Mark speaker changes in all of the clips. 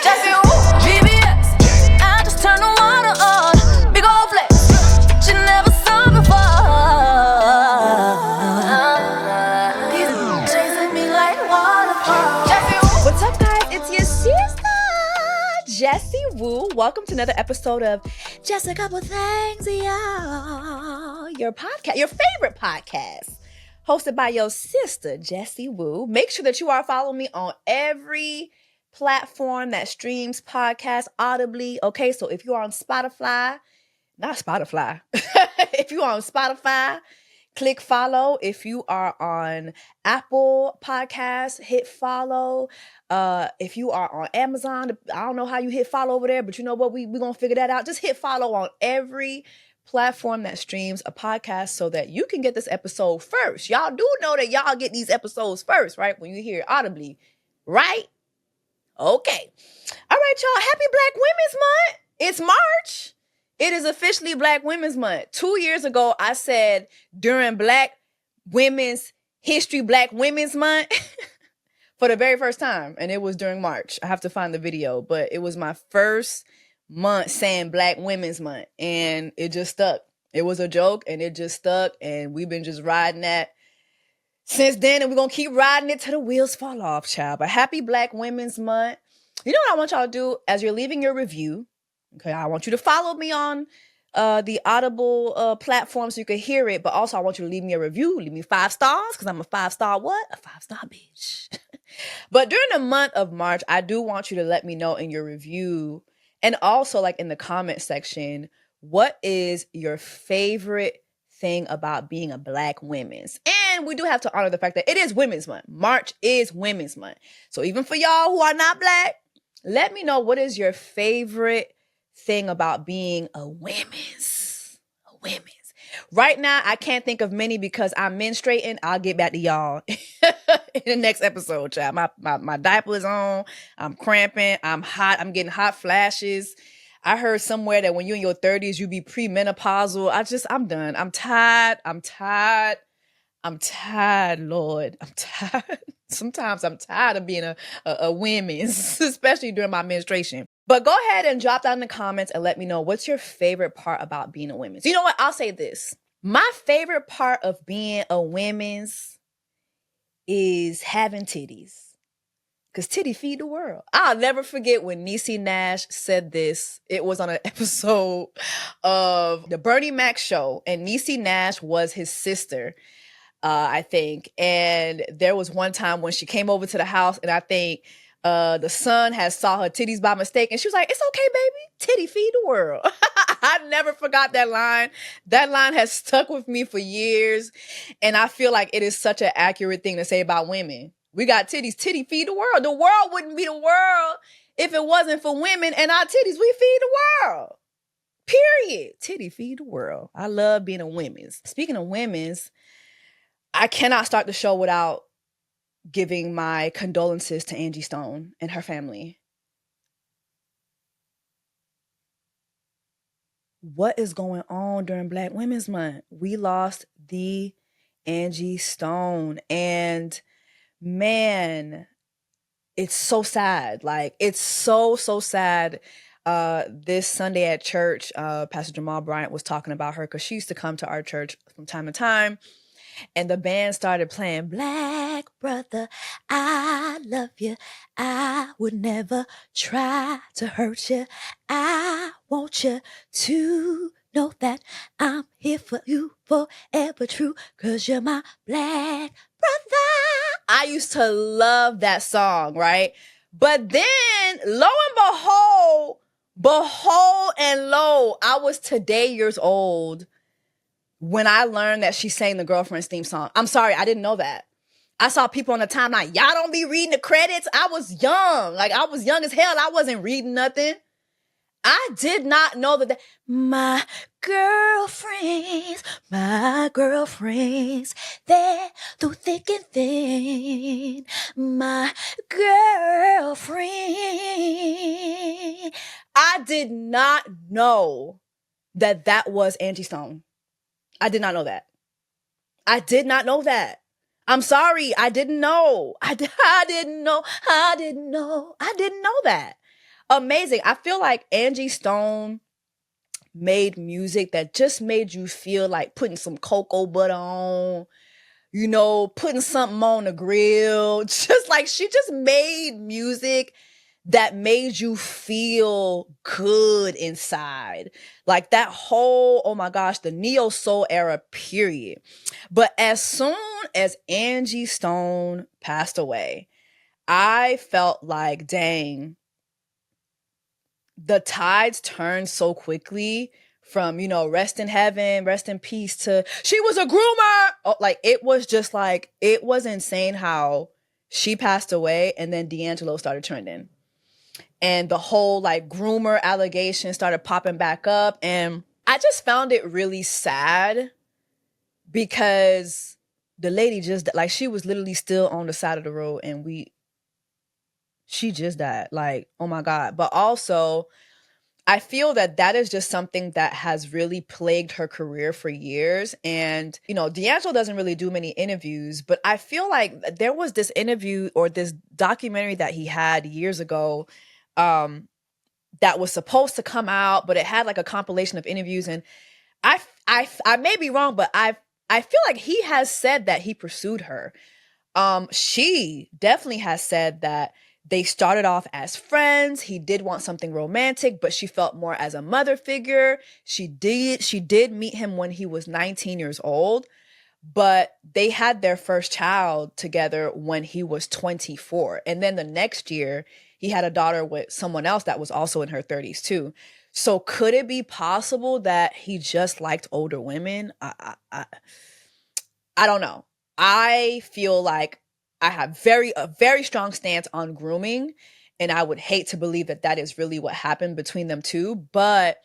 Speaker 1: Jessie Woo, VBS. I just turn the water on. Big old flex. You never saw before. He's chasing me like waterfall. Jessie Woo.
Speaker 2: What's up, guys? It's your sister, Jessie Woo. Welcome to another episode of Just a Couple Things, y'all. Your podcast, your favorite podcast, hosted by your sister, Jessie Woo. Make sure that you are following me on every platform that streams podcasts audibly. Okay, so if you are on Spotify, if you are on Spotify, click follow. If you are on Apple Podcasts, hit follow. If you are on Amazon, I don't know how you hit follow over there, but you know what? We're going to figure that out. Just hit follow on every platform that streams a podcast so that you can get this episode first. Y'all do know that y'all get these episodes first, right? When you hear it audibly, right? Okay. All right, y'all. Happy Black Women's Month. It's March. It is officially Black Women's Month. 2 years ago, I said during Black Women's History, Black Women's Month for the very first time. And it was during March. I have to find the video, but it was my first month saying Black Women's Month. And it just stuck. It was a joke and it just stuck. And we've been just riding that since then, and we're going to keep riding it till the wheels fall off, child. But happy Black Women's Month. You know what I want y'all to do as you're leaving your review? Okay, I want you to follow me on the Audible platform so you can hear it. But also, I want you to leave me a review. Leave me 5 stars because I'm a 5-star what? A 5-star bitch. But during the month of March, I do want you to let me know in your review and also like in the comment section, what is your favorite thing about being a Black women's? And we do have to honor the fact that it is Women's Month. March is Women's Month. So even for y'all who are not Black, let me know what is your favorite thing about being a women's. Right now, I can't think of many because I'm menstruating. I'll get back to y'all in the next episode, child. My diaper is on. I'm cramping. I'm hot. I'm getting hot flashes. I heard somewhere that when you're in your 30s, you be premenopausal. I'm done. I'm tired, Lord. I'm tired. Sometimes I'm tired of being a women's, especially during my menstruation. But go ahead and drop down in the comments and let me know what's your favorite part about being a women's. You know what? I'll say this. My favorite part of being a women's is having titties. Because titty feed the world. I'll never forget when Niecy Nash said this. It was on an episode of the Bernie Mac show. And Niecy Nash was his sister, I think. And there was one time when she came over to the house and I think the son had saw her titties by mistake. And she was like, it's okay, baby. Titty feed the world. I never forgot that line. That line has stuck with me for years. And I feel like it is such an accurate thing to say about women. We got titties. Titty feed the world. The world wouldn't be the world if it wasn't for women and our titties. We feed the world. Period. Titty feed the world. I love being a women's. Speaking of women's, I cannot start the show without giving my condolences to Angie Stone and her family. What is going on during Black Women's Month? We lost the Angie Stone and man, it's so sad. Like, it's so sad. This Sunday at church, Pastor Jamal Bryant was talking about her because she used to come to our church from time to time. And the band started playing Black Brother, I love you. I would never try to hurt you. I want you to know that I'm here for you forever true. Cause you're my Black brother. I used to love that song, right? But then, lo and behold and lo, I was today years old when I learned that she sang the Girlfriend's theme song. I'm sorry, I didn't know that. I saw people on the timeline, y'all don't be reading the credits. I was young. Like, I was young as hell. I wasn't reading nothing. I did not know that my girlfriends, they're through thick and thin. My girlfriend. I did not know that was Angie Stone. I did not know that. I'm sorry. I didn't know. I didn't know that. amazing. I feel like Angie Stone made music that just made you feel like putting some cocoa butter on, you know, putting something on the grill. Just like she just made music that made you feel good inside. Like that whole, oh my gosh, the neo soul era, period. But as soon as Angie Stone passed away, I felt like, dang, the tides turned so quickly from, you know, rest in heaven, rest in peace to she was a groomer. Oh, like it was just like, it was insane how she passed away and then D'Angelo started trending. And the whole like groomer allegation started popping back up. And I just found it really sad because the lady just, like, she was literally still on the side of the road and she just died. Like, oh my God. But also, I feel that that is just something that has really plagued her career for years. And, you know, D'Angelo doesn't really do many interviews, but I feel like there was this interview or this documentary that he had years ago that was supposed to come out, but it had like a compilation of interviews. And I may be wrong, but I feel like he has said that he pursued her. She definitely has said that they started off as friends. He did want something romantic, but she felt more as a mother figure. She did meet him when he was 19 years old, but they had their first child together when he was 24. And then the next year, he had a daughter with someone else that was also in her 30s too. So could it be possible that he just liked older women? I don't know. I feel like I have a very strong stance on grooming, and I would hate to believe that that is really what happened between them two. But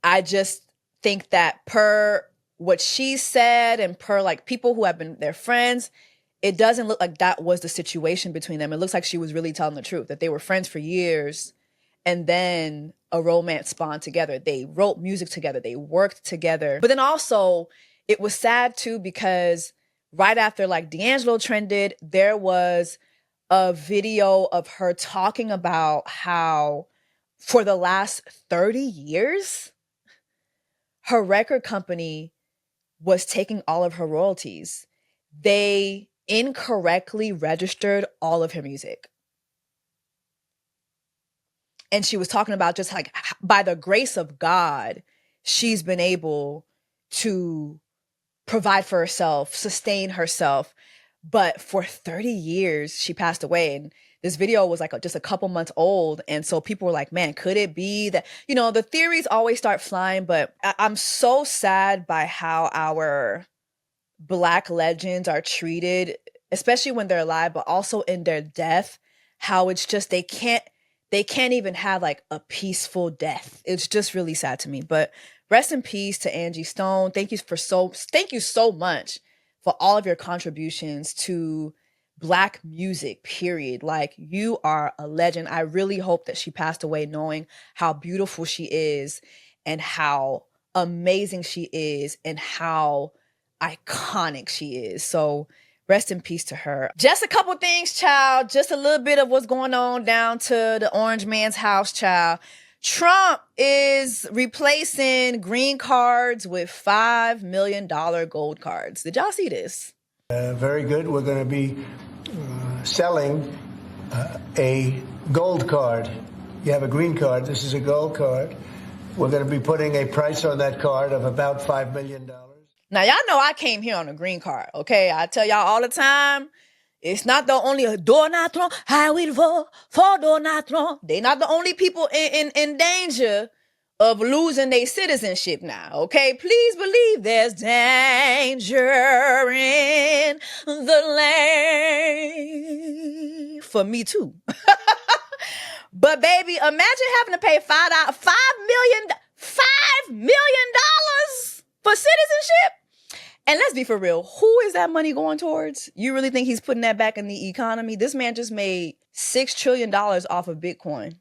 Speaker 2: I just think that per what she said and per like people who have been their friends, it doesn't look like that was the situation between them. It looks like she was really telling the truth, that they were friends for years and then a romance spawned together. They wrote music together. They worked together. But then also it was sad too because right after like D'Angelo trended, there was a video of her talking about how for the last 30 years, her record company was taking all of her royalties. They incorrectly registered all of her music. And she was talking about just like by the grace of God, she's been able to provide for herself, sustain herself. But for 30 years, she passed away. And this video was like just a couple months old. And so people were like, man, could it be that, you know, the theories always start flying. But I'm so sad by how our Black legends are treated, especially when they're alive, but also in their death, how it's just they can't even have like a peaceful death. It's just really sad to me. But rest in peace to Angie Stone. Thank you so much for all of your contributions to Black music, period. Like, you are a legend. I really hope that she passed away knowing how beautiful she is and how amazing she is and how iconic she is. So rest in peace to her. Just a couple things, child. Just a little bit of what's going on down to the orange man's house, child. Trump is replacing green cards with $5 million gold cards. Did y'all see this?
Speaker 3: Very good. We're going to be selling a gold card. You have a green card. This is a gold card. We're going to be putting a price on that card of about $5 million.
Speaker 2: Now, y'all know I came here on a green card, okay? I tell y'all all the time, it's not the only Donatron, I will vote for Donatron. They're not the only people in danger of losing their citizenship now, okay? Please believe there's danger in the land for me too. But baby, imagine having to pay $5 million for citizenship. And let's be for real, who is that money going towards? You really think he's putting that back in the economy? This man just made $6 trillion off of Bitcoin.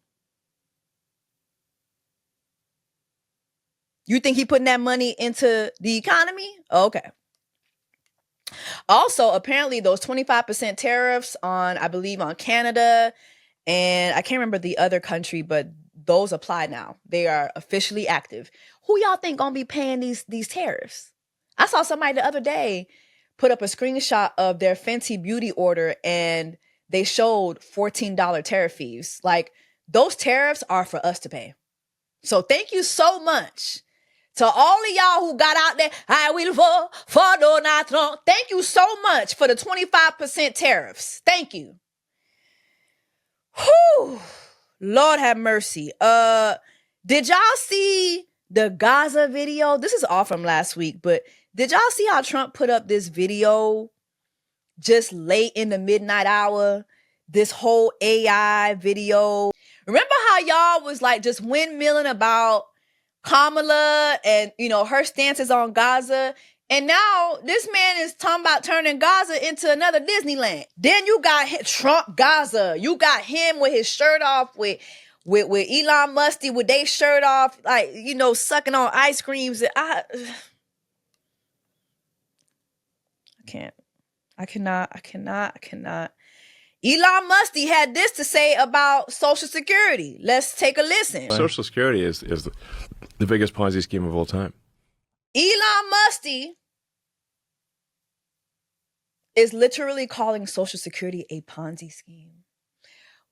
Speaker 2: You think he putting that money into the economy? Okay. Also, apparently those 25% tariffs on, I believe, on Canada And I can't remember the other country, but those apply now. They are officially active. Who y'all think gonna be paying these tariffs? I saw somebody the other day put up a screenshot of their Fenty Beauty order, and they showed $14 tariff fees. Like, those tariffs are for us to pay. So thank you so much to all of y'all who got out there. I will vote for Donald Trump. Thank you so much for the 25% tariffs. Thank you. Whew. Lord have mercy. Did y'all see the Gaza video? This is all from last week, but did y'all see how Trump put up this video just late in the midnight hour? This whole AI video. Remember how y'all was like just windmilling about Kamala and, you know, her stances on Gaza? And now this man is talking about turning Gaza into another Disneyland. Then you got Trump Gaza. You got him with his shirt off, with Elon Musty with their shirt off, like, you know, sucking on ice creams. I cannot. Elon Musty had this to say about Social Security. Let's take a listen.
Speaker 4: Social Security is the biggest Ponzi scheme of all time.
Speaker 2: Elon Musty is literally calling Social Security a Ponzi scheme.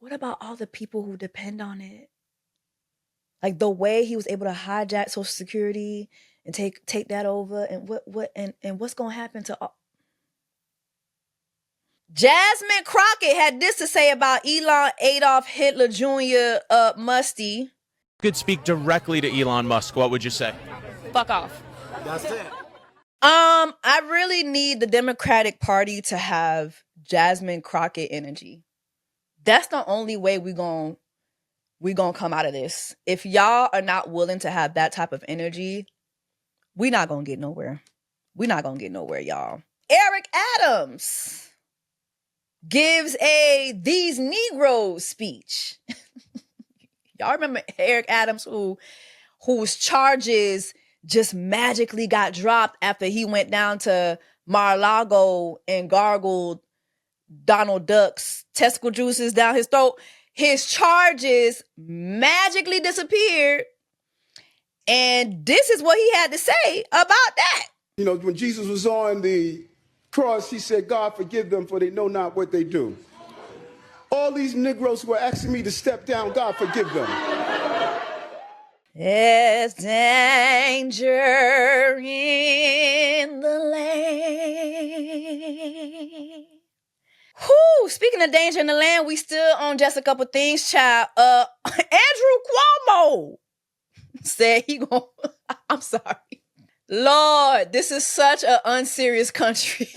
Speaker 2: What about all the people who depend on it? Like the way he was able to hijack Social Security and take that over, and what's gonna happen to all? Jasmine Crockett had this to say about Elon Adolf Hitler Jr. Musty.
Speaker 5: Could speak directly to Elon Musk, what would you say?
Speaker 6: Fuck off.
Speaker 3: That's it.
Speaker 2: I really need the Democratic Party to have Jasmine Crockett energy. That's the only way we gonna come out of this. If y'all are not willing to have that type of energy, we not gonna get nowhere. We not gonna get nowhere, y'all. Eric Adams gives a These Negroes speech. Y'all remember Eric Adams, whose charges just magically got dropped after he went down to Mar-a-Lago and gargled Donald Duck's testicle juices down his throat. His charges magically disappeared. And this is what he had to say about that.
Speaker 7: You know, when Jesus was on the cross, he said, God, forgive them, for they know not what they do. All these Negroes who are asking me to step down, God, forgive them.
Speaker 2: There's danger in the land. Whew, speaking of danger in the land, we still on Just a Couple Things, child. Andrew Cuomo said he gonna... I'm sorry. Lord, this is such an unserious country.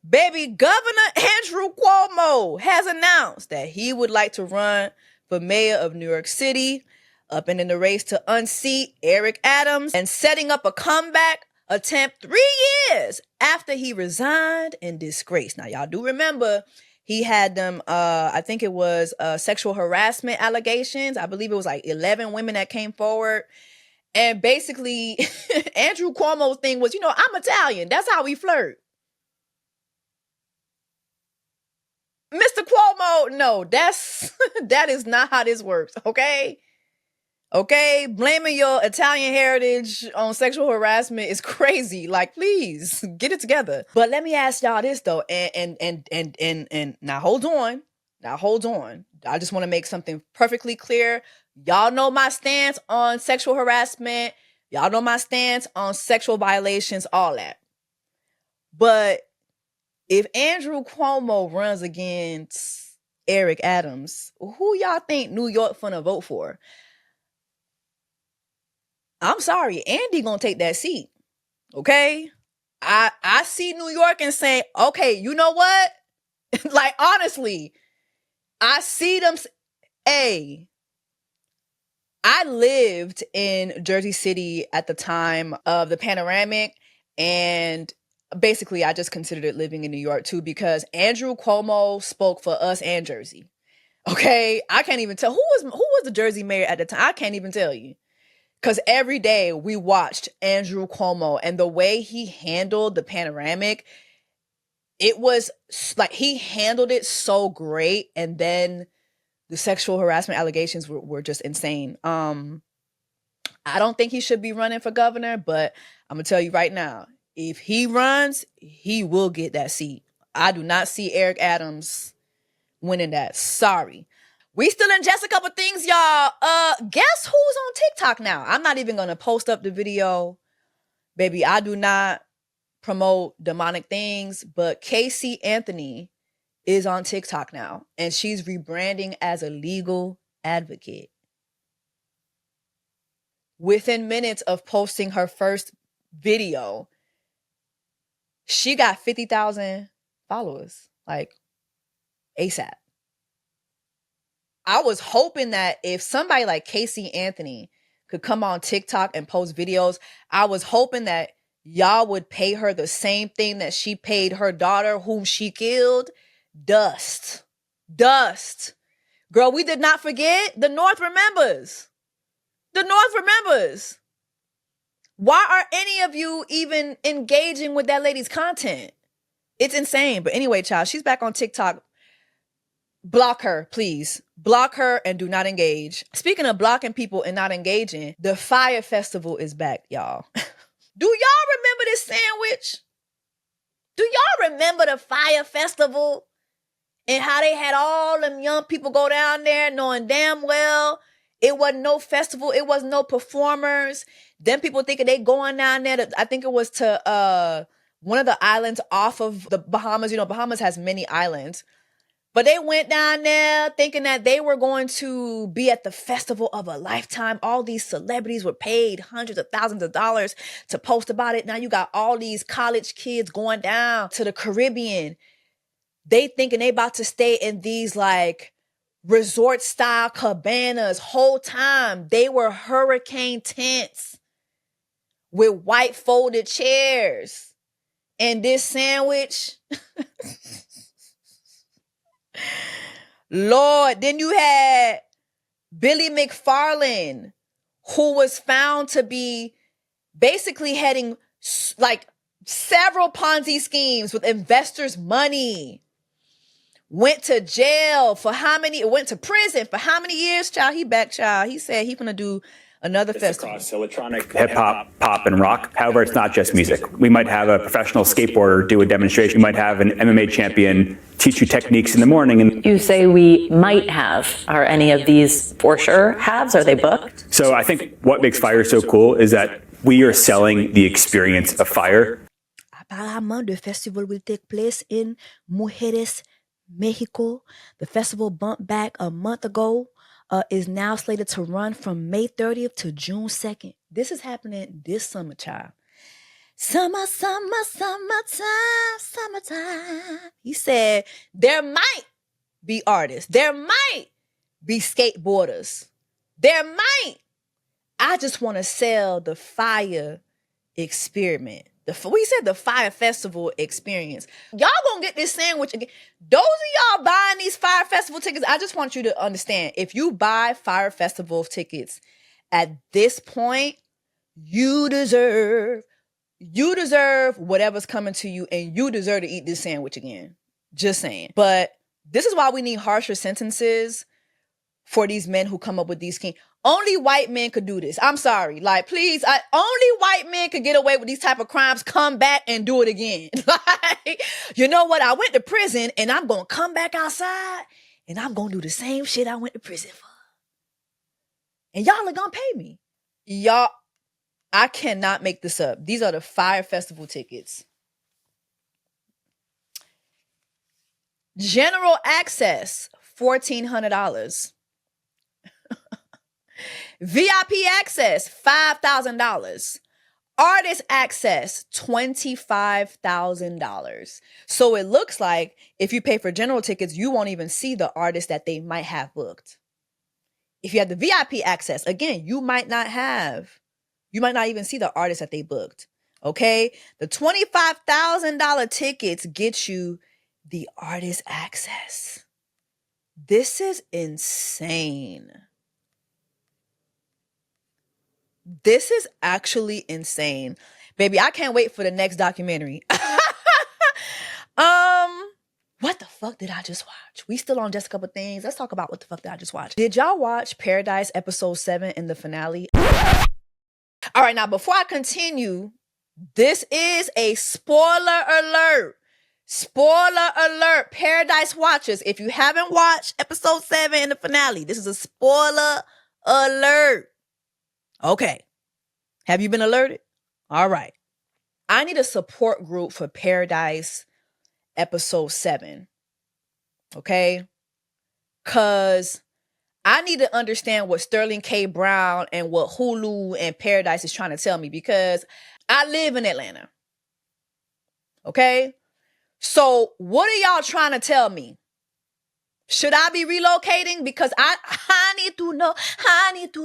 Speaker 2: Baby, Governor Andrew Cuomo has announced that he would like to run for mayor of New York City, up and in the race to unseat Eric Adams, and setting up a comeback attempt 3 years after he resigned in disgrace. Now, y'all do remember he had them, I think it was sexual harassment allegations. I believe it was like 11 women that came forward. And basically, Andrew Cuomo's thing was, you know, I'm Italian. That's how we flirt. Mr. Cuomo, no, that is not how this works, okay? Okay, blaming your Italian heritage on sexual harassment is crazy. Like, please, get it together. But let me ask y'all this, though, and now hold on. Now hold on. I just want to make something perfectly clear. Y'all know my stance on sexual harassment. Y'all know my stance on sexual violations, all that. But if Andrew Cuomo runs against Eric Adams, who y'all think New York finna vote for? I'm sorry, Andy gonna take that seat. Okay? I see New York and say, okay, you know what? Like, honestly, I see them. Hey, I lived in Jersey City at the time of the panoramic, and basically I just considered it living in New York too, because Andrew Cuomo spoke for us and Jersey. Okay? I can't even tell who was the Jersey mayor at the time. I can't even tell you. Because every day we watched Andrew Cuomo, and the way he handled the panoramic, it was like he handled it so great, and then the sexual harassment allegations were just insane. I don't think he should be running for governor, but I'm gonna tell you right now, if he runs, he will get that seat. I do not see Eric Adams winning that. Sorry. We still in Jess a couple things, y'all. Guess who's on TikTok now? I'm not even gonna post up the video. Baby, I do not promote demonic things, but Casey Anthony is on TikTok now, and she's rebranding as a legal advocate. Within minutes of posting her first video, she got 50,000 followers, like ASAP. I was hoping that if somebody like Casey Anthony could come on TikTok and post videos, I was hoping that y'all would pay her the same thing that she paid her daughter, whom she killed. Dust. Girl, we did not forget. The North remembers. The North remembers. Why are any of you even engaging with that lady's content? It's insane. But anyway, child, she's back on TikTok. Block her, please. Block her and do not engage. Speaking of blocking people and not engaging, the Fyre Festival is back, y'all. Do y'all remember this sandwich? Do y'all remember the Fyre Festival? And how they had all them young people go down there knowing damn well it wasn't no festival. It wasn't no performers. Them people thinking they going down there I think it was to one of the islands off of the Bahamas. You know, Bahamas has many islands. But they went down there thinking that they were going to be at the festival of a lifetime. All these celebrities were paid hundreds of thousands of dollars to post about it. Now you got all these college kids going down to the Caribbean. They thinking they about to stay in these like resort style cabanas. Whole time they were hurricane tents with white folded chairs. And this sandwich... Lord, then you had Billy McFarland, who was found to be basically heading like several Ponzi schemes with investors' money. Went to jail for went to prison for how many years, child? He back, child. He said he's gonna do another festival.
Speaker 6: Across electronic, hip hop, pop, and rock. However, it's not just music. We might have a professional skateboarder do a demonstration. We might have an MMA champion teach you techniques in the morning. And
Speaker 8: you say we might have. Are any of these for sure haves? Are they booked?
Speaker 6: So I think what makes Fyre so cool is that we are selling the experience of Fyre.
Speaker 2: Apparemment, the festival will take place in Mujeres, Mexico. The festival bumped back a month ago. Is now slated to run from May 30th to June 2nd. This is happening this summer, child. Summertime. He said there might be artists. There might be skateboarders. There might. I just want to sell the Fyre experiment. We said the Fyre Festival experience. Y'all gonna get this sandwich again. Those of y'all buying these Fyre Festival tickets, I just want you to understand, if you buy Fyre Festival tickets at this point, you deserve whatever's coming to you, and you deserve to eat this sandwich again. Just saying. But this is why we need harsher sentences for these men who come up with these schemes. Only white men could do this. I'm sorry. Like, please, only white men could get away with these type of crimes, come back and do it again. Like, you know what? I went to prison and I'm going to come back outside and I'm going to do the same shit I went to prison for. And y'all are going to pay me. Y'all, I cannot make this up. These are the Fyre Festival tickets. General access, $1,400. VIP access, $5,000. Artist access, $25,000. So it looks like if you pay for general tickets, you won't even see the artist that they might have booked. If you have the VIP access, again, you might not even see the artist that they booked. Okay? The $25,000 tickets get you the artist access. This is insane. This is actually insane. Baby, I can't wait for the next documentary. What the fuck did I just watch? We still on Just a Couple Things. Let's talk about what the fuck did I just watch. Did y'all watch Paradise episode 7 in the finale? All right, now before I continue, this is a spoiler alert. Spoiler alert, Paradise Watchers. If you haven't watched episode 7 in the finale, this is a spoiler alert. Okay. Have you been alerted? All right. I need a support group for Paradise episode 7. Okay? Because I need to understand what Sterling K. Brown and what Hulu and Paradise is trying to tell me, because I live in Atlanta. Okay? So what are y'all trying to tell me? Should I be relocating? Because I need to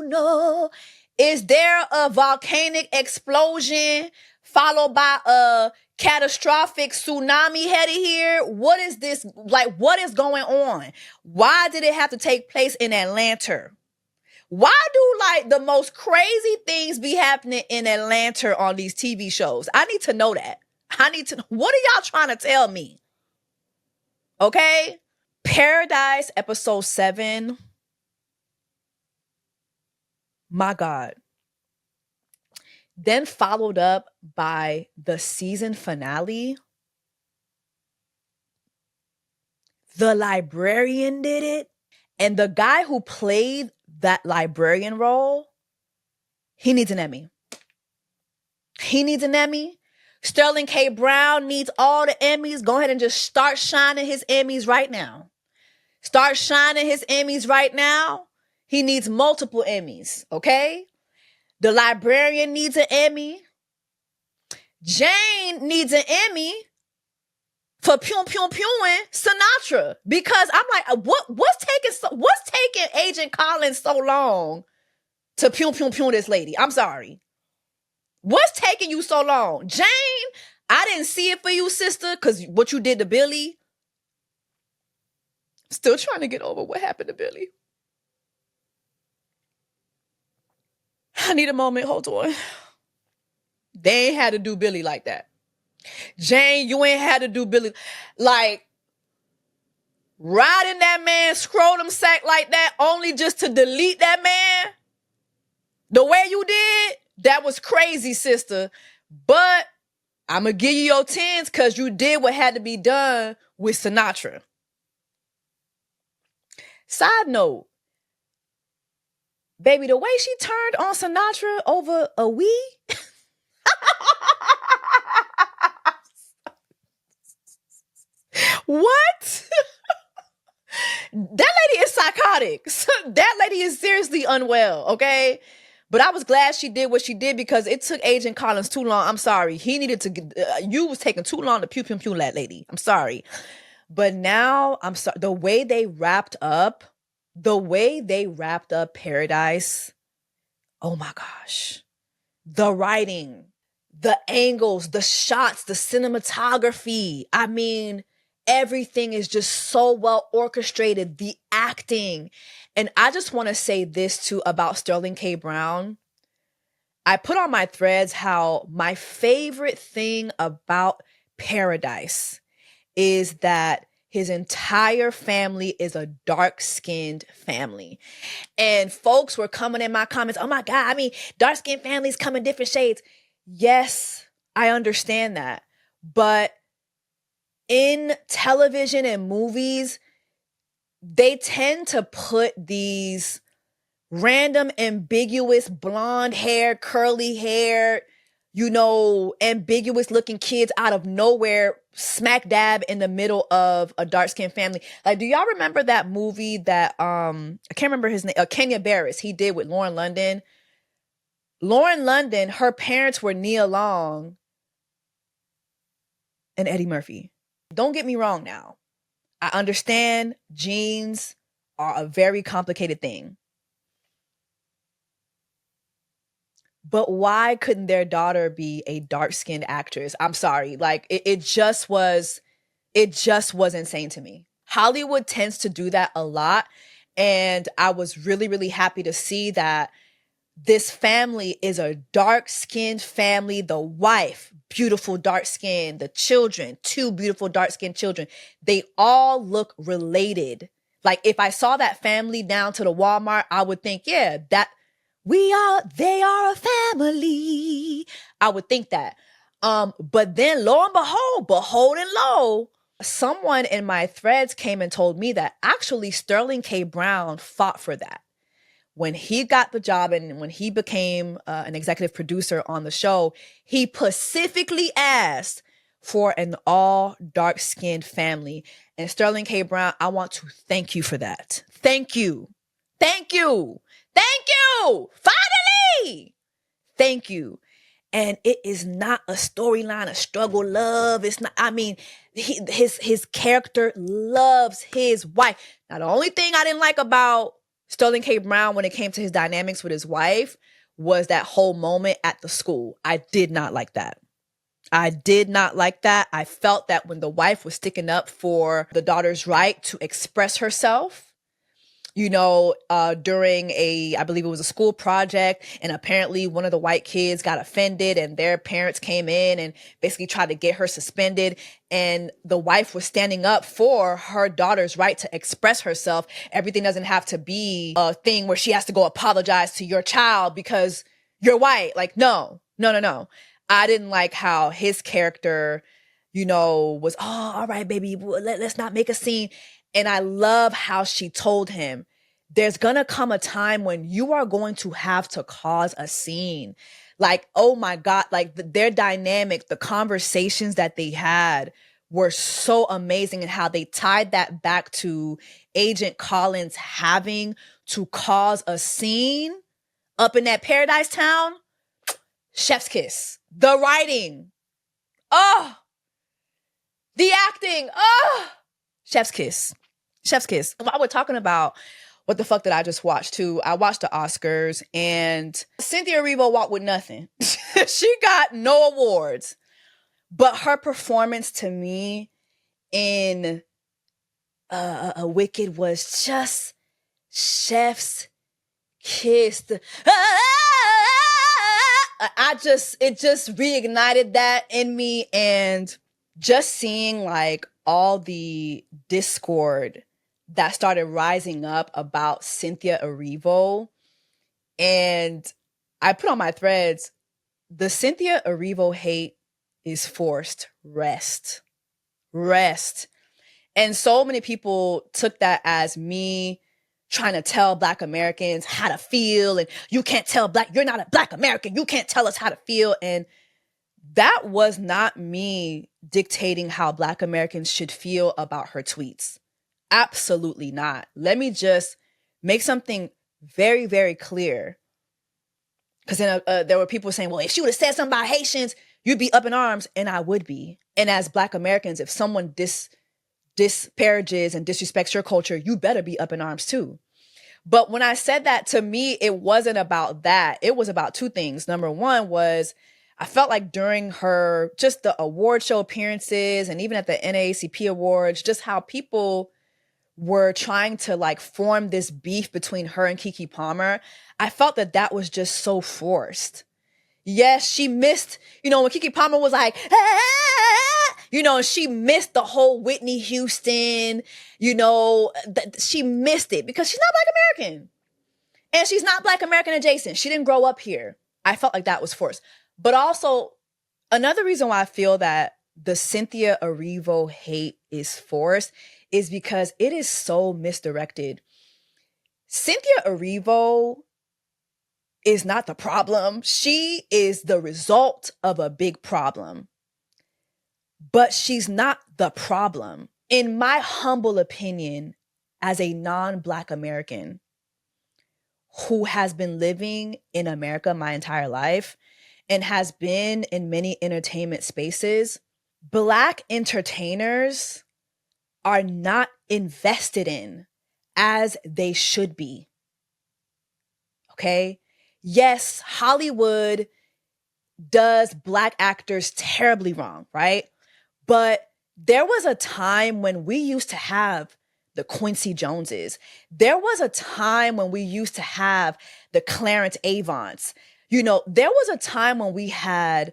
Speaker 2: know. Is there a volcanic explosion followed by a catastrophic tsunami headed here? What is this? Like, what is going on? Why did it have to take place in Atlanta? Why do like the most crazy things be happening in Atlanta on these TV shows? I need to know that. What are y'all trying to tell me? Okay? Paradise episode 7. My God. Then followed up by the season finale. The librarian did it. And the guy who played that librarian role, he needs an Emmy. He needs an Emmy. Sterling K. Brown needs all the Emmys. Go ahead and just start shining his Emmys right now. Start shining his Emmys right now. He needs multiple Emmys, okay? The librarian needs an Emmy. Jane needs an Emmy for pew pew pewing Sinatra, because I'm like, what's taking Agent Collins so long to pew pew pew this lady? I'm sorry. What's taking you so long? Jane, I didn't see it for you, sister, because what you did to Billy. Still trying to get over what happened to Billy. I need a moment. Hold on. They ain't had to do Billy like that. Jane, you ain't had to do Billy. Like, riding that man's scrotum sack like that only just to delete that man the way you did, that was crazy, sister. But I'm going to give you your 10s because you did what had to be done with Sinatra. Side note, baby, the way she turned on Sinatra over a wee. What? That lady is psychotic. That lady is seriously unwell, okay? But I was glad she did what she did, because it took Agent Collins too long. I'm sorry. He needed to, you was taking too long to pew pew pew that lady. I'm sorry. But now, I'm sorry, the way they wrapped up Paradise, oh my gosh. The writing, the angles, the shots, the cinematography. I mean, everything is just so well orchestrated, the acting. And I just want to say this too about Sterling K. Brown. I put on my threads how my favorite thing about Paradise is that his entire family is a dark-skinned family. And folks were coming in my comments, oh my God, I mean, dark-skinned families come in different shades. Yes, I understand that. But in television and movies, they tend to put these random, ambiguous, blonde hair, curly hair, ambiguous looking kids out of nowhere, smack dab in the middle of a dark-skinned family. Like, do y'all remember that movie that, I can't remember his name, Kenya Barris, he did with Lauren London? Lauren London, her parents were Nia Long and Eddie Murphy. Don't get me wrong now. I understand genes are a very complicated thing. But why couldn't their daughter be a dark-skinned actress? I'm sorry. Like, it just was insane to me. Hollywood tends to do that a lot. And I was really, really happy to see that this family is a dark-skinned family. The wife, beautiful dark skin. The children, 2 beautiful dark-skinned children. They all look related. Like if I saw that family down to the Walmart, I would think, yeah, they are a family. I would think that. But then lo and behold and lo, someone in my threads came and told me that actually Sterling K. Brown fought for that. When he got the job and when he became an executive producer on the show, he specifically asked for an all dark-skinned family. And Sterling K. Brown, I want to thank you for that. Thank you. Thank you. Thank you. Finally. Thank you. And it is not a storyline of struggle, love. It's not, I mean, his character loves his wife. Now, the only thing I didn't like about Sterling K. Brown when it came to his dynamics with his wife was that whole moment at the school. I did not like that. I did not like that. I felt that when the wife was sticking up for the daughter's right to express herself, you know, during I believe it was a school project, and apparently one of the white kids got offended and their parents came in and basically tried to get her suspended. And the wife was standing up for her daughter's right to express herself. Everything doesn't have to be a thing where she has to go apologize to your child because you're white. Like, no. I didn't like how his character, you know, was, oh, all right, baby, let's not make a scene. And I love how she told him, there's going to come a time when you are going to have to cause a scene. Like, oh my God, like their dynamic, the conversations that they had were so amazing, and how they tied that back to Agent Collins having to cause a scene up in that Paradise Town. Chef's kiss. The writing. Oh, the acting. Oh, chef's kiss. Chef's kiss. While we're talking about what the fuck did I just watch too, I watched the Oscars and Cynthia Erivo walked with nothing. She got no awards. But her performance to me in Wicked was just chef's kiss. It just reignited that in me, and just seeing like all the discord that started rising up about Cynthia Erivo. And I put on my threads, the Cynthia Erivo hate is forced. Rest. And so many people took that as me trying to tell Black Americans how to feel, and you can't tell you're not a Black American, you can't tell us how to feel. And that was not me dictating how Black Americans should feel about her tweets. Absolutely not. Let me just make something very, very clear. Because then there were people saying, well, if she would have said something about Haitians, you'd be up in arms. And I would be. And as Black Americans, if someone disparages and disrespects your culture, you better be up in arms too. But when I said that, to me, it wasn't about that. It was about 2 things. Number one was, I felt like during her, just the award show appearances and even at the NAACP Awards, just how people were trying to like form this beef between her and Keke Palmer. I felt that was just so forced. Yes, she missed, you know, when Keke Palmer was like, you know, she missed the whole Whitney Houston, you know, she missed it because she's not Black American. And she's not Black American adjacent. She didn't grow up here. I felt like that was forced. But also, another reason why I feel that the Cynthia Erivo hate is forced is because it is so misdirected. Cynthia Erivo is not the problem. She is the result of a big problem. But she's not the problem. In my humble opinion, as a non-Black American who has been living in America my entire life and has been in many entertainment spaces, Black entertainers are not invested in as they should be. Okay? Yes, Hollywood does Black actors terribly wrong, right? But there was a time when we used to have the Quincy Joneses. There was a time when we used to have the Clarence Avants. There was a time when we had,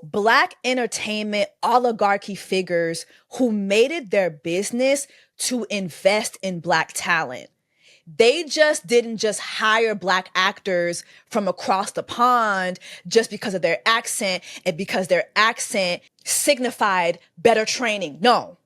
Speaker 2: Black entertainment oligarchy figures who made it their business to invest in Black talent. They just didn't just hire Black actors from across the pond just because of their accent and because their accent signified better training. No.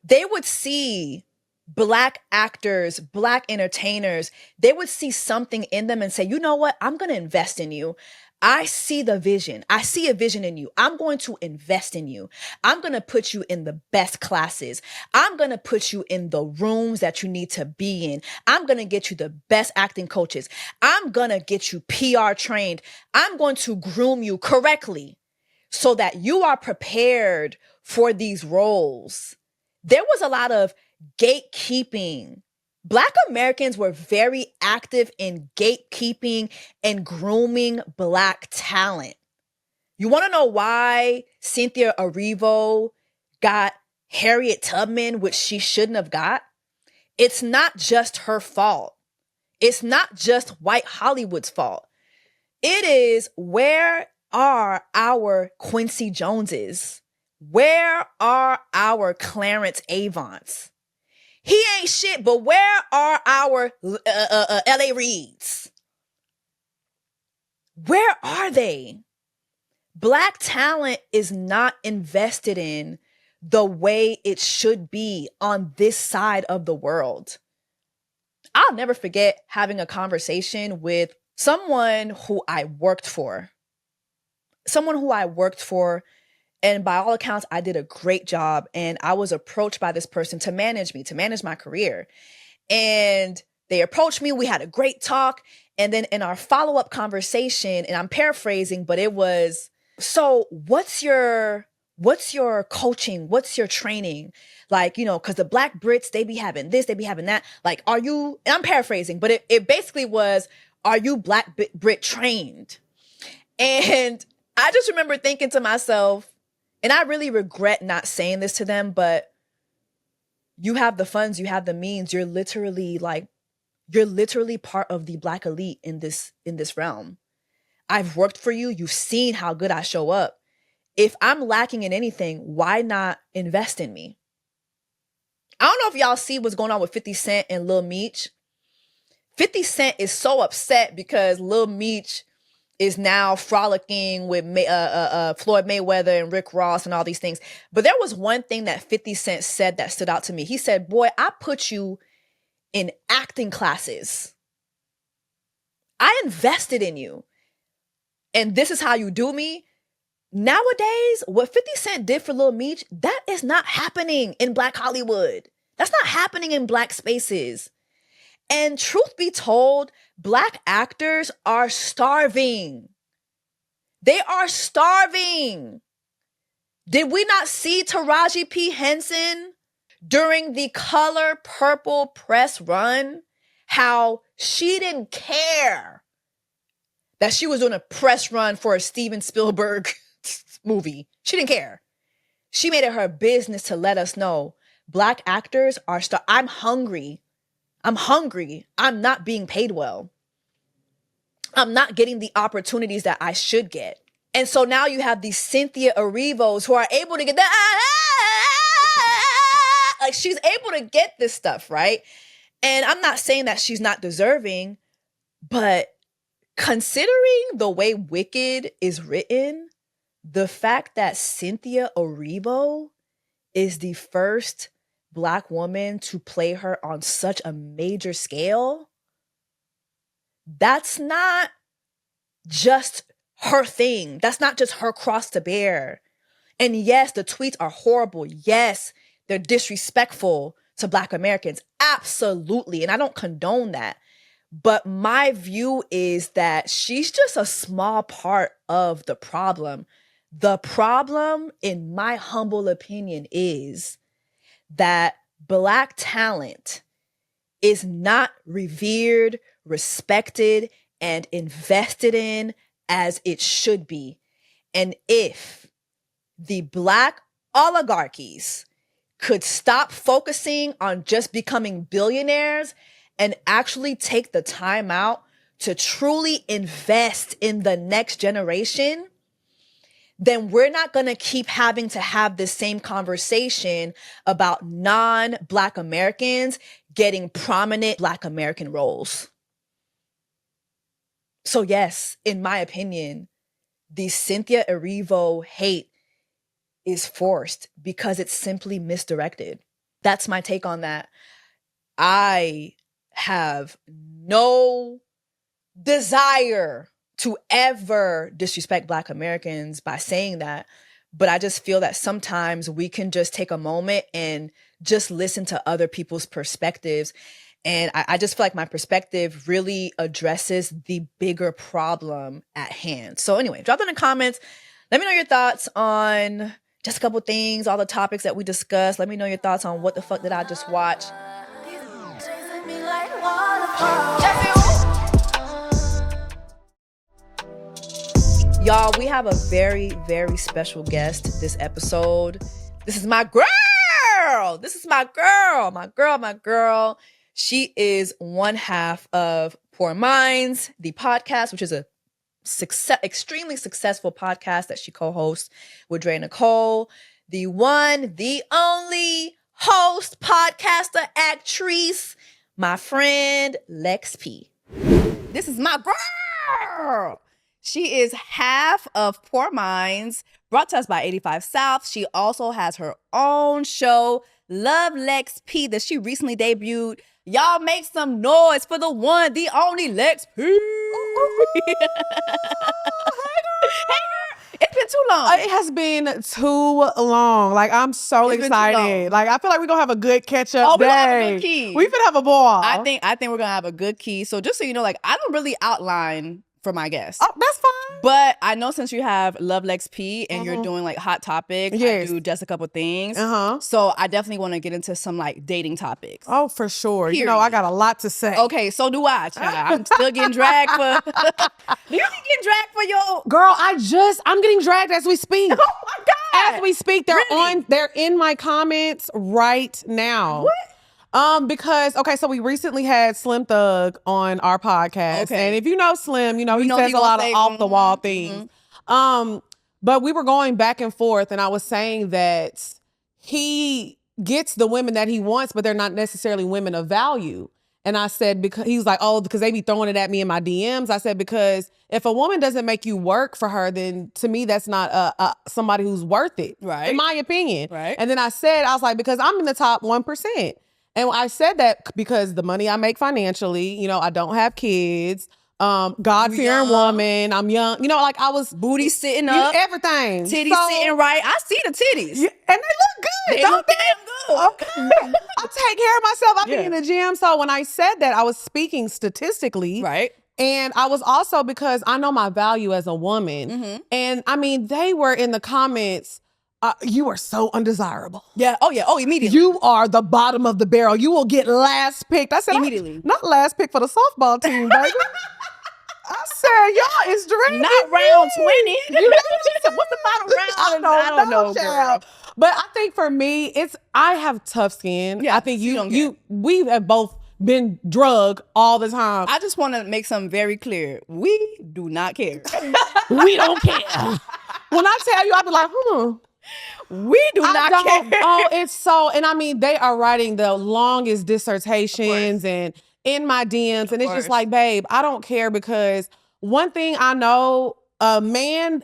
Speaker 2: They would see Black actors, Black entertainers, they would see something in them and say, you know what? I'm going to invest in you. I see the vision. I see a vision in you. I'm going to invest in you. I'm going to put you in the best classes. I'm going to put you in the rooms that you need to be in. I'm going to get you the best acting coaches. I'm going to get you PR trained. I'm going to groom you correctly so that you are prepared for these roles. There was a lot of gatekeeping. Black Americans were very active in gatekeeping and grooming Black talent. You want to know why Cynthia Erivo got Harriet Tubman, which she shouldn't have got? It's not just her fault. It's not just white Hollywood's fault. It is, where are our Quincy Joneses? Where are our Clarence Avants? He ain't shit, but where are our L.A. Reids? Where are they? Black talent is not invested in the way it should be on this side of the world. I'll never forget having a conversation with someone who I worked for. And by all accounts, I did a great job. And I was approached by this person to manage me, to manage my career. And they approached me. We had a great talk. And then in our follow-up conversation, and I'm paraphrasing, but it was, so what's your coaching? What's your training? Like, because the Black Brits, they be having this, they be having that. Like, are you, and I'm paraphrasing, but it basically was, are you Black Brit trained? And I just remember thinking to myself, and I really regret not saying this to them, but you have the funds, you have the means, you're literally part of the Black elite in this realm. I've worked for you. You've seen how good I show up. If I'm lacking in anything, why not invest in me? I don't know if y'all see what's going on with 50 Cent and Lil Meech. 50 Cent is so upset because Lil Meech is now frolicking with Floyd Mayweather and Rick Ross and all these things. But there was one thing that 50 Cent said that stood out to me. He said, boy, I put you in acting classes. I invested in you. And this is how you do me. Nowadays, what 50 Cent did for Lil Meech, that is not happening in Black Hollywood. That's not happening in Black spaces. And truth be told, Black actors are starving. They are starving. Did we not see Taraji P. Henson during the Color Purple press run? How she didn't care that she was doing a press run for a Steven Spielberg movie. She didn't care. She made it her business to let us know Black actors are I'm hungry. I'm hungry. I'm not being paid well. I'm not getting the opportunities that I should get. And so now you have these Cynthia Erivos who are able to get that. Like, she's able to get this stuff, right? And I'm not saying that she's not deserving, but considering the way Wicked is written, the fact that Cynthia Erivo is the first Black woman to play her on such a major scale, that's not just her thing. That's not just her cross to bear. And yes, the tweets are horrible. Yes, they're disrespectful to Black Americans. Absolutely. And I don't condone that. But my view is that she's just a small part of the problem. The problem, in my humble opinion, is that Black talent is not revered, respected, and invested in as it should be. And if the Black oligarchies could stop focusing on just becoming billionaires and actually take the time out to truly invest in the next generation, then we're not going to keep having to have this same conversation about non-Black Americans getting prominent Black American roles. So yes, in my opinion, the Cynthia Erivo hate is forced because it's simply misdirected. That's my take on that. I have no desire to ever disrespect Black Americans by saying that, but I just feel that sometimes we can just take a moment and just listen to other people's perspectives. And I just feel like my perspective really addresses the bigger problem at hand. So anyway, drop that in the comments. Let me know your thoughts on just a couple things, all the topics that we discussed. Let me know your thoughts on what the fuck did I just watch. Y'all, we have a very, very special guest this episode. This is my girl. This is my girl. My girl. She is one half of Poor Minds, the podcast, which is a extremely successful podcast that she co-hosts with Dre Nicole. The one, the only host, podcaster, actress, my friend Lex P. This is my girl. She is half of Poor Minds, brought to us by 85 South. She also has her own show, Love Lex P, that she recently debuted. Y'all make some noise for the one, the only Lex P. Hey, girl. It's been too long.
Speaker 9: It has been too long. Like, I'm so excited. Like, I feel like we're gonna have a good catch up day.
Speaker 2: We're gonna have a good key.
Speaker 9: We finna have a ball.
Speaker 2: I think we're gonna have a good key. So just so you know, like, I don't really outline for my guests.
Speaker 9: Oh, that's fine.
Speaker 2: But I know since you have Love Lex P and you're doing like hot topics,
Speaker 9: yes.
Speaker 2: I do just a couple things. So I definitely want to get into some like dating topics.
Speaker 9: Oh, for sure.
Speaker 2: Period.
Speaker 9: You know, I got a lot to say.
Speaker 2: Okay, so do I. I'm still getting dragged for. Do you get dragged for your
Speaker 9: girl? I'm getting dragged as we speak.
Speaker 2: Oh my God!
Speaker 9: As we speak, they're in my comments right now.
Speaker 2: What?
Speaker 9: Because so we recently had Slim Thug on our podcast, and if you know Slim, you know he says a lot of off the wall things. But we were going back and forth, and I was saying that he gets the women that he wants, but they're not necessarily women of value. And I said, because he was like, oh, because they be throwing it at me in my DMs. I said, because if a woman doesn't make you work for her, then to me, that's not somebody who's worth it, right? In my opinion, right? And then I was like, because I'm in the top 1%. And I said that because the money I make financially, you know, I don't have kids, God-fearing woman, I'm young, you know, like I was
Speaker 2: booty sitting up,
Speaker 9: everything,
Speaker 2: titties sitting right. I see the titties,
Speaker 9: and they look good.
Speaker 2: They look damn good.
Speaker 9: Okay, I take care of myself. I be in the gym. So when I said that, I was speaking statistically, right? And I was also because I know my value as a woman, and I mean they were in the comments. You are so undesirable.
Speaker 2: Yeah. Oh, yeah. Oh, immediately.
Speaker 9: You are the bottom of the barrel. You will get last picked. I said,
Speaker 2: immediately.
Speaker 9: Not last pick for the softball team, baby. I said, y'all is dragging
Speaker 2: not round 20. What's the bottom round? I don't know, girl.
Speaker 9: But I think for me, I have tough skin. Yeah, I think we have both been drugged all the time.
Speaker 2: I just want to make something very clear. We do not care.
Speaker 9: We don't care. When I tell you, I'll be like,
Speaker 2: we do not care.
Speaker 9: Oh, it's so, and I mean, they are writing the longest dissertations and in my DMs, and it's just like, babe, I don't care, because one thing I know, a man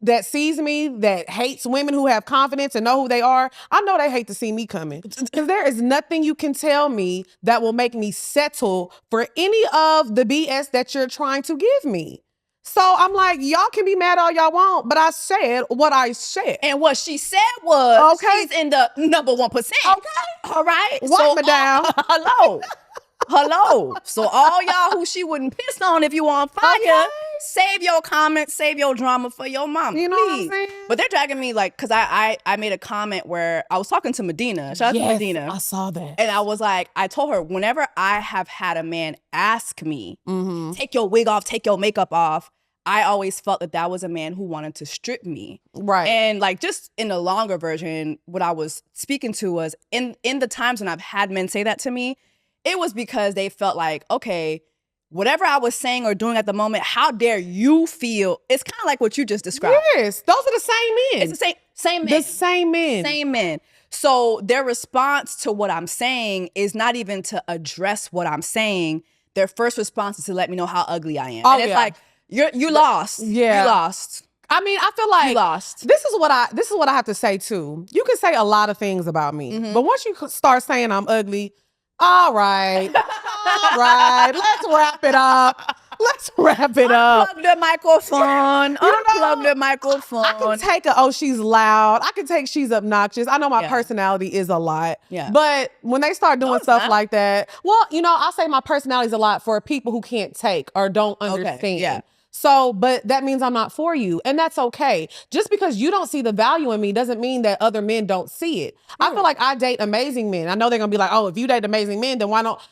Speaker 9: that sees me, that hates women who have confidence and know who they are, I know they hate to see me coming. Because there is nothing you can tell me that will make me settle for any of the BS that you're trying to give me. So I'm like, y'all can be mad all y'all want, but I said what I said.
Speaker 2: And what she said was, she's in the number 1%. Okay. All right.
Speaker 9: Wipe me down.
Speaker 2: Hello. So all y'all who she wouldn't piss on if you on fire, save your comments, save your drama for your mama.
Speaker 9: You know what I'm saying?
Speaker 2: But they're dragging me like, because I made a comment where I was talking to Medina. Shout out to Medina.
Speaker 9: I saw that.
Speaker 2: And I was like, I told her, whenever I have had a man ask me, take your wig off, take your makeup off, I always felt that was a man who wanted to strip me.
Speaker 9: Right.
Speaker 2: And like just in the longer version, what I was speaking to was in the times when I've had men say that to me, it was because they felt like, okay, whatever I was saying or doing at the moment, how dare you feel? It's kind of like what you just described.
Speaker 9: Yes, those are the same men.
Speaker 2: It's the same men.
Speaker 9: The same men.
Speaker 2: Same men. So their response to what I'm saying is not even to address what I'm saying. Their first response is to let me know how ugly I am.
Speaker 9: Oh,
Speaker 2: and it's like, you lost.
Speaker 9: Yeah.
Speaker 2: You lost.
Speaker 9: I mean, I feel like
Speaker 2: you lost.
Speaker 9: This is what I have to say too. You can say a lot of things about me, but once you start saying I'm ugly, all right, let's wrap it up.
Speaker 2: Unplug the microphone. Unplug the microphone.
Speaker 9: I can take she's loud. I can take she's obnoxious. I know my personality is a lot.
Speaker 2: Yeah.
Speaker 9: But when they start doing stuff like that, well, I'll say my personality is a lot for people who can't take or don't understand.
Speaker 2: Okay. Yeah.
Speaker 9: So, but that means I'm not for you. And that's okay. Just because you don't see the value in me doesn't mean that other men don't see it. I feel like I date amazing men. I know they're going to be like, oh, if you date amazing men, then why not?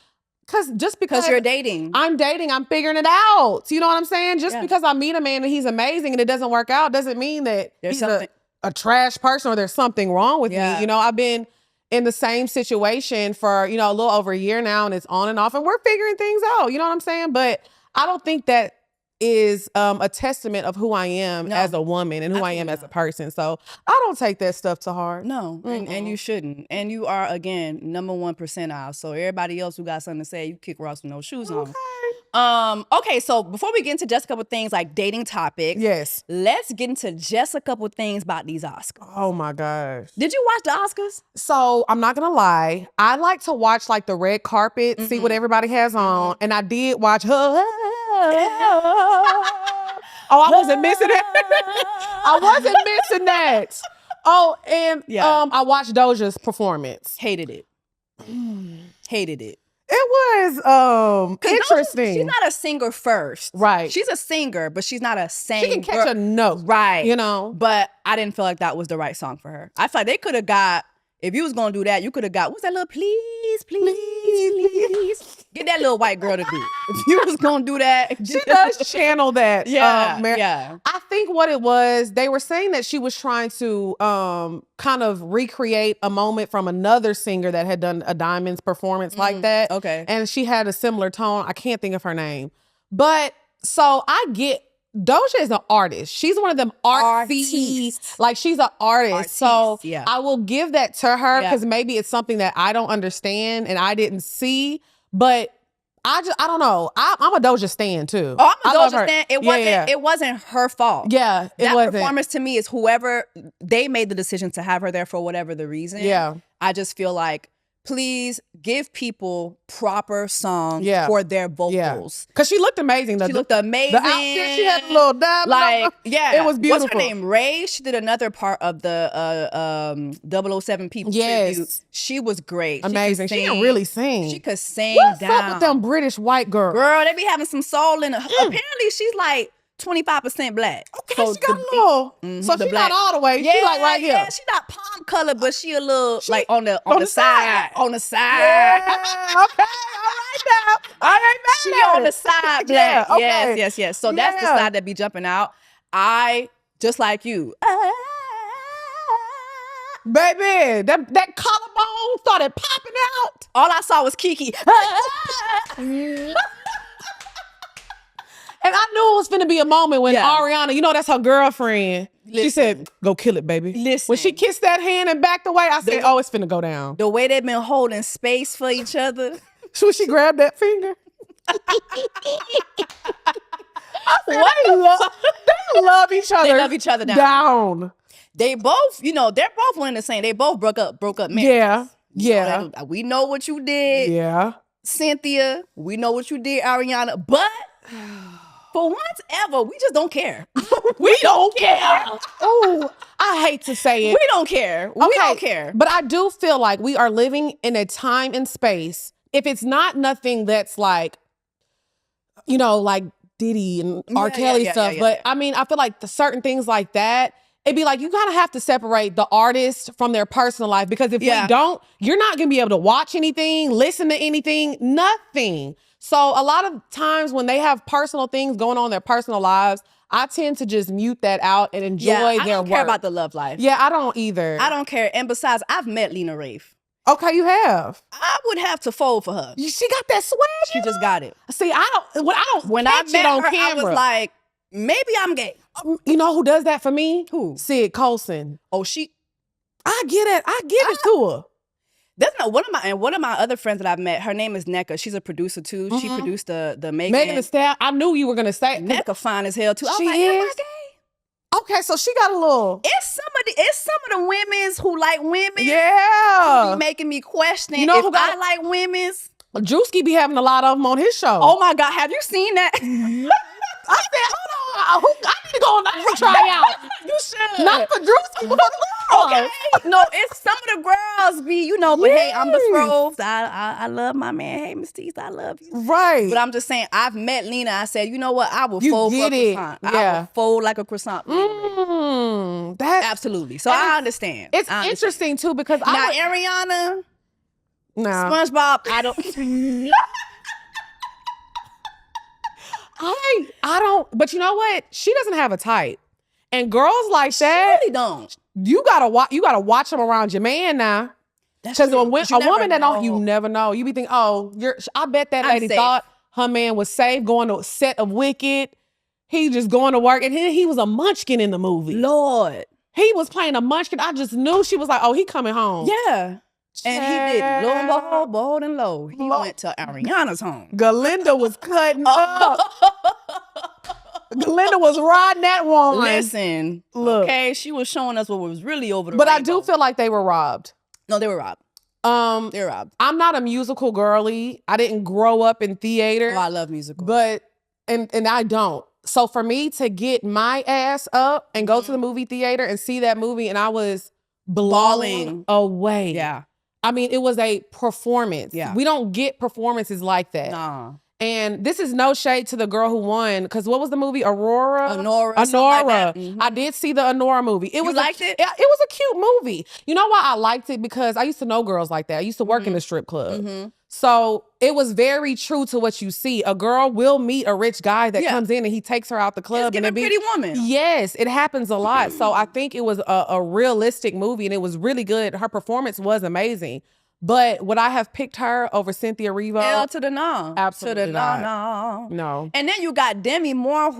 Speaker 9: Because
Speaker 2: you're dating.
Speaker 9: I'm dating, I'm figuring it out. You know what I'm saying? Just because I meet a man and he's amazing and it doesn't work out doesn't mean that he's a trash person or there's something wrong with me. I've been in the same situation for, a little over a year now, and it's on and off, and we're figuring things out. You know what I'm saying? But I don't think that is a testament of who I am as a woman and who I am as a person. So I don't take that stuff to heart.
Speaker 2: No, and you shouldn't. And you are, again, number 1 percentile. So everybody else who got something to say, you kick rocks with no shoes on. Okay, so before we get into just a couple things like dating topics, let's get into just a couple things about these Oscars.
Speaker 9: Oh my gosh.
Speaker 2: Did you watch the Oscars?
Speaker 9: So I'm not gonna lie, I like to watch like the red carpet, see what everybody has on, and I did watch I wasn't missing that. I wasn't missing that. Oh, and I watched Doja's performance.
Speaker 2: Hated it. Hated it.
Speaker 9: It was interesting.
Speaker 2: She's not a singer first.
Speaker 9: Right.
Speaker 2: She's a singer, but she's not a singer.
Speaker 9: She can catch a note.
Speaker 2: Right.
Speaker 9: But
Speaker 2: I didn't feel like that was the right song for her. I feel like they could have got, if you was going to do that, you could have got, what's that little please. Get that little white girl to do it. If you was going to do that.
Speaker 9: She does channel that.
Speaker 2: Yeah.
Speaker 9: I think what it was, they were saying that she was trying to kind of recreate a moment from another singer that had done a Diamonds performance like that.
Speaker 2: Okay.
Speaker 9: And she had a similar tone. I can't think of her name. But so I get, Doja is an artist. She's one of them artists. Like she's an artist. So I will give that to her because maybe it's something that I don't understand and I didn't see. But I don't know. I'm a Doja stan too.
Speaker 2: Oh, I'm a Doja stan. It wasn't her fault.
Speaker 9: Yeah, it wasn't.
Speaker 2: That performance to me is whoever, they made the decision to have her there for whatever the reason.
Speaker 9: Yeah.
Speaker 2: I just feel like, please give people proper songs for their vocals.
Speaker 9: Because she looked amazing.
Speaker 2: She looked amazing.
Speaker 9: The outfit, she had a little dab. It was beautiful.
Speaker 2: What's her name? Ray? She did another part of the 007 People tribute. She was great.
Speaker 9: Amazing. She can really sing.
Speaker 2: She could sing
Speaker 9: What's
Speaker 2: down.
Speaker 9: What's up with them British white girls?
Speaker 2: Girl, they be having some soul in her. Apparently, she's like 25% black.
Speaker 9: Okay, so she got a little. So she's not all the way. She like right here.
Speaker 2: Yeah, she not palm color, but she a little like on the side. On the side.
Speaker 9: Yeah. Okay. All right now. All right,
Speaker 2: she on the side black.
Speaker 9: Yeah, okay.
Speaker 2: Yes. So that's the side that be jumping out. I just like you.
Speaker 9: Baby, that collarbone started popping out.
Speaker 2: All I saw was Kiki.
Speaker 9: And I knew it was finna be a moment when Ariana, that's her girlfriend. She said, go kill it, baby.
Speaker 2: Listen.
Speaker 9: When she kissed that hand and backed away, I said, it's finna go down.
Speaker 2: The way they've been holding space for each other.
Speaker 9: Should she grab that finger? They love each other.
Speaker 2: They love each other down. They both, they're both one and the same. They both broke up marriages.
Speaker 9: Yeah.
Speaker 2: We know what you did.
Speaker 9: Yeah.
Speaker 2: Cynthia, we know what you did, Ariana. But for once ever, we just don't care.
Speaker 9: We don't care. Oh, I hate to say it.
Speaker 2: We don't care. We don't care.
Speaker 9: But I do feel like we are living in a time and space. If it's not nothing that's like, like Diddy and R. Kelly stuff. But I mean, I feel like the certain things like that, it'd be like, you kind of have to separate the artist from their personal life, because if we don't, you're not going to be able to watch anything, listen to anything, nothing. So a lot of times when they have personal things going on in their personal lives, I tend to just mute that out and enjoy their work.
Speaker 2: I don't care about the love life.
Speaker 9: Yeah, I don't either.
Speaker 2: I don't care. And besides, I've met Lena Rafe.
Speaker 9: Okay, you have.
Speaker 2: I would have to fold for her.
Speaker 9: She got that swag.
Speaker 2: She just got it.
Speaker 9: See, I don't
Speaker 2: when I
Speaker 9: catch
Speaker 2: met
Speaker 9: it on
Speaker 2: her,
Speaker 9: camera.
Speaker 2: I was like, maybe I'm gay.
Speaker 9: You know who does that for me?
Speaker 2: Who?
Speaker 9: Sid Colson.
Speaker 2: Oh,
Speaker 9: I get it. I give it to her.
Speaker 2: That's not one of my other friends that I've met. Her name is NECA. She's a producer too. She produced the
Speaker 9: Megan Thee Stallion. I knew you were gonna say
Speaker 2: NECA fine as hell too. I was
Speaker 9: She
Speaker 2: like, am I
Speaker 9: is?
Speaker 2: gay?
Speaker 9: Okay, so she got a little.
Speaker 2: It's some of the women's who like women.
Speaker 9: Yeah.
Speaker 2: Who be making me question
Speaker 9: You know
Speaker 2: if
Speaker 9: who got
Speaker 2: I like women's.
Speaker 9: Drewski be having a lot of them on his show.
Speaker 2: Oh my God, have you seen that?
Speaker 9: I said, hold on. I need to go and try out.
Speaker 2: You should.
Speaker 9: Not for Drewski, but for the girls.
Speaker 2: Okay. No, it's some of the girls be, but hey, I'm the Froves. I love my man. Hey, Miss Tees, I love you.
Speaker 9: Right.
Speaker 2: But I'm just saying, I've met Lena. I said, you know what? I will
Speaker 9: You
Speaker 2: fold for a
Speaker 9: get it.
Speaker 2: croissant.
Speaker 9: Yeah.
Speaker 2: I will fold like a croissant. Absolutely. So I understand.
Speaker 9: It's interesting too because
Speaker 2: now Ariana,
Speaker 9: no.
Speaker 2: SpongeBob, I don't.
Speaker 9: I don't, but you know what? She doesn't have a type. And girls like that,
Speaker 2: really don't.
Speaker 9: You gotta watch them around your man now. Because a woman that don't, you never know. You be thinking, I bet that lady thought her man was safe going to a set of Wicked. He just going to work, and he was a munchkin in the movie.
Speaker 2: Lord,
Speaker 9: he was playing a munchkin. I just knew she was like, oh, he coming home.
Speaker 2: Yeah. And he did. Lo and behold, bold and low. He went to Ariana's home.
Speaker 9: Galinda was cutting up. Galinda was riding that woman.
Speaker 2: Listen,
Speaker 9: look.
Speaker 2: Okay, she was showing us what was really over the
Speaker 9: But
Speaker 2: rainbow.
Speaker 9: I do feel like they were robbed.
Speaker 2: No, they were robbed. They were robbed.
Speaker 9: I'm not a musical girly. I didn't grow up in theater.
Speaker 2: Oh, I love musicals.
Speaker 9: But, and I don't. So for me to get my ass up and go to the movie theater and see that movie, and I was blown away.
Speaker 2: Yeah.
Speaker 9: I mean, it was a performance.
Speaker 2: Yeah.
Speaker 9: We don't get performances like that.
Speaker 2: Nah.
Speaker 9: And this is no shade to the girl who won, because what was the movie? Honora.
Speaker 2: Like mm-hmm.
Speaker 9: I did see the Honora movie.
Speaker 2: You liked it?
Speaker 9: It was a cute movie. You know why I liked it? Because I used to know girls like that. I used to work in the strip club.
Speaker 2: Mm-hmm.
Speaker 9: So it was very true to what you see. A girl will meet a rich guy that comes in and he takes her out the club.
Speaker 2: It's
Speaker 9: and
Speaker 2: Pretty Woman.
Speaker 9: Yes, it happens a lot. So I think it was a realistic movie, and it was really good. Her performance was amazing. But would I have picked her over Cynthia Erivo?
Speaker 2: Hell to the no.
Speaker 9: Absolutely
Speaker 2: to the
Speaker 9: not.
Speaker 2: No. And then you got Demi Moore,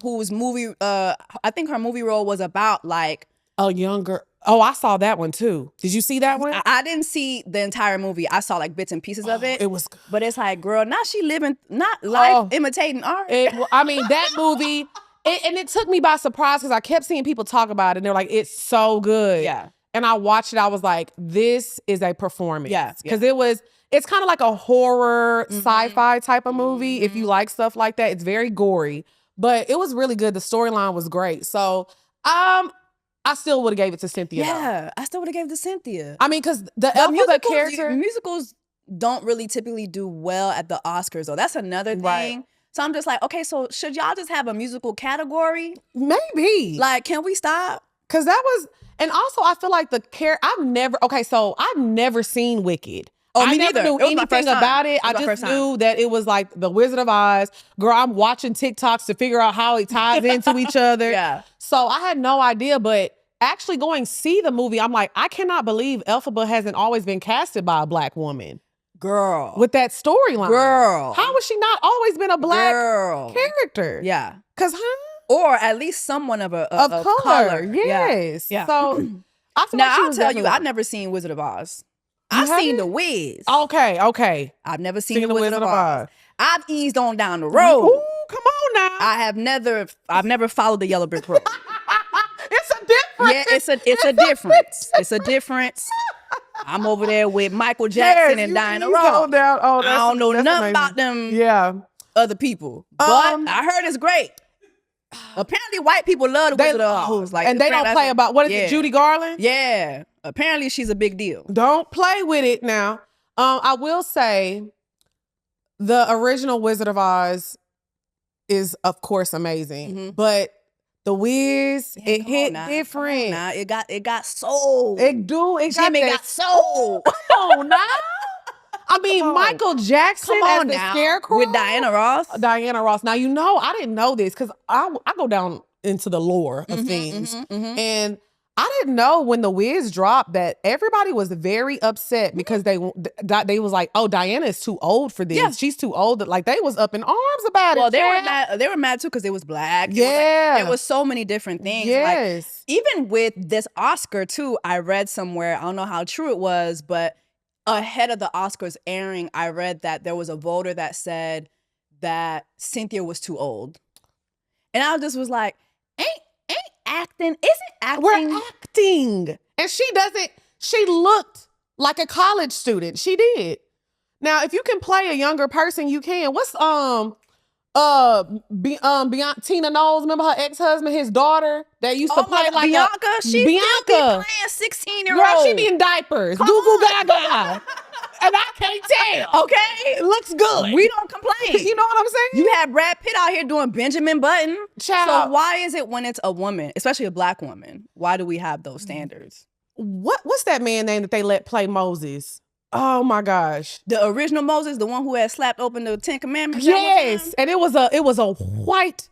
Speaker 2: whose movie, I think her movie role was about like
Speaker 9: a younger. Oh, I saw that one too. Did you see that one?
Speaker 2: I didn't see the entire movie. I saw like bits and pieces of it.
Speaker 9: It was,
Speaker 2: but it's like, girl, now she living not life imitating art.
Speaker 9: I mean, that movie, and it took me by surprise because I kept seeing people talk about it, and they're like, "It's so good."
Speaker 2: Yeah.
Speaker 9: And I watched it. I was like, "This is a performance."
Speaker 2: Yeah.
Speaker 9: Because it's kind of like a horror sci-fi type of movie. If you like stuff like that, it's very gory, but it was really good. The storyline was great. So, I still would have gave it to Cynthia.
Speaker 2: Yeah, I still would have gave it to Cynthia.
Speaker 9: I mean, because the character
Speaker 2: musicals don't really typically do well at the Oscars, though. That's another thing. Right. So I'm just like, okay, so should y'all just have a musical category?
Speaker 9: Maybe.
Speaker 2: Like, can we stop?
Speaker 9: Because that was, and also I feel like I've never seen Wicked.
Speaker 2: Oh,
Speaker 9: I
Speaker 2: me
Speaker 9: never
Speaker 2: neither.
Speaker 9: knew anything about it. I just knew that it was like the Wizard of Oz. Girl, I'm watching TikToks to figure out how it ties into each other.
Speaker 2: Yeah.
Speaker 9: So I had no idea, but actually going see the movie, I'm like, I cannot believe Elphaba hasn't always been casted by a Black woman.
Speaker 2: Girl.
Speaker 9: With that storyline.
Speaker 2: Girl.
Speaker 9: How has she not always been a Black character?
Speaker 2: Yeah.
Speaker 9: Because
Speaker 2: or at least someone of
Speaker 9: color. Yes.
Speaker 2: Yeah.
Speaker 9: So I feel
Speaker 2: now
Speaker 9: like
Speaker 2: I'll tell you, I've never seen Wizard of Oz. I've seen The Wiz.
Speaker 9: Okay.
Speaker 2: I've never seen The Wizard of Oz. I've eased on down the road.
Speaker 9: Ooh, come on now.
Speaker 2: I've never followed the Yellow Brick Road.
Speaker 9: It's a difference.
Speaker 2: Yeah, it's a difference. It's a difference. I'm over there with Michael Jackson and Diana Ross. I don't know nothing about them other people. But I heard it's great. Apparently white people love the Wizard of Oz. Like,
Speaker 9: and they don't play about, what is it, Judy Garland?
Speaker 2: Yeah. Apparently she's a big deal.
Speaker 9: Don't play with it now. I will say the original Wizard of Oz is, of course, amazing. But The Wiz, it hit different.
Speaker 2: Now it got soul.
Speaker 9: It do. It
Speaker 2: Jimmy got soul.
Speaker 9: Come on now. I mean, Michael Jackson as the Scarecrow
Speaker 2: with Diana Ross.
Speaker 9: Diana Ross. Now, you know, I didn't know this because I go down into the lore of things. And I didn't know when The Wiz dropped that everybody was very upset because they was like, oh, Diana is too old for this. Yeah. She's too old. Like, they was up in arms about it.
Speaker 2: Well, they were mad too because it was black.
Speaker 9: Yeah.
Speaker 2: It was so many different things.
Speaker 9: Yes.
Speaker 2: Like, even with this Oscar too, I read somewhere, I don't know how true it was, but ahead of the Oscars airing, I read that there was a voter that said that Cynthia was too old. And I just was like, ain't acting, isn't acting.
Speaker 9: We're acting. And she looked like a college student. She did. Now, if you can play a younger person, you can. What's Beyonce, Tina Knowles, remember her ex-husband, his daughter that used to play like
Speaker 2: Bianca? She still be playing 16-year-old.
Speaker 9: Girl, she be in diapers. Goo goo gaga. And I can't tell.
Speaker 2: Okay.
Speaker 9: It looks good.
Speaker 2: We don't complain.
Speaker 9: You know what I'm saying?
Speaker 2: You have Brad Pitt out here doing Benjamin Button.
Speaker 9: Child.
Speaker 2: So why is it when it's a woman, especially a black woman, why do we have those standards?
Speaker 9: What's that man name that they let play Moses? Oh my gosh.
Speaker 2: The original Moses, the one who had slapped open the 10 Commandments?
Speaker 9: Yes. And it was a white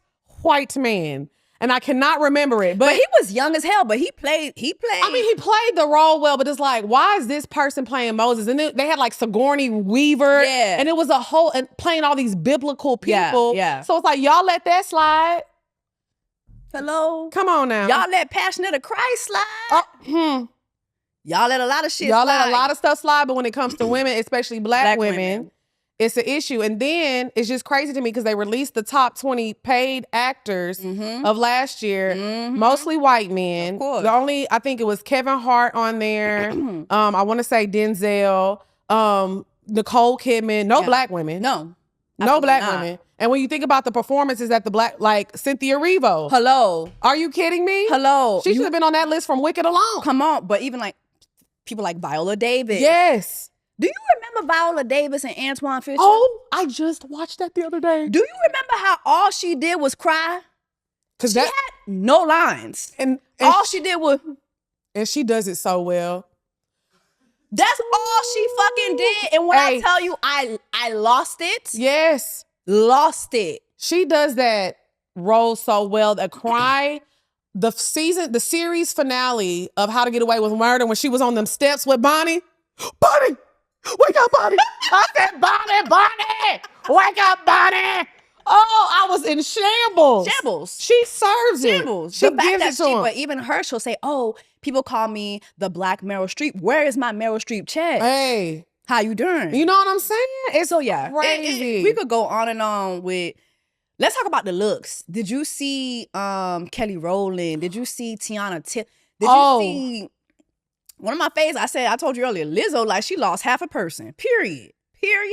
Speaker 9: man. And I cannot remember it. But
Speaker 2: he was young as hell, but he played.
Speaker 9: I mean, he played the role well, but it's like, why is this person playing Moses? And they had like Sigourney Weaver.
Speaker 2: Yeah.
Speaker 9: And it was and playing all these biblical people.
Speaker 2: Yeah.
Speaker 9: So it's like, y'all let that slide.
Speaker 2: Hello?
Speaker 9: Come on now.
Speaker 2: Y'all let Passion of the Christ slide? Y'all let a lot of shit slide.
Speaker 9: Y'all let a lot of stuff slide, but when it comes to women, especially black women, it's an issue. And then it's just crazy to me because they released the top 20 paid actors of last year, mostly white men.
Speaker 2: Of course.
Speaker 9: I think it was Kevin Hart on there. I want to say Denzel, Nicole Kidman, no black women.
Speaker 2: No
Speaker 9: black women. And when you think about the performances that the black, like Cynthia Erivo.
Speaker 2: Hello.
Speaker 9: Are you kidding me?
Speaker 2: Hello.
Speaker 9: She should have been on that list from Wicked alone.
Speaker 2: Come on. But even like people like Viola Davis.
Speaker 9: Yes.
Speaker 2: Do you remember Viola Davis and Antoine Fisher?
Speaker 9: Oh, I just watched that the other day.
Speaker 2: Do you remember how all she did was cry?
Speaker 9: Because
Speaker 2: she had no lines. And all she did was...
Speaker 9: And she does it so well.
Speaker 2: That's all she fucking did. And when I tell you I lost it.
Speaker 9: Yes.
Speaker 2: Lost it.
Speaker 9: She does that role so well. The cry, the series finale of How to Get Away with Murder when she was on them steps with Bonnie. Bonnie! Wake up, Bonnie! I said, Bonnie! Wake up, Bonnie! Oh, I was in shambles.
Speaker 2: Shambles.
Speaker 9: She serves it.
Speaker 2: Shambles.
Speaker 9: She gives it to him.
Speaker 2: But even her, she'll say, oh, people call me the Black Meryl Streep. Where is my Meryl Streep check?
Speaker 9: Hey.
Speaker 2: How you doing?
Speaker 9: You know what I'm saying? It's
Speaker 2: so yeah,
Speaker 9: crazy.
Speaker 2: We could go on and on with... Let's talk about the looks. Did you see Kelly Rowland? Did you see Tiana Did you see... One of my favorites, I told you earlier, Lizzo, like she lost half a person. Period.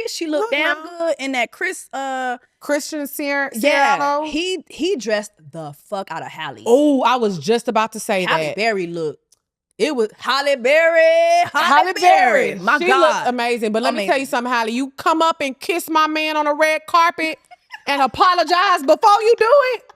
Speaker 2: She looked damn good in that
Speaker 9: Christian Seattle.
Speaker 2: Yeah, he dressed the fuck out of Halle.
Speaker 9: Oh, I was just about to say
Speaker 2: Halle
Speaker 9: that.
Speaker 2: Berry looked. It was Halle Berry. My
Speaker 9: she
Speaker 2: God.
Speaker 9: looked amazing. But let me tell you something, Halle. You come up and kiss my man on a red carpet and apologize before you do it.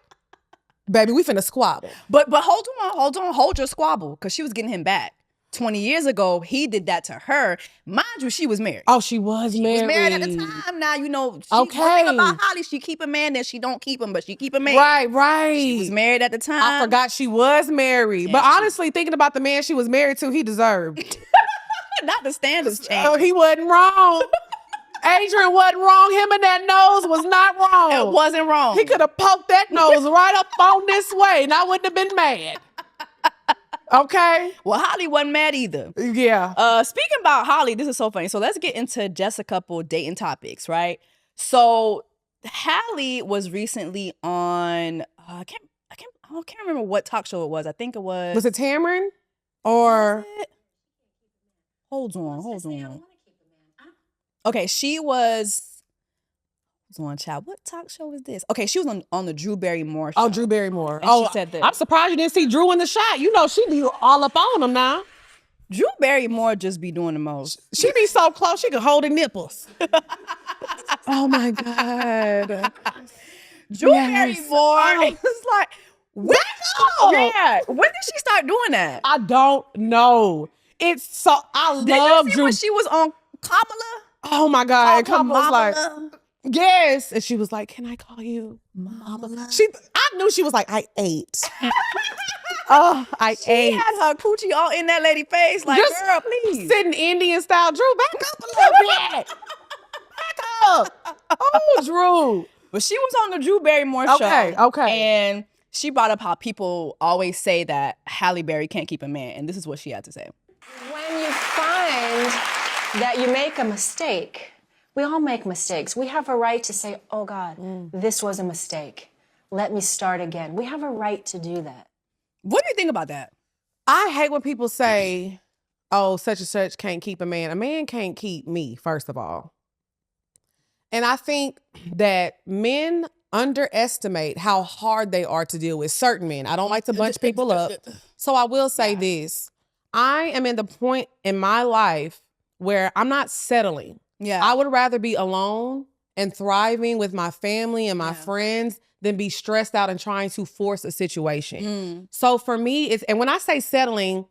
Speaker 9: Baby, we finna squabble.
Speaker 2: But hold your squabble, because she was getting him back. 20 years ago, he did that to her. Mind you, she was married.
Speaker 9: Oh, she was married.
Speaker 2: She was married at the time. Now, you know, one thing about Holly, she keep a man, then she don't keep him, but she keep a man.
Speaker 9: Right.
Speaker 2: She was married at the time.
Speaker 9: I forgot she was married. But honestly, thinking about the man she was married to, he deserved.
Speaker 2: Not the standards changed.
Speaker 9: Oh, he wasn't wrong. Adrian wasn't wrong. Him and that nose was not wrong.
Speaker 2: It wasn't wrong.
Speaker 9: He could have poked that nose right up on this way, and I wouldn't have been mad. Okay.
Speaker 2: Well, Holly wasn't mad either.
Speaker 9: Yeah.
Speaker 2: Speaking about Holly, this is so funny. So let's get into just a couple dating topics, right? So Holly was recently on. I can't remember what talk show it was. I think it was.
Speaker 9: Was it Tamron? Or
Speaker 2: hold on. Okay, she was. Hold on, child. What talk show is this? Okay, she was on the Drew Barrymore show.
Speaker 9: Oh, Drew Barrymore.
Speaker 2: And she said that.
Speaker 9: I'm surprised you didn't see Drew in the shot. You know she be all up on him now.
Speaker 2: Drew Barrymore just be doing the most.
Speaker 9: She be so close she could hold her nipples. Oh my God.
Speaker 2: Drew Barrymore. It's like, when did she start doing that?
Speaker 9: I don't know. It's so I love
Speaker 2: Did you see
Speaker 9: Drew.
Speaker 2: when she was on Kamala?
Speaker 9: Oh my God. And Kamala was like,
Speaker 2: Mama.
Speaker 9: yes. And she was like, can I call you Mama? I knew she was like, I ate. I ate.
Speaker 2: She had her coochie all in that lady face. Like,
Speaker 9: Just
Speaker 2: girl, please.
Speaker 9: sitting Indian style. Drew, back up a little bit. Back up. Oh, Drew.
Speaker 2: But she was on the Drew Barrymore show.
Speaker 9: Okay.
Speaker 2: And she brought up how people always say that Halle Berry can't keep a man. And this is what she had to say.
Speaker 10: When you find that you make a mistake, we all make mistakes. We have a right to say, oh God, this was a mistake. Let me start again. We have a right to do that.
Speaker 2: What do you think about that?
Speaker 9: I hate when people say, oh, such and such can't keep a man. A man can't keep me, first of all. And I think that men underestimate how hard they are to deal with. Certain men. I don't like to bunch people up. So I will say this. I am in the point in my life where I'm not settling.
Speaker 2: Yeah.
Speaker 9: I would rather be alone and thriving with my family and my friends than be stressed out and trying to force a situation. So for me, and when I say settling,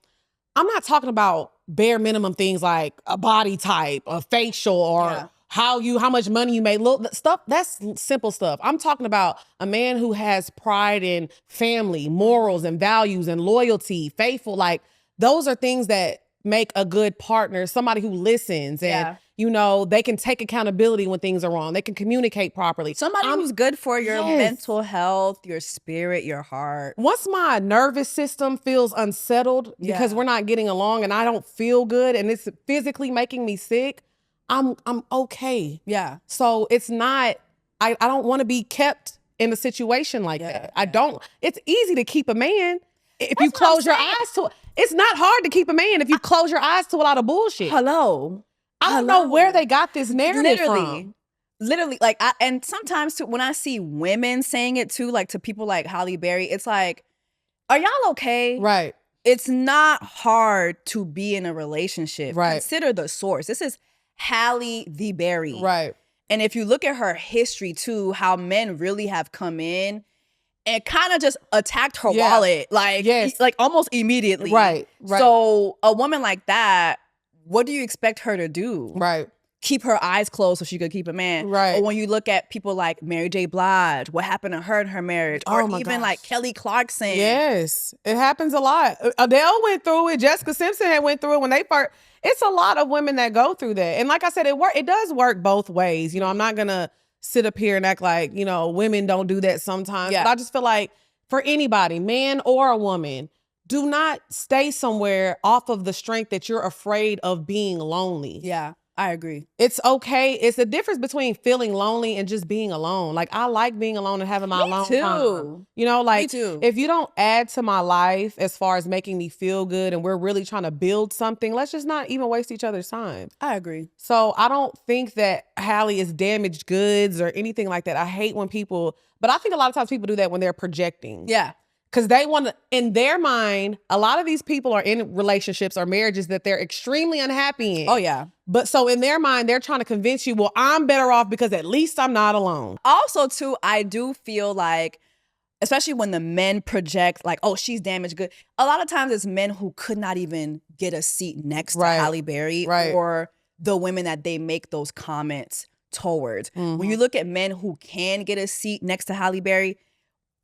Speaker 9: I'm not talking about bare minimum things like a body type, a facial, or how much money you make. Look, stuff, that's simple stuff. I'm talking about a man who has pride in family, morals and values and loyalty, faithful. Like, those are things that make a good partner, somebody who listens and, they can take accountability when things are wrong. They can communicate properly.
Speaker 2: Somebody who's good for your mental health, your spirit, your heart.
Speaker 9: Once my nervous system feels unsettled because we're not getting along and I don't feel good and it's physically making me sick, I'm okay.
Speaker 2: Yeah.
Speaker 9: So it's not, I don't want to be kept in a situation like that. I don't. It's easy to keep a man if you close your eyes to it. It's not hard to keep a man if you close your eyes to a lot of bullshit.
Speaker 2: Hello.
Speaker 9: I don't know where they got this narrative from.
Speaker 2: Literally, like, and sometimes too, when I see women saying it too, like to people like Halle Berry, it's like, are y'all okay?
Speaker 9: Right.
Speaker 2: It's not hard to be in a relationship.
Speaker 9: Right.
Speaker 2: Consider the source. This is Halle the Berry.
Speaker 9: Right.
Speaker 2: And if you look at her history too, how men really have come in and kind of just attacked her wallet, like, like almost immediately.
Speaker 9: Right.
Speaker 2: So a woman like that, what do you expect her to do?
Speaker 9: Right.
Speaker 2: Keep her eyes closed so she could keep a man.
Speaker 9: Right.
Speaker 2: Or when you look at people like Mary J. Blige, what happened to her in her marriage? Or even like Kelly Clarkson.
Speaker 9: Yes. It happens a lot. Adele went through it. Jessica Simpson had went through it when they first. It's a lot of women that go through that. And like I said, it does work both ways. I'm not going to sit up here and act like, women don't do that sometimes.
Speaker 2: Yeah.
Speaker 9: But I just feel like for anybody, man or a woman, do not stay somewhere off of the strength that you're afraid of being lonely.
Speaker 2: Yeah, I agree.
Speaker 9: It's okay. It's the difference between feeling lonely and just being alone. Like, I like being alone and having my alone time.
Speaker 2: Me too.
Speaker 9: If you don't add to my life as far as making me feel good and we're really trying to build something, let's just not even waste each other's time.
Speaker 2: I agree.
Speaker 9: So I don't think that Halle is damaged goods or anything like that. I hate when people, but I think a lot of times people do that when they're projecting.
Speaker 2: Yeah.
Speaker 9: Because they want to, in their mind, a lot of these people are in relationships or marriages that they're extremely unhappy in.
Speaker 2: Oh, yeah.
Speaker 9: But so in their mind, they're trying to convince you, well, I'm better off because at least I'm not alone.
Speaker 2: Also, too, I do feel like, especially when the men project like, oh, she's damaged good. A lot of times it's men who could not even get a seat next to Halle Berry or the women that they make those comments towards. When you look at men who can get a seat next to Halle Berry,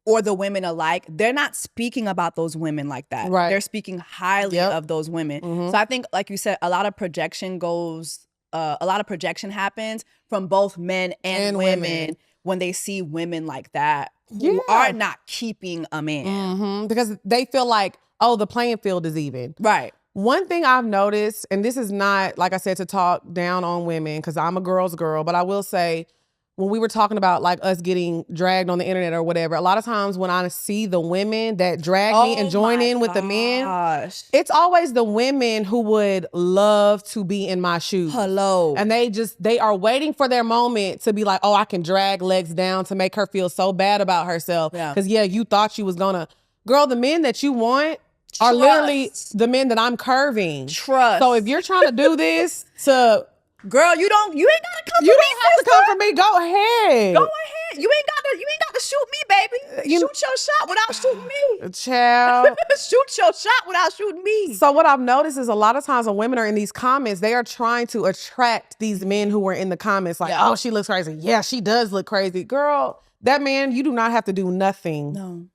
Speaker 2: or the women alike, they're not speaking about those women like that.
Speaker 9: Right.
Speaker 2: They're speaking highly of those women. So I think, like you said, a lot of projection happens from both men and women when they see women like that who are not keeping a man.
Speaker 9: Because they feel like, oh, the playing field is even.
Speaker 2: Right.
Speaker 9: One thing I've noticed, and this is not, like I said, to talk down on women, because I'm a girl's girl, but I will say, when we were talking about like us getting dragged on the internet or whatever, a lot of times when I see the women that drag me and join in with the men, it's always the women who would love to be in my shoes.
Speaker 2: Hello.
Speaker 9: And they are waiting for their moment to be like, oh, I can drag Lex down to make her feel so bad about herself. Because you thought you was gonna, girl, the men that you want are literally the men that I'm curving.
Speaker 2: Trust.
Speaker 9: So if you're trying to do this to,
Speaker 2: girl, you ain't gotta come for me.
Speaker 9: You don't have to come for me. Go ahead.
Speaker 2: Go ahead. You ain't got to shoot me, baby. Shoot your shot without shooting me.
Speaker 9: Child.
Speaker 2: Shoot your shot without shooting me.
Speaker 9: So what I've noticed is a lot of times when women are in these comments, they are trying to attract these men who are in the comments like, oh, she looks crazy. Yeah, she does look crazy. Girl, that man, you do not have to do nothing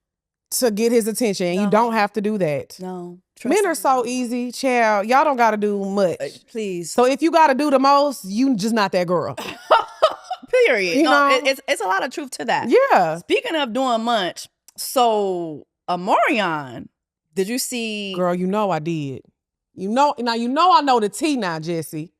Speaker 9: to get his attention. You don't have to do that.
Speaker 2: No.
Speaker 9: Men are so easy, child. Y'all don't got to do much.
Speaker 2: Please.
Speaker 9: So if you got to do the most, you just not that girl.
Speaker 2: Period. It's a lot of truth to that.
Speaker 9: Yeah.
Speaker 2: Speaking of doing much, so Omarion, did you see?
Speaker 9: Girl, you know I did. I know the tea now, Jessie.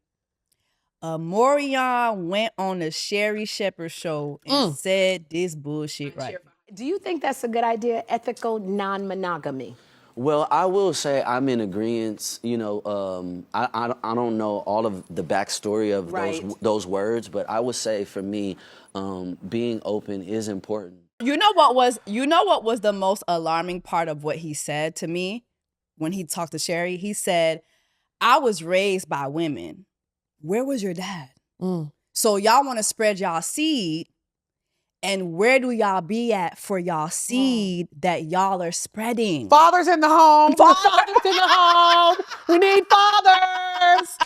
Speaker 2: Omarion went on the Sherry Shepherd show and said this bullshit right.
Speaker 11: Do you think that's a good idea, ethical non-monogamy?
Speaker 12: Well, I will say I'm in agreement. You know, I don't know all of the backstory of those words, but I would say for me, being open is important.
Speaker 2: You know what was the most alarming part of what he said to me when he talked to Sherry? He said, "I was raised by women. Where was your dad? So y'all want to spread y'all seed." And where do y'all be at for y'all seed that y'all are spreading?
Speaker 9: Fathers in the home. Fathers in the home. We need fathers.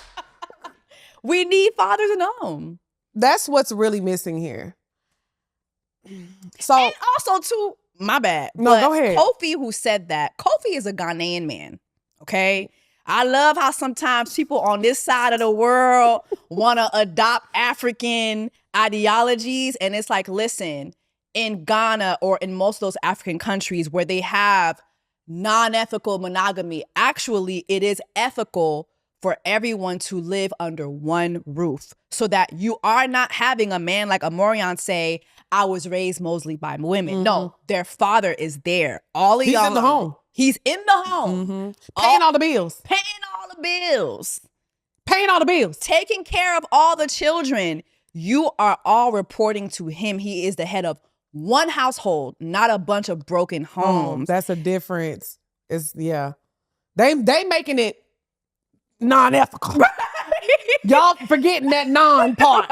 Speaker 2: We need fathers in the home.
Speaker 9: That's what's really missing here. So,
Speaker 2: and also too, my bad.
Speaker 9: No, go ahead.
Speaker 2: Kofi, who said that, Kofi is a Ghanaian man. Okay. I love how sometimes people on this side of the world want to adopt African ideologies. And it's like, listen, in Ghana or in most of those African countries where they have non-ethical monogamy, actually, it is ethical for everyone to live under one roof so that you are not having a man like Omarion say, I was raised mostly by women. No, their father is there. All of
Speaker 9: He's
Speaker 2: y'all
Speaker 9: in the home.
Speaker 2: He's in the home.
Speaker 9: Paying all the bills.
Speaker 2: Paying all the bills.
Speaker 9: Paying all the bills.
Speaker 2: Taking care of all the children. You are all reporting to him. He is the head of one household, not a bunch of broken homes.
Speaker 9: That's a difference. It's They making it non-ethical. Y'all forgetting that non part.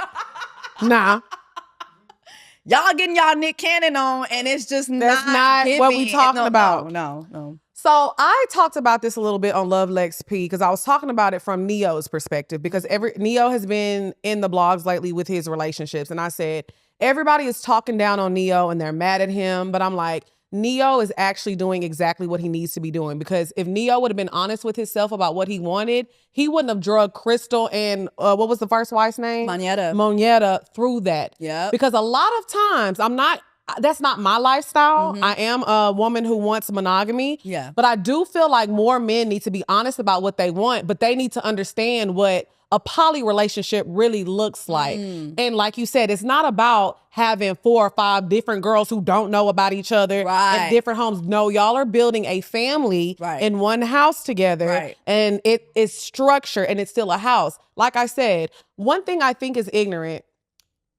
Speaker 9: Nah.
Speaker 2: Y'all getting y'all Nick Cannon on, and it's just
Speaker 9: That's not what we talking about.
Speaker 2: No.
Speaker 9: So I talked about this a little bit on Love Lex P because I was talking about it from Neo's perspective because Neo has been in the blogs lately with his relationships. And I said, everybody is talking down on Neo and they're mad at him. But I'm like, Neo is actually doing exactly what he needs to be doing because if Neo would have been honest with himself about what he wanted, he wouldn't have drugged Crystal and what was the first wife's name? Monietta through that.
Speaker 2: Yeah.
Speaker 9: Because a lot of times that's not my lifestyle. I am a woman who wants monogamy.
Speaker 2: Yeah.
Speaker 9: But I do feel like more men need to be honest about what they want, but they need to understand what a poly relationship really looks like. And like you said, it's not about having 4 or 5 different girls who don't know about each other in different homes. No, y'all are building a family in one house together and it is structured and it's still a house. Like I said, one thing I think is ignorant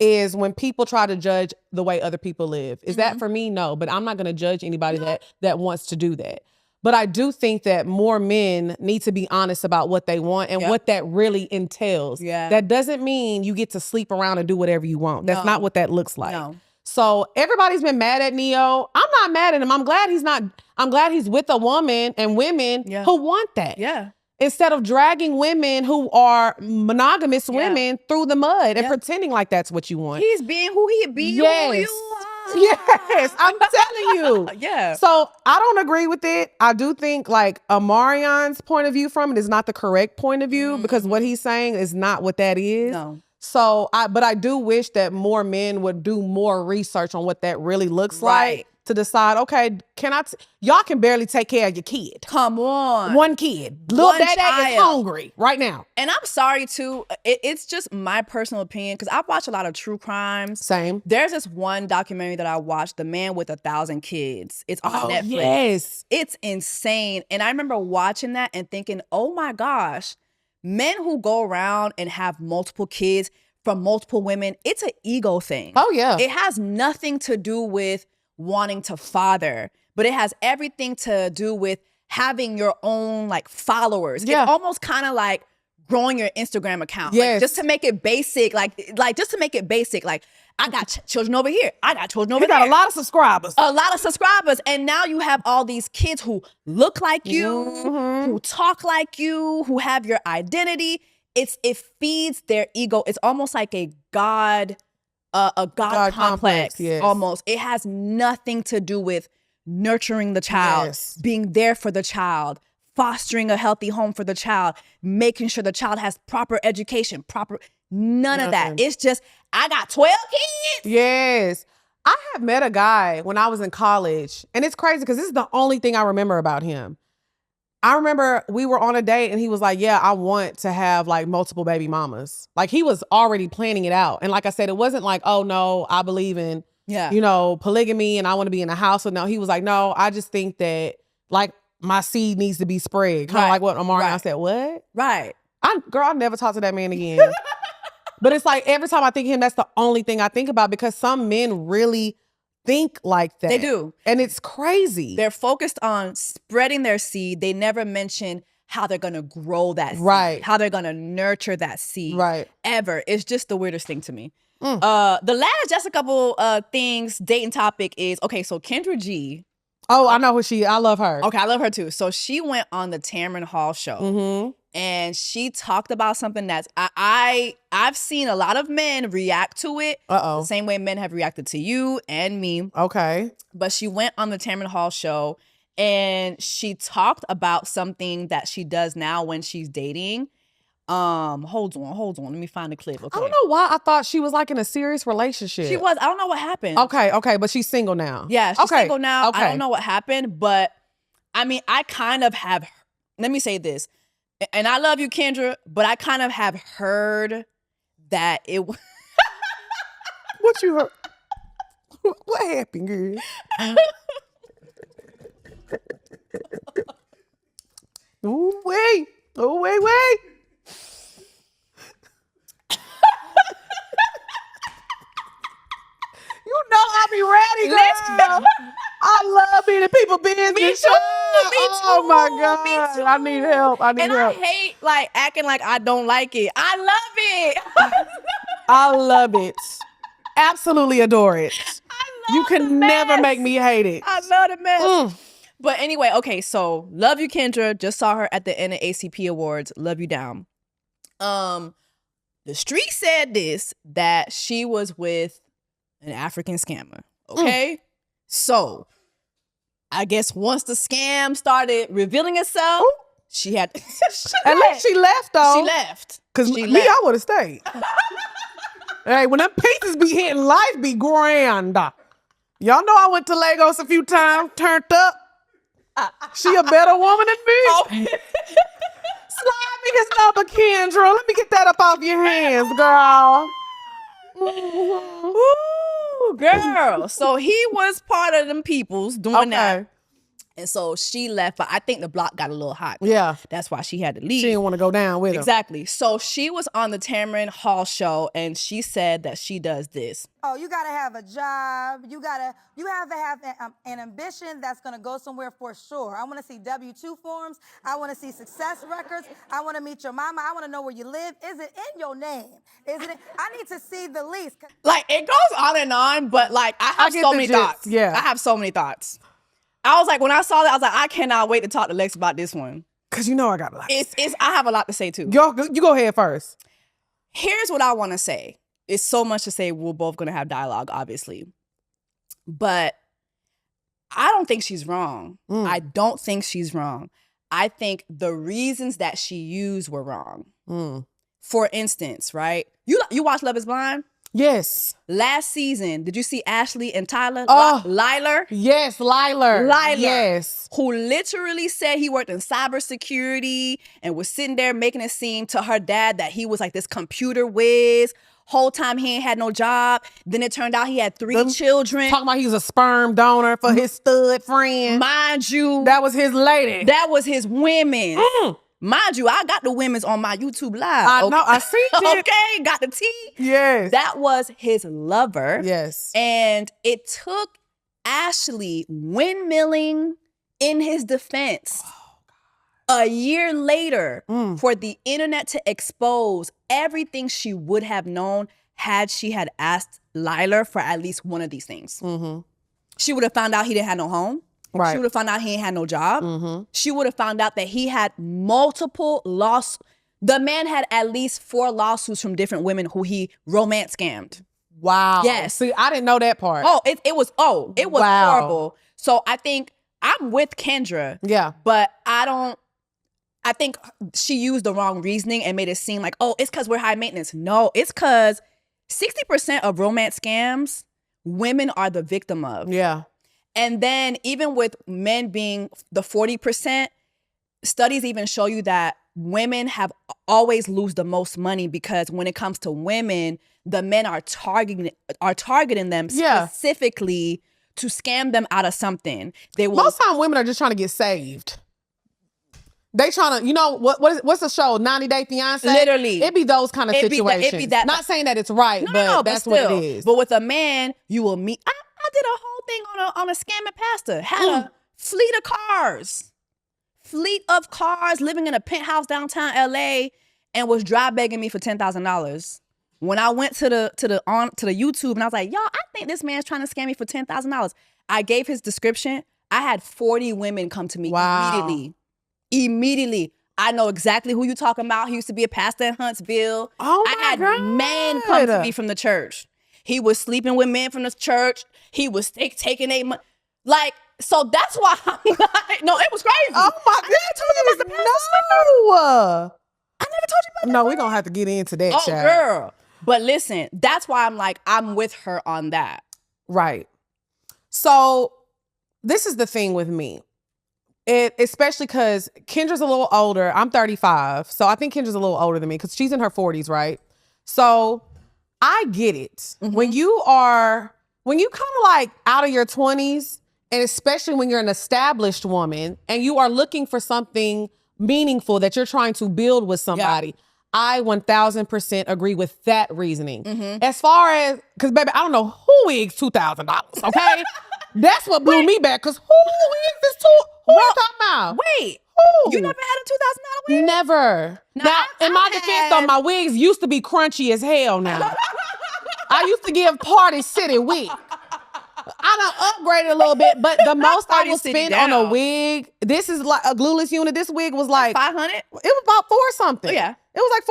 Speaker 9: is when people try to judge the way other people live. Is that for me? No, but I'm not going to judge anybody that wants to do that. But I do think that more men need to be honest about what they want and what that really entails.
Speaker 2: Yeah.
Speaker 9: That doesn't mean you get to sleep around and do whatever you want. That's not what that looks like.
Speaker 2: No.
Speaker 9: So everybody's been mad at Neo. I'm not mad at him. I'm glad he's with a woman and women who want that.
Speaker 2: Yeah.
Speaker 9: Instead of dragging women who are monogamous women through the mud and pretending like that's what you want.
Speaker 2: He's being who he be.
Speaker 9: Yes.
Speaker 2: Who you are.
Speaker 9: Yes, I'm telling you.
Speaker 2: Yeah.
Speaker 9: So I don't agree with it. I do think like Omarion's point of view from it is not the correct point of view because what he's saying is not what that is.
Speaker 2: No.
Speaker 9: So but I do wish that more men would do more research on what that really looks like to decide, okay, y'all can barely take care of your kid.
Speaker 2: Come on.
Speaker 9: One kid. Little daddy is hungry right now.
Speaker 2: And I'm sorry too, it's just my personal opinion because I've watched a lot of true crimes.
Speaker 9: Same.
Speaker 2: There's this one documentary that I watched, The Man with 1,000 Kids. It's on Netflix.
Speaker 9: Yes.
Speaker 2: It's insane. And I remember watching that and thinking, oh my gosh, men who go around and have multiple kids from multiple women, it's an ego thing.
Speaker 9: Oh yeah.
Speaker 2: It has nothing to do with wanting to father, but it has everything to do with having your own like followers.
Speaker 9: Yeah.
Speaker 2: It's almost kind of like growing your Instagram account.
Speaker 9: Yes.
Speaker 2: Like, just to make it basic. Like just to make it basic. Like, I got children over here. I got children over there.
Speaker 9: You got a lot of subscribers.
Speaker 2: A lot of subscribers. And now you have all these kids who look like you, who talk like you, who have your identity. It feeds their ego. It's almost like a God complex.
Speaker 9: Yes.
Speaker 2: Almost. It has nothing to do with nurturing the child, being there for the child, fostering a healthy home for the child, making sure the child has proper education, none of that. It's just, I got 12 kids.
Speaker 9: Yes. I had met a guy when I was in college, and it's crazy because this is the only thing I remember about him. I remember we were on a date and he was like, yeah, I want to have like multiple baby mamas. Like he was already planning it out. And like I said, it wasn't like, oh no, I believe in, polygamy and I want to be in a house. So no, he was like, no, I just think that like my seed needs to be spread. Kind of like what Omari and I said, what?
Speaker 2: Right.
Speaker 9: I'll never talk to that man again. But it's like every time I think of him, that's the only thing I think about because some men really think like that.
Speaker 2: They do.
Speaker 9: And it's crazy.
Speaker 2: They're focused on spreading their seed. They never mention how they're going to grow that seed.
Speaker 9: Right.
Speaker 2: How they're going to nurture that seed.
Speaker 9: Right.
Speaker 2: Ever. It's just the weirdest thing to me. The last Just a Couple things dating topic is, okay, so Kendra G.
Speaker 9: Oh, I know who I love her.
Speaker 2: Okay, I love her too. So she went on the Tamron Hall show. And she talked about something that's I've seen a lot of men react to it the same way men have reacted to you and me.
Speaker 9: Okay.
Speaker 2: But she went on the Tamron Hall show and she talked about something that she does now when she's dating. Hold on. Let me find the clip. Okay.
Speaker 9: I don't know why I thought she was like in a serious relationship.
Speaker 2: She was. I don't know what happened.
Speaker 9: Okay, but she's single now.
Speaker 2: Yeah, she's single now.
Speaker 9: Okay.
Speaker 2: I don't know what happened, but I mean, I kind of have, let me say this. And I love you, Kendra, but I kind of have heard that it.
Speaker 9: What you heard? What happened, girl? Oh wait! You know I be ready, girl. I love being in people's business.
Speaker 2: Me too.
Speaker 9: Oh my God. I need help. I
Speaker 2: hate like acting like I don't like it. I love it.
Speaker 9: I love it. Absolutely adore it. You can never make me hate it.
Speaker 2: I love the mess. But anyway, okay, so love you, Kendra. Just saw her at the NAACP Awards. Love you down. The street said this, that she was with an African scammer. Okay? So I guess once the scam started revealing itself, she had
Speaker 9: at least she left though.
Speaker 2: She left.
Speaker 9: Cause me, I would have stayed. Hey, when them pieces be hitting, life be grand. Y'all know I went to Lagos a few times, turned up. She a better woman than me. Slide me his number, Kendra. Let me get that up off your hands, girl.
Speaker 2: Ooh, girl. So he was part of them peoples doing that. And so she left, but I think the block got a little hot.
Speaker 9: Yeah.
Speaker 2: That's why she had to leave.
Speaker 9: She didn't want to go down with him.
Speaker 2: Exactly. So she was on the Tamron Hall show and she said that she does this.
Speaker 13: Oh, you gotta have a job. You have to have an ambition that's gonna go somewhere for sure. I wanna see W-2 forms. I wanna see success records. I wanna meet your mama. I wanna know where you live. Is it in your name? Isn't it? I need to see the lease.
Speaker 2: Like, it goes on and on, but like, I have so many thoughts.
Speaker 9: Yeah.
Speaker 2: I have so many thoughts. I was like, when I saw that, I was like, I cannot wait to talk to Lex about this one.
Speaker 9: Cause you know I got a lot.
Speaker 2: I have a lot to say too.
Speaker 9: You go ahead first.
Speaker 2: Here's what I want to say. It's so much to say. We're both gonna have dialogue, obviously, but I don't think she's wrong. I don't think she's wrong. I think the reasons that she used were wrong. For instance, right? You watch Love Is Blind?
Speaker 9: Yes.
Speaker 2: Last season, did you see Ashley and Tyler?
Speaker 9: Liler? Yes, Liler. Yes.
Speaker 2: Who literally said he worked in cybersecurity and was sitting there making it seem to her dad that he was like this computer whiz. Whole time he ain't had no job. Then it turned out he had 3 children.
Speaker 9: Talking about he was a sperm donor for his stud friend.
Speaker 2: Mind you.
Speaker 9: That was his lady.
Speaker 2: That was his women. Mind you, I got the women's on my YouTube Live.
Speaker 9: I know, I see it.
Speaker 2: Okay, got the tea.
Speaker 9: Yes.
Speaker 2: That was his lover.
Speaker 9: Yes.
Speaker 2: And it took Ashley windmilling in his defense. A year later, for the internet to expose everything she would have known had she had asked Liler for at least one of these things. She would have found out he didn't have no home.
Speaker 9: Right.
Speaker 2: She would have found out he ain't had no job. She would have found out that he had multiple lawsuits. The man had at least 4 lawsuits from different women who he romance scammed.
Speaker 9: Wow.
Speaker 2: Yes.
Speaker 9: See, I didn't know that part.
Speaker 2: Oh, it was horrible. So I think I'm with Kendra.
Speaker 9: Yeah.
Speaker 2: But I think she used the wrong reasoning and made it seem like, oh, it's because we're high maintenance. No, it's because 60% of romance scams, women are the victim of.
Speaker 9: Yeah.
Speaker 2: And then even with men being the 40%, studies even show you that women have always lose the most money because when it comes to women, the men are targeting them specifically to scam them out of something.
Speaker 9: Most time women are just trying to get saved. They trying to, you know, what's the show? 90 Day Fiance?
Speaker 2: Literally.
Speaker 9: It be those kind of situations.
Speaker 2: It be that.
Speaker 9: Not saying that it's right, but that's what it is.
Speaker 2: But with a man, you will meet. I did a whole thing on a scamming pastor. Had a fleet of cars, living in a penthouse downtown LA, and was dry begging me for $10,000. When I went to the YouTube and I was like, y'all, I think this man's trying to scam me for $10,000. I gave his description. I had 40 women come to me immediately. I know exactly who you talking about. He used to be a pastor in Huntsville. I had men come to me from the church. He was sleeping with men from the church. He was taking a money. Like, so that's why I'm like, no, it was crazy.
Speaker 9: Oh my God.
Speaker 2: I never told you about the pastor.
Speaker 9: No.
Speaker 2: I never told you about that.
Speaker 9: No, we're going to have to get into that,
Speaker 2: Oh,
Speaker 9: child.
Speaker 2: girl. But listen, that's why I'm like, I'm with her on that.
Speaker 9: Right. So this is the thing with me. Especially because Kendra's a little older. I'm 35. So I think Kendra's a little older than me because she's in her 40s, right? So I get it. When you kind of like out of your 20s, and especially when you're an established woman and you are looking for something meaningful that you're trying to build with somebody, I 1000% agree with that reasoning. As far as, because baby, I don't know who wigs $2,000, okay? That's what blew me back, because who wigs is who you talking about?
Speaker 2: Wait,
Speaker 9: who?
Speaker 2: you never had a $2,000 wig?
Speaker 9: Never. Now, in my defense though, my wigs used to be crunchy as hell now. I used to give Party City wig. I done upgraded a little bit, but the most I will spend on a wig, this is like a glueless unit. This wig was like
Speaker 2: 500.
Speaker 9: It was about $4 something.
Speaker 2: Oh, yeah.
Speaker 9: It was like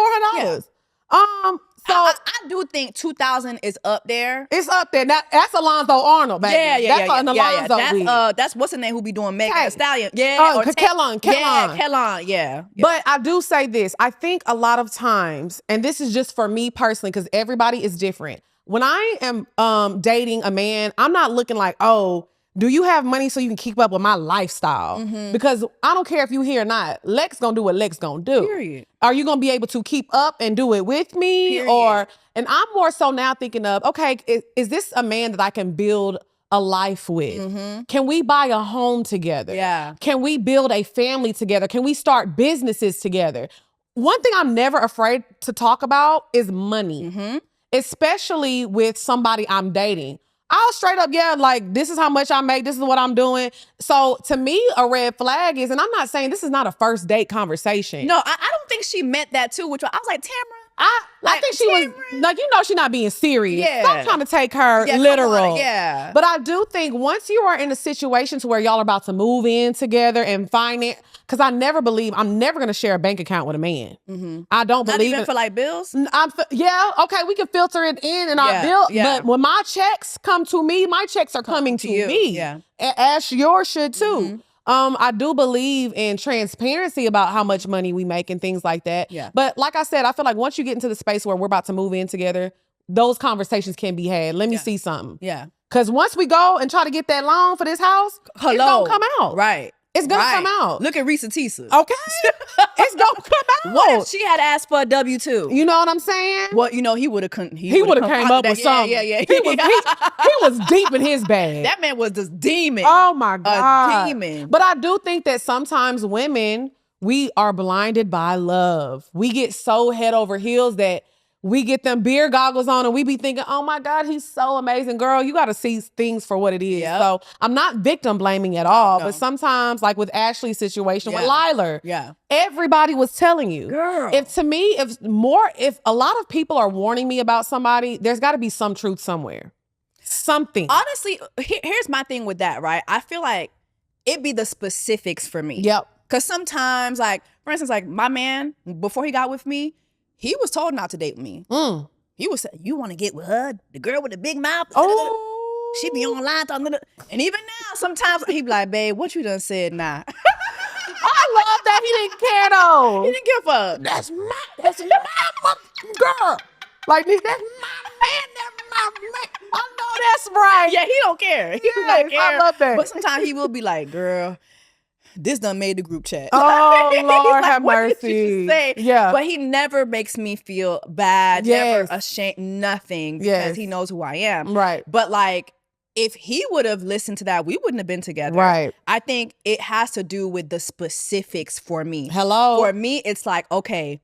Speaker 9: $400. So
Speaker 2: I do think 2,000 is up there.
Speaker 9: It's up there. Now, that's Alonzo Arnold, baby. That's an Alonzo wig.
Speaker 2: That's what's the name who be doing Megan Thee Stallion.
Speaker 9: Kellon.
Speaker 2: Yeah.
Speaker 9: But I do say this. I think a lot of times, and this is just for me personally, because everybody is different. When I am dating a man, I'm not looking like, oh, do you have money so you can keep up with my lifestyle? Because I don't care if you here or not. Lex gonna do what Lex gonna do.
Speaker 2: Period.
Speaker 9: Are you gonna be able to keep up and do it with me?
Speaker 2: Period.
Speaker 9: And I'm more so now thinking of, okay, is this a man that I can build a life with? Can we buy a home together?
Speaker 2: Yeah.
Speaker 9: Can we build a family together? Can we start businesses together? One thing I'm never afraid to talk about is money. Especially with somebody I'm dating. I'll straight up, like, this is how much I make, this is what I'm doing. So to me, a red flag is, and I'm not saying this is not a first date conversation.
Speaker 2: No, I don't think she meant that too, which I was like, Tamara.
Speaker 9: I think she was, like, she's not being serious.
Speaker 2: Yeah.
Speaker 9: Stop trying to take her
Speaker 2: Yeah,
Speaker 9: literal.
Speaker 2: come on, yeah.
Speaker 9: But I do think once you are in a situation to where y'all are about to move in together and finance, because I'm never going to share a bank account with a man. I don't
Speaker 2: Not
Speaker 9: believe
Speaker 2: even for like bills?
Speaker 9: Okay, we can filter it in our bill. But when my checks come to me, my checks are coming to me.
Speaker 2: Yeah.
Speaker 9: As yours should too. I do believe in transparency about how much money we make and things like that.
Speaker 2: Yeah.
Speaker 9: But like I said, I feel like once you get into the space where we're about to move in together, those conversations can be had. Let me see something.
Speaker 2: Yeah.
Speaker 9: Because once we go and try to get that loan for this house, it's going to come out.
Speaker 2: Right.
Speaker 9: It's going to come out.
Speaker 2: Look at Risa Tisa.
Speaker 9: Okay. It's going to come out.
Speaker 2: What if she had asked for a W-2?
Speaker 9: You know what I'm saying?
Speaker 2: Well, he would have
Speaker 9: He would have came up with something.
Speaker 2: Yeah.
Speaker 9: He was deep in his bag.
Speaker 2: That man was just demon.
Speaker 9: Oh my God.
Speaker 2: A demon.
Speaker 9: But I do think that sometimes women, we are blinded by love. We get so head over heels that we get them beer goggles on and we be thinking, oh my God, he's so amazing. Girl, you got to see things for what it is.
Speaker 2: Yep.
Speaker 9: So I'm not victim blaming at all,
Speaker 2: No.
Speaker 9: but sometimes like with Ashley's situation with
Speaker 2: Yeah.
Speaker 9: Liler, everybody was telling you.
Speaker 2: Girl.
Speaker 9: If a lot of people are warning me about somebody, there's got to be some truth somewhere. Something.
Speaker 2: Honestly, here's my thing with that, right? I feel like it be the specifics for me.
Speaker 9: Yep.
Speaker 2: Because sometimes, like, for instance, like my man, before he got with me, he was told not to date me. He was saying, you want to get with her, the girl with the big mouth?
Speaker 9: Oh.
Speaker 2: She be online talking. And even now, sometimes he be like, babe, what you done said now?
Speaker 9: I love that he didn't care though.
Speaker 2: He didn't give a fuck.
Speaker 9: That's my girl. Like, that's my man, that's my man. I know that's right.
Speaker 2: Yeah, he don't care. He do
Speaker 9: Yes,
Speaker 2: not care.
Speaker 9: I love that.
Speaker 2: But sometimes he will be like, girl, this done made the group chat.
Speaker 9: Oh,
Speaker 2: He's
Speaker 9: Lord,
Speaker 2: like,
Speaker 9: have
Speaker 2: what did
Speaker 9: mercy.
Speaker 2: you just say?
Speaker 9: Yeah.
Speaker 2: But he never makes me feel bad,
Speaker 9: Yes.
Speaker 2: never ashamed, nothing, because
Speaker 9: Yes.
Speaker 2: he knows who I am.
Speaker 9: Right.
Speaker 2: But like, if he would have listened to that, we wouldn't have been together.
Speaker 9: Right.
Speaker 2: I think it has to do with the specifics for me.
Speaker 9: Hello.
Speaker 2: For me, it's like, okay,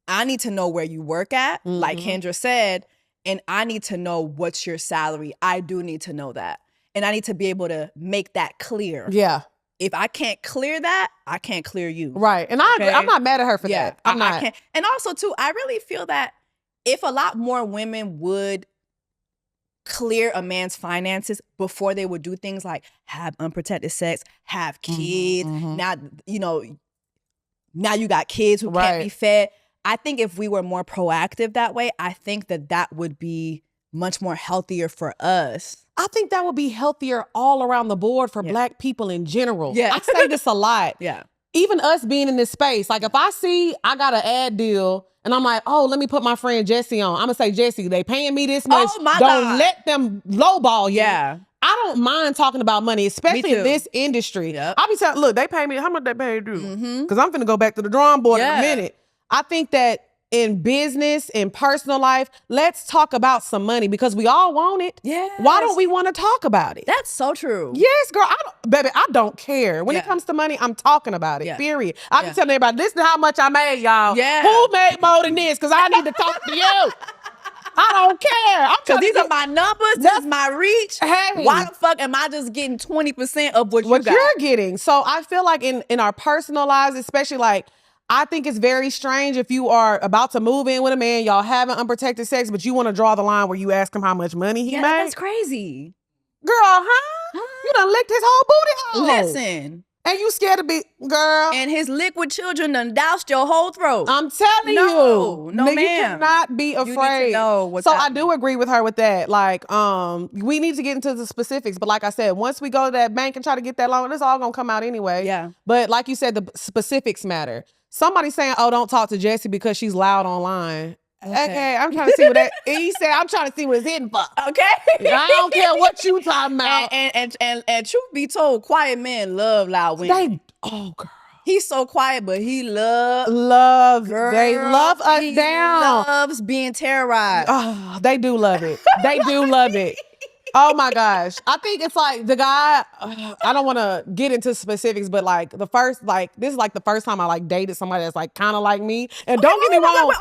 Speaker 2: I need to know where you work at, like Kendra said, and I need to know what's your salary. I do need to know that. And I need to be able to make that clear.
Speaker 9: Yeah.
Speaker 2: If I can't clear that, I can't clear you.
Speaker 9: Right. And I agree. I'm not mad at her for that. I'm
Speaker 2: I
Speaker 9: not.
Speaker 2: can't. And also, too, I really feel that if a lot more women would clear a man's finances before they would do things like have unprotected sex, have kids, now, now you got kids who can't be fed. I think if we were more proactive that way, I think that would be much more healthier for us.
Speaker 9: I think that would be healthier all around the board for Black people in general.
Speaker 2: Yeah.
Speaker 9: I say this a lot.
Speaker 2: Yeah.
Speaker 9: Even us being in this space, like if I see I got an ad deal and I'm like, oh, let me put my friend Jessie on. I'm gonna say, Jessie, they paying me this much.
Speaker 2: Oh my
Speaker 9: Don't
Speaker 2: God.
Speaker 9: let them lowball you.
Speaker 2: Yeah.
Speaker 9: I don't mind talking about money, especially in
Speaker 2: too.
Speaker 9: this industry.
Speaker 2: Yep.
Speaker 9: I'll be saying, look, they pay me, how much they pay you? Because I'm finna go back to the drawing board in a minute. I think that in business, in personal life, let's talk about some money because we all want it.
Speaker 2: Yes.
Speaker 9: Why don't we want to talk about it?
Speaker 2: That's so true.
Speaker 9: Yes, girl. Baby, I don't care. When it comes to money, I'm talking about it, period. I can tell everybody, this is how much I made, y'all.
Speaker 2: Yeah.
Speaker 9: Who made more than this? Because I need to talk to you. I don't care.
Speaker 2: Because these are my numbers. This is my reach.
Speaker 9: Hey.
Speaker 2: Why the fuck am I just getting 20% of what you got?
Speaker 9: you're getting. So I feel like in our personal lives, especially like, I think it's very strange if you are about to move in with a man, y'all having unprotected sex, but you want to draw the line where you ask him how much money he made.
Speaker 2: That's crazy.
Speaker 9: Girl, huh? You done licked his whole booty hole.
Speaker 2: Listen.
Speaker 9: And you scared to be, girl.
Speaker 2: And his liquid children done doused your whole throat.
Speaker 9: I'm telling
Speaker 2: No,
Speaker 9: you.
Speaker 2: no,
Speaker 9: You
Speaker 2: ma'am.
Speaker 9: cannot be
Speaker 2: You need to
Speaker 9: afraid.
Speaker 2: know what's
Speaker 9: so
Speaker 2: happening.
Speaker 9: I do agree with her with that. Like, we need to get into the specifics. But like I said, once we go to that bank and try to get that loan, it's all gonna come out anyway.
Speaker 2: Yeah.
Speaker 9: But like you said, the specifics matter. Somebody saying, oh, don't talk to Jessie because she's loud online. Okay, I'm trying to see what that. He said, I'm trying to see what it's hitting for.
Speaker 2: Okay.
Speaker 9: I don't care what you talking about.
Speaker 2: And truth be told, quiet men love loud women.
Speaker 9: Girl.
Speaker 2: He's so quiet, but he
Speaker 9: They
Speaker 2: girl,
Speaker 9: love us
Speaker 2: he
Speaker 9: down.
Speaker 2: loves being terrorized.
Speaker 9: Oh, they do love it. They do love it. Oh my gosh. I think it's like the guy, I don't want to get into specifics, but like this is like the first time I like dated somebody that's like kind of like me. And don't get me wrong.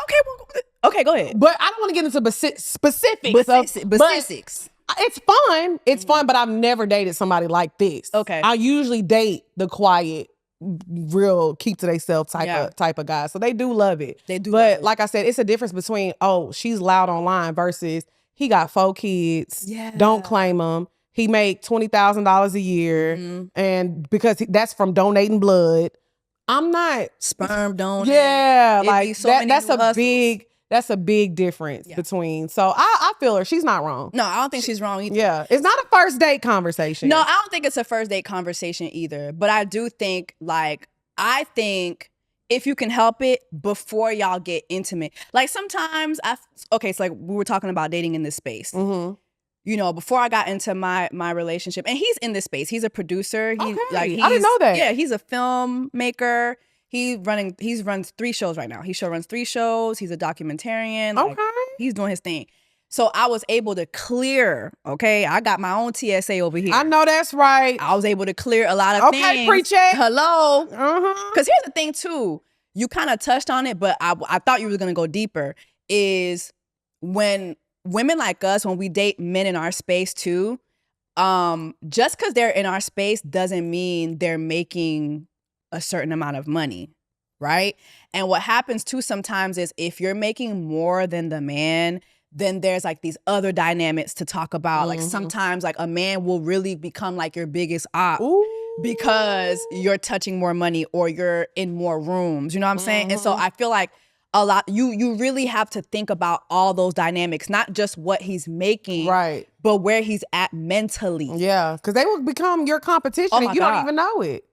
Speaker 2: Okay, go ahead.
Speaker 9: But I don't want to get into specifics.
Speaker 2: Specifics.
Speaker 9: It's fun. It's fun, but I've never dated somebody like this.
Speaker 2: Okay.
Speaker 9: I usually date the quiet, real keep to themselves type of guy. So they do love it.
Speaker 2: They do.
Speaker 9: But like I said, it's a difference between, oh, she's loud online versus he got 4 kids.
Speaker 2: Yeah.
Speaker 9: Don't claim them. He made $20,000 a year. And because that's from donating blood. I'm not.
Speaker 2: Sperm donor.
Speaker 9: Yeah.
Speaker 2: It'd
Speaker 9: Like
Speaker 2: be so many
Speaker 9: that's
Speaker 2: new
Speaker 9: a
Speaker 2: hustles.
Speaker 9: that's a big difference between. So I feel her. She's not wrong.
Speaker 2: No, I don't think she's wrong either.
Speaker 9: Yeah. It's not a first date conversation.
Speaker 2: No, I don't think it's a first date conversation either. But I do think, I think if you can help it before y'all get intimate. Like sometimes so like we were talking about dating in this space.
Speaker 9: Mm-hmm.
Speaker 2: You know, before I got into my relationship, and he's in this space. He's a producer.
Speaker 9: I didn't know that.
Speaker 2: Yeah, he's a filmmaker. He runs 3 shows right now. He runs 3 shows. He's a documentarian.
Speaker 9: Okay.
Speaker 2: He's doing his thing. So I was able to clear, okay? I got my own TSA over here.
Speaker 9: I know that's right.
Speaker 2: I was able to clear a lot of things.
Speaker 9: Okay, preach it.
Speaker 2: Hello.
Speaker 9: Uh-huh.
Speaker 2: Because here's the thing too. You kind of touched on it, but I thought you were going to go deeper, is when women like us, when we date men in our space too, just because they're in our space doesn't mean they're making a certain amount of money, right? And what happens too sometimes is if you're making more than the man, then there's like these other dynamics to talk about. Like sometimes like a man will really become like your biggest op because you're touching more money or you're in more rooms. You know what I'm saying? And so I feel like a lot, you really have to think about all those dynamics, not just what he's making,
Speaker 9: right,
Speaker 2: but where he's at mentally.
Speaker 9: Yeah, because they will become your competition and you
Speaker 2: God.
Speaker 9: don't even know it.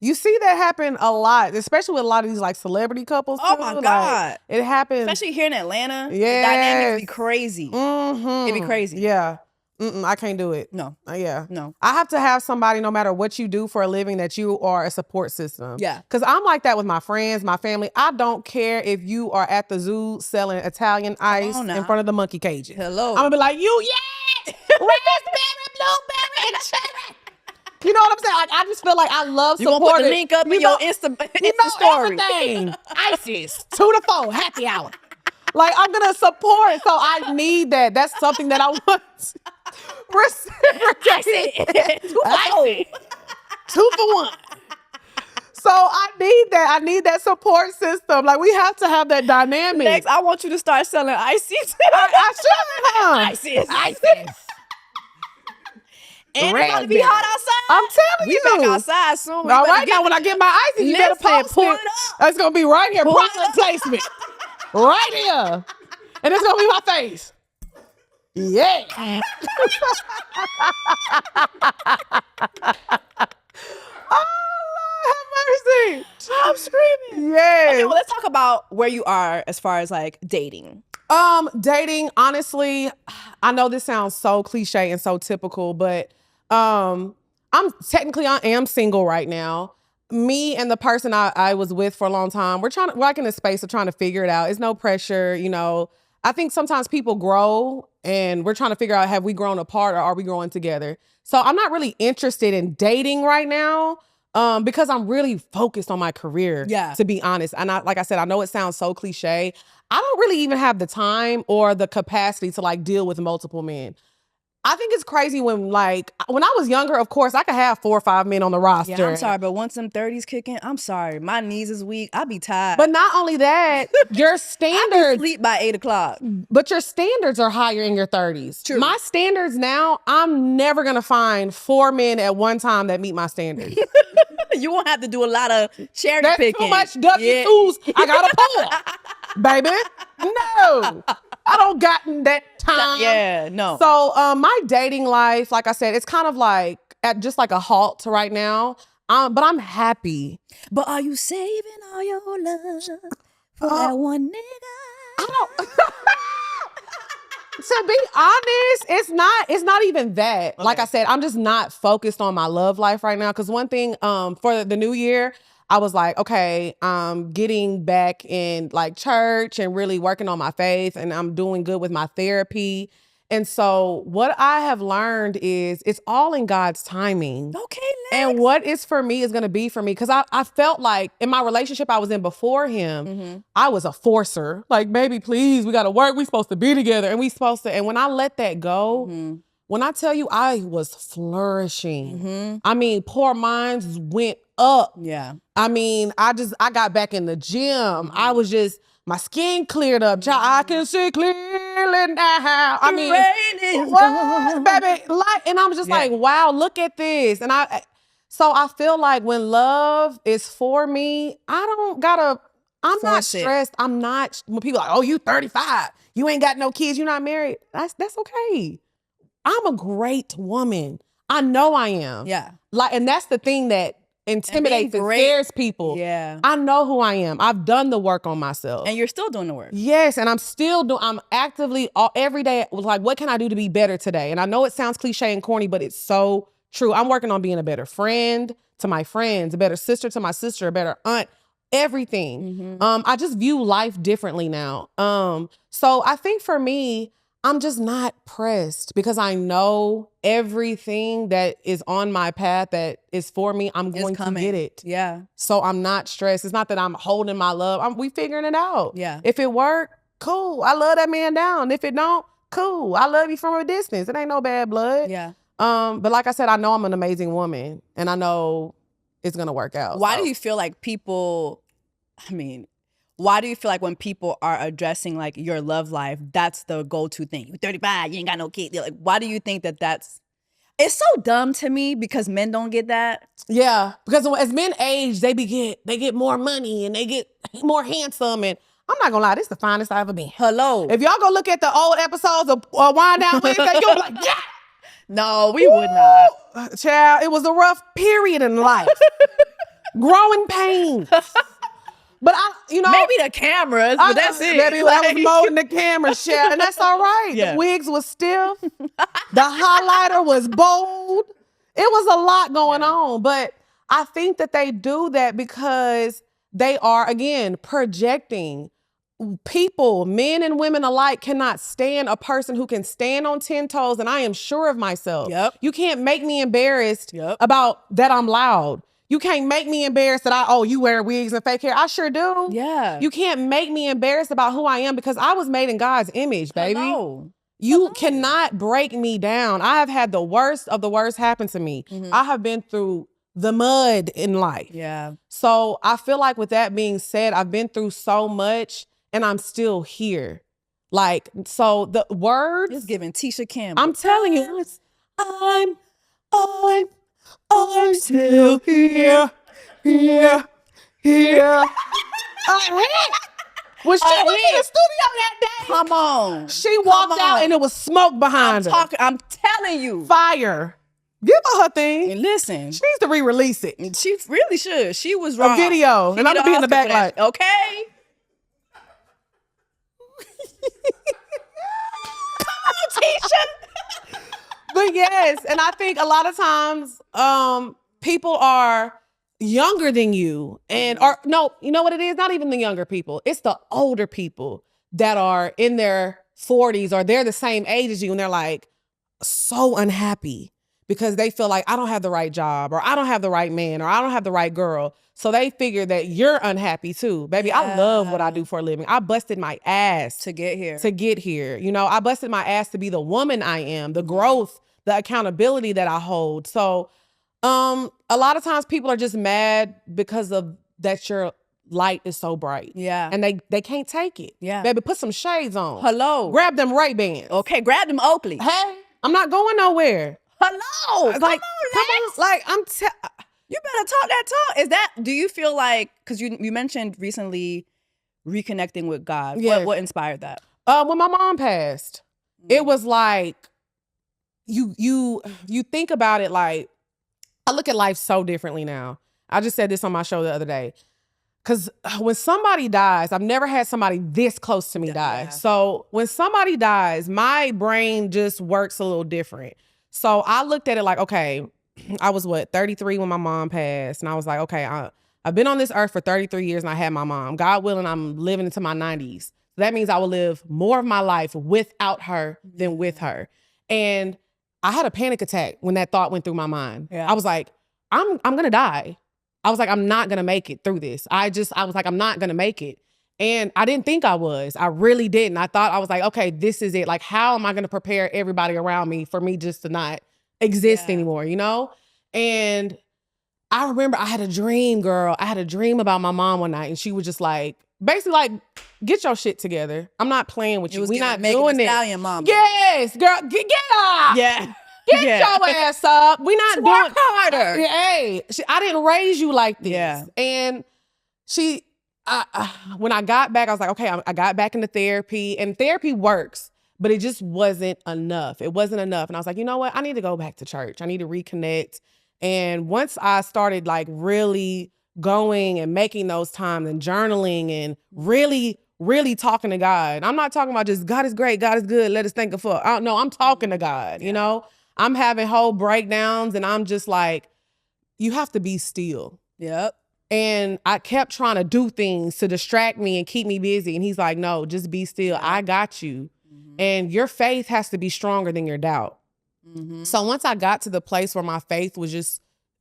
Speaker 9: You see that happen a lot, especially with a lot of these like celebrity couples.
Speaker 2: Oh
Speaker 9: too.
Speaker 2: my
Speaker 9: Like,
Speaker 2: God.
Speaker 9: it happens.
Speaker 2: Especially here in Atlanta.
Speaker 9: Yes.
Speaker 2: The dynamics be crazy. It'd be crazy.
Speaker 9: Yeah. I can't do it.
Speaker 2: No.
Speaker 9: Yeah.
Speaker 2: No.
Speaker 9: I have to have somebody, no matter what you do for a living, that you are a support system.
Speaker 2: Yeah.
Speaker 9: Because I'm like that with my friends, my family. I don't care if you are at the zoo selling Italian ice in front of the monkey cages.
Speaker 2: Hello.
Speaker 9: I'm going to be like, raspberry, blueberry, and cherry. You know what I'm saying? Like, I just feel like I love supporting.
Speaker 2: You gonna put the link up in your Insta story.
Speaker 9: Everything. Ices, 2 to 4, happy hour. Like, I'm gonna support, so I need that. That's something that I want. Reciprocate. 2 for 1. So I need that. I need that support system. Like, we have to have that dynamic.
Speaker 2: Next, I want you to start selling ices.
Speaker 9: I should, huh?
Speaker 2: Ices. And it's gonna be hot outside.
Speaker 9: I'm telling you.
Speaker 2: We back outside soon.
Speaker 9: All right, now when I get my ices, you better post
Speaker 2: pull
Speaker 9: it.
Speaker 2: it up.
Speaker 9: It's gonna be right here, product placement. Right here. And it's gonna be my face. Yeah. Oh, Lord, have mercy.
Speaker 2: I'm screaming.
Speaker 9: Yes.
Speaker 2: Okay, well, let's talk about where you are as far as like dating.
Speaker 9: Dating, honestly, I know this sounds so cliche and so typical, but I am single right now. Me and the person I was with for a long time, we're like in a space of trying to figure it out. It's no pressure, you know. I think sometimes people grow and we're trying to figure out, have we grown apart or are we growing together? So I'm not really interested in dating right now because I'm really focused on my career, to be honest. And like I said, I know it sounds so cliche. I don't really even have the time or the capacity to like deal with multiple men. I think it's crazy when I was younger, of course, I could have 4 or 5 men on the roster.
Speaker 2: Yeah, I'm sorry, but once them 30s kicking, I'm sorry. My knees is weak. I be tired.
Speaker 9: But not only that, your standards.
Speaker 2: I sleep by 8 o'clock.
Speaker 9: But your standards are higher in your 30s.
Speaker 2: True.
Speaker 9: My standards now, I'm never going to find 4 men at one time that meet my standards.
Speaker 2: You won't have to do a lot of cherry
Speaker 9: That's
Speaker 2: picking.
Speaker 9: too much W-2s. I got to pull. Baby. No. I don't got that time.
Speaker 2: Yeah, no.
Speaker 9: So my dating life, like I said, it's kind of like at just like a halt right now. But I'm happy.
Speaker 2: But are you saving all your love for that one nigga?
Speaker 9: I don't. To be honest, it's not even that. Okay. Like I said, I'm just not focused on my love life right now. Because one thing for the new year, I was like, okay, I'm getting back in like church and really working on my faith, and I'm doing good with my therapy. And so what I have learned is it's all in God's timing.
Speaker 2: Okay, Lex.
Speaker 9: And what is for me is going to be for me. Because I felt like in my relationship I was in before him, I was a forcer. Like, baby, please, we got to work. We supposed to be together. And when I let that go, when I tell you I was flourishing, I mean, poor minds went up.
Speaker 2: Yeah.
Speaker 9: I mean, I got back in the gym. I was just, my skin cleared up. I can see clearly now. I mean,
Speaker 2: rain is
Speaker 9: what, baby? Like, and I'm just like, wow, look at this. And so I feel like when love is for me, I'm not stressed. I'm not, when people are like, oh, you 35, you ain't got no kids, you're not married. That's okay. I'm a great woman. I know I am.
Speaker 2: Yeah.
Speaker 9: Like, and that's the thing that intimidates and scares people.
Speaker 2: Yeah.
Speaker 9: I know who I am. I've done the work on myself.
Speaker 2: And you're still doing the work.
Speaker 9: Yes, and I'm actively every day like, what can I do to be better today? And I know it sounds cliche and corny, but it's so true. I'm working on being a better friend to my friends, a better sister to my sister, a better aunt, everything. I just view life differently now. So I think for me, I'm just not pressed because I know everything that is on my path that is for me, I'm going to get it.
Speaker 2: Yeah.
Speaker 9: So I'm not stressed. It's not that I'm holding my love. We figuring it out.
Speaker 2: Yeah.
Speaker 9: If it work, cool. I love that man down. If it don't, cool. I love you from a distance. It ain't no bad blood.
Speaker 2: Yeah.
Speaker 9: But like I said, I know I'm an amazing woman, and I know it's gonna work out.
Speaker 2: Why do you feel like people? I mean, why do you feel like when people are addressing like your love life, that's the go-to thing? You're 35, you ain't got no kids. Like, why do you think that that's? It's so dumb to me because men don't get that.
Speaker 9: Yeah, because as men age, they get more money and they get more handsome. And I'm not gonna lie, this is the finest I've ever been.
Speaker 2: Hello.
Speaker 9: If y'all go look at the old episodes of Wind Down Wednesday, you'll be like, yeah.
Speaker 2: No, we would not.
Speaker 9: Child, it was a rough period in life. Growing pains. But
Speaker 2: maybe the cameras, but that's it.
Speaker 9: Maybe I was molding the cameras, child, and that's all right.
Speaker 2: Yeah.
Speaker 9: The wigs was stiff. The highlighter was bold. It was a lot going on, but I think that they do that because they are, again, projecting. People, men and women alike, cannot stand a person who can stand on 10 toes, and I am sure of myself.
Speaker 2: Yep.
Speaker 9: You can't make me embarrassed about that I'm loud. You can't make me embarrassed that you wear wigs and fake hair. I sure do.
Speaker 2: Yeah.
Speaker 9: You can't make me embarrassed about who I am because I was made in God's image, baby. You cannot break me down. I have had the worst of the worst happen to me. I have been through the mud in life.
Speaker 2: Yeah.
Speaker 9: So I feel like with that being said, I've been through so much and I'm still here. Like, so the words.
Speaker 2: It's giving Tisha Campbell.
Speaker 9: I'm telling you, I'm still here. When she went to the studio that day,
Speaker 2: come on.
Speaker 9: She walked out and it was smoke behind her.
Speaker 2: I'm telling you.
Speaker 9: Fyre. Give her thing.
Speaker 2: And listen.
Speaker 9: She needs to re-release it.
Speaker 2: She really should. She was wrong.
Speaker 9: A video. And I'm going to be in the back like,
Speaker 2: okay. Come on, Tisha.
Speaker 9: But yes, and I think a lot of times people are younger than you no, you know what it is? Not even the younger people. It's the older people that are in their 40s or they're the same age as you and they're like so unhappy because they feel like I don't have the right job or I don't have the right man or I don't have the right girl. So they figure that you're unhappy too. Baby,
Speaker 2: Yeah.
Speaker 9: I love what I do for a living. I busted my ass
Speaker 2: to get here.
Speaker 9: You know, I busted my ass to be the woman I am, the growth, the accountability that I hold. So a lot of times people are just mad because of that your light is so bright.
Speaker 2: Yeah.
Speaker 9: And they can't take it.
Speaker 2: Yeah.
Speaker 9: Baby, put some shades on.
Speaker 2: Hello.
Speaker 9: Grab them Ray-Bans.
Speaker 2: Okay, grab them Oakley.
Speaker 9: Hey, I'm not going nowhere.
Speaker 2: Hello.
Speaker 9: Like,
Speaker 2: come on,
Speaker 9: like
Speaker 2: you better talk that talk. Do you feel like, because you mentioned recently reconnecting with God.
Speaker 9: Yeah.
Speaker 2: What inspired that?
Speaker 9: When my mom passed, it was like, you think about it like, I look at life so differently now. I just said this on my show the other day. Because when somebody dies, I've never had somebody this close to me die. So when somebody dies, my brain just works a little different. So I looked at it like, okay, I was 33 when my mom passed. And I was like, okay, I've been on this earth for 33 years and I had my mom. God willing, I'm living into my 90s. So that means I will live more of my life without her than with her. And I had a panic attack when that thought went through my mind.
Speaker 2: Yeah.
Speaker 9: I was like, I'm gonna die. I was like, I'm not gonna make it through this. I was like, I'm not gonna make it. And I didn't think I was. I really didn't. I thought I was like, okay, this is it. Like, how am I gonna prepare everybody around me for me just to not exist anymore, you know? And I remember I had a dream, girl. I had a dream about my mom one night and she was just like, basically like, get your shit together. I'm not playing with you. We're not doing it.
Speaker 2: Stallion mama.
Speaker 9: Yes, girl, get up.
Speaker 2: Yeah.
Speaker 9: Get your ass up. We're not doing
Speaker 2: harder.
Speaker 9: Hey, I didn't raise you like this.
Speaker 2: Yeah.
Speaker 9: And when I got back, I was like, okay, I got back into therapy and therapy works, but it just wasn't enough. It wasn't enough. And I was like, you know what? I need to go back to church. I need to reconnect. And once I started like really going and making those times and journaling and really talking to God. I'm not talking about just God is great, God is good, let us thank Him for. No, I'm talking to God, you know? I'm having whole breakdowns and I'm just like, you have to be still.
Speaker 2: Yep.
Speaker 9: And I kept trying to do things to distract me and keep me busy. And He's like, no, just be still. I got you. And your faith has to be stronger than your doubt. So once I got to the place where my faith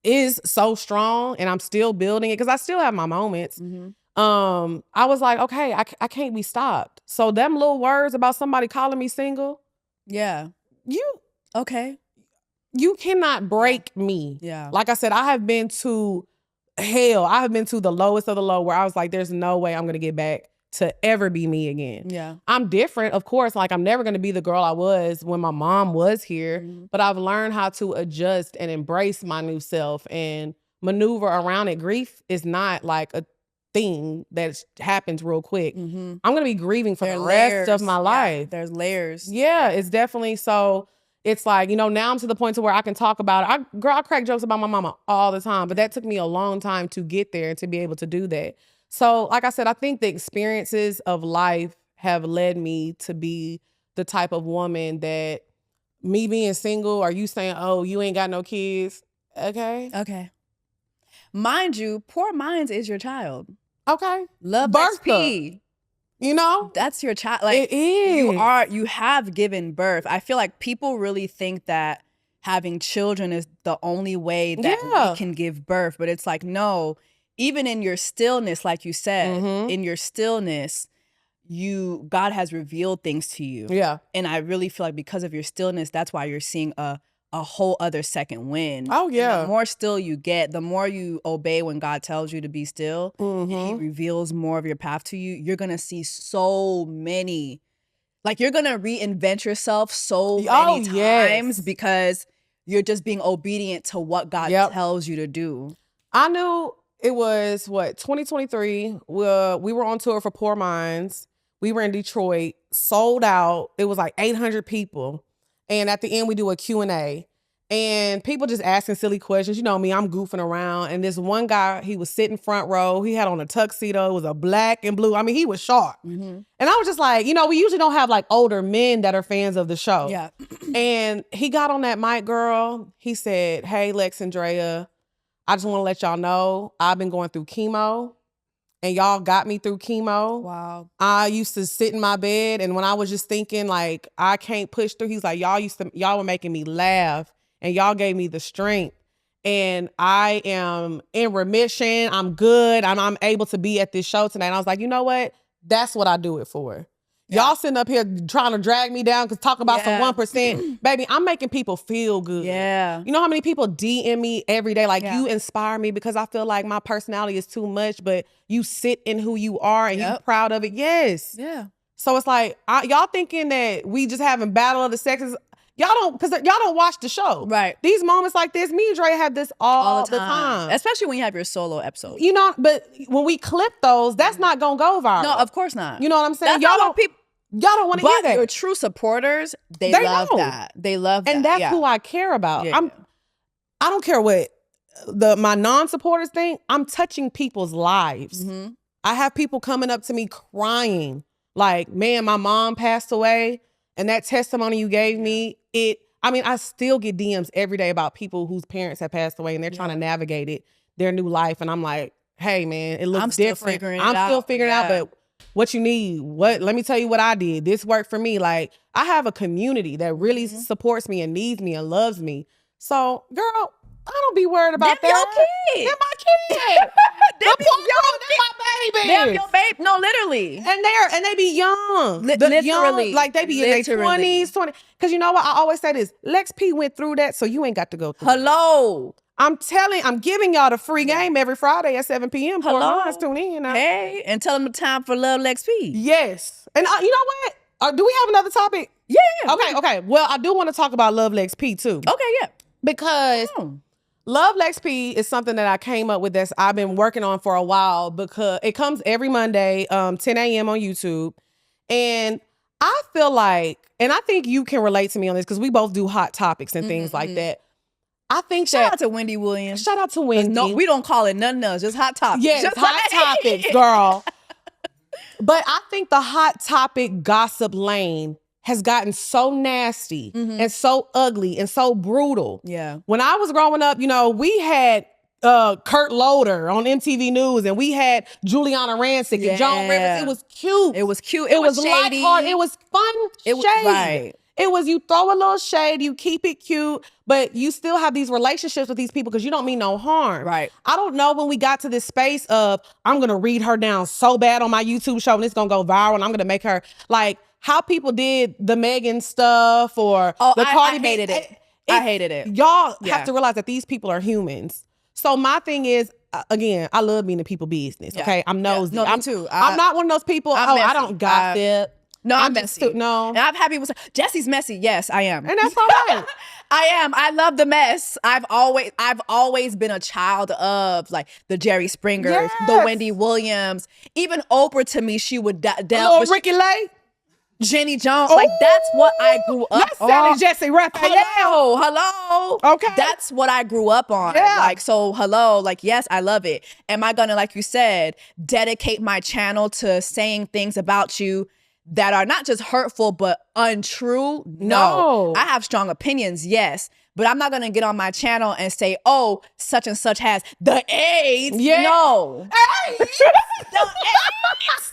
Speaker 9: is so strong and I'm still building it, because I still have my moments. I was like, okay, I can't be stopped. So them little words about somebody calling me single,
Speaker 2: Okay.
Speaker 9: you cannot break me.
Speaker 2: Yeah.
Speaker 9: Like I said, I have been to hell. I have been to the lowest of the low where I was like, there's no way I'm going to get back to ever be me again.
Speaker 2: Yeah.
Speaker 9: I'm different, of course. Like, I'm never going to be the girl I was when my mom was here, but I've learned how to adjust and embrace my new self and maneuver around it. Grief is not like a thing that happens real quick. I'm going to be grieving for the rest of my life.
Speaker 2: There's layers.
Speaker 9: Yeah, it's definitely so. It's like, you know, now I'm to the point to where I can talk about it. I crack jokes about my mama all the time, but that took me a long time to get there and to be able to do that. So, like I said, I think the experiences of life have led me to be the type of woman that me being single, are you saying, oh, you ain't got no kids? Okay.
Speaker 2: Mind you, Poor Minds is your child.
Speaker 9: Okay.
Speaker 2: Love Lex P.
Speaker 9: You know?
Speaker 2: That's your child. Like,
Speaker 9: it is.
Speaker 2: You have given birth. I feel like people really think that having children is the only way that we can give birth. But it's like, no, even in your stillness, like you said, in your stillness, God has revealed things to you.
Speaker 9: Yeah.
Speaker 2: And I really feel like because of your stillness, that's why you're seeing a whole other second wind.
Speaker 9: Oh, yeah.
Speaker 2: And the more still you get, the more you obey when God tells you to be still, and he reveals more of your path to you, you're going to see so many, like you're going to reinvent yourself so many times because you're just being obedient to what God tells you to do.
Speaker 9: I knew it was, 2023. We were on tour for Poor Minds. We were in Detroit, sold out. It was like 800 people. And at the end, we do a Q&A. And people just asking silly questions. You know me, I'm goofing around. And this one guy, he was sitting front row. He had on a tuxedo. It was a black and blue. I mean, he was sharp. And I was just like, you know, we usually don't have like older men that are fans of the show.
Speaker 2: Yeah.
Speaker 9: And he got on that mic, girl. He said, hey, Lex and Drea, I just want to let y'all know I've been going through chemo. And y'all got me through chemo.
Speaker 2: Wow.
Speaker 9: I used to sit in my bed, and when I was just thinking like I can't push through, he's like, y'all were making me laugh, and y'all gave me the strength. And I am in remission. I'm good. I'm able to be at this show tonight. And I was like, you know what? That's what I do it for. Y'all sitting up here trying to drag me down because talk about some 1%. Baby, I'm making people feel good.
Speaker 2: Yeah.
Speaker 9: You know how many people DM me every day? Like, you inspire me because I feel like my personality is too much, but you sit in who you are and you're proud of it. Yes.
Speaker 2: Yeah.
Speaker 9: So it's like, y'all thinking that we just having battle of the sexes. Y'all don't watch the show.
Speaker 2: Right.
Speaker 9: These moments like this, me and Dre have this all the time.
Speaker 2: Especially when you have your solo episodes.
Speaker 9: You know, but when we clip those, that's not going to go viral.
Speaker 2: No, of course not.
Speaker 9: You know what I'm saying?
Speaker 2: That's not what people...
Speaker 9: Y'all don't want to hear that.
Speaker 2: Your true supporters, they love that. They love that.
Speaker 9: And that's who I care about. I don't care what my non-supporters think. I'm touching people's lives. I have people coming up to me crying. Like, man, my mom passed away. And that testimony you gave me, I still get DMs every day about people whose parents have passed away and they're trying to navigate their new life. And I'm like, hey, man, it looks different. I'm still figuring it out, but what you need, let me tell you what I did. This worked for me. Like, I have a community that really supports me and needs me and loves me. So, girl, I don't be worried about that.
Speaker 2: Your kids.
Speaker 9: They're my kids. They're my babies.
Speaker 2: They're your babe. No, literally.
Speaker 9: And they be young.
Speaker 2: Literally.
Speaker 9: Young, like they be in their 20s, 20. Because you know what? I always say this. Lex P went through that, so you ain't got to go through
Speaker 2: Hello.
Speaker 9: I'm giving y'all the free game every Friday at 7 p.m.
Speaker 2: Hello.
Speaker 9: Tune in.
Speaker 2: Hey, and tell them the time for Love Lex P.
Speaker 9: Yes. And you know what? Do we have another topic?
Speaker 2: Yeah.
Speaker 9: Okay. Well, I do want to talk about Love Lex P too.
Speaker 2: Okay, yeah.
Speaker 9: Because Love Lex P is something that I came up with that I've been working on for a while because it comes every Monday, 10 a.m. on YouTube. And I feel like, and I think you can relate to me on this because we both do hot topics and things like that. I think
Speaker 2: Shout out to Wendy Williams.
Speaker 9: Shout out to Wendy.
Speaker 2: No, we don't call it nothing else, just hot topics.
Speaker 9: Yes,
Speaker 2: just
Speaker 9: hot topics, girl. But I think the hot topic gossip lane has gotten so nasty and so ugly and so brutal.
Speaker 2: Yeah.
Speaker 9: When I was growing up, you know, we had Kurt Loder on MTV News and we had Juliana Rancic and Joan Rivers. It was cute.
Speaker 2: It was cute.
Speaker 9: It was
Speaker 2: shady.
Speaker 9: lighthearted. It was fun. Shady.
Speaker 2: Right.
Speaker 9: It was you throw a little shade, you keep it cute, but you still have these relationships with these people because you don't mean no harm.
Speaker 2: Right.
Speaker 9: I don't know when we got to this space of I'm going to read her down so bad on my YouTube show and it's going to go viral and I'm going to make her like how people did the Megan stuff or the Cardi B.
Speaker 2: I hated it. I hated it.
Speaker 9: Y'all have to realize that these people are humans. So my thing is, again, I love being in people business. Okay, I'm nosy.
Speaker 2: No,
Speaker 9: I'm
Speaker 2: me too.
Speaker 9: I'm not one of those people. I don't gossip.
Speaker 2: No, I'm messy.
Speaker 9: No,
Speaker 2: and I've had people say Jessie's messy. Yes, I am,
Speaker 9: and that's all right.
Speaker 2: I am. I love the mess. I've always been a child of like the Jerry Springers, the Wendy Williams, even Oprah. To me, she would
Speaker 9: Little Ricky Lake.
Speaker 2: Jenny Jones, like that's what I grew up on.
Speaker 9: Not Jessie Raphael.
Speaker 2: Hello.
Speaker 9: Okay.
Speaker 2: That's what I grew up on.
Speaker 9: Yeah.
Speaker 2: Like, so hello, like, yes, I love it. Am I gonna, like you said, dedicate my channel to saying things about you that are not just hurtful, but untrue? No. I have strong opinions, yes. But I'm not gonna get on my channel and say, oh, such and such has the AIDS.
Speaker 9: Yeah.
Speaker 2: No.
Speaker 9: AIDS.
Speaker 2: The AIDS.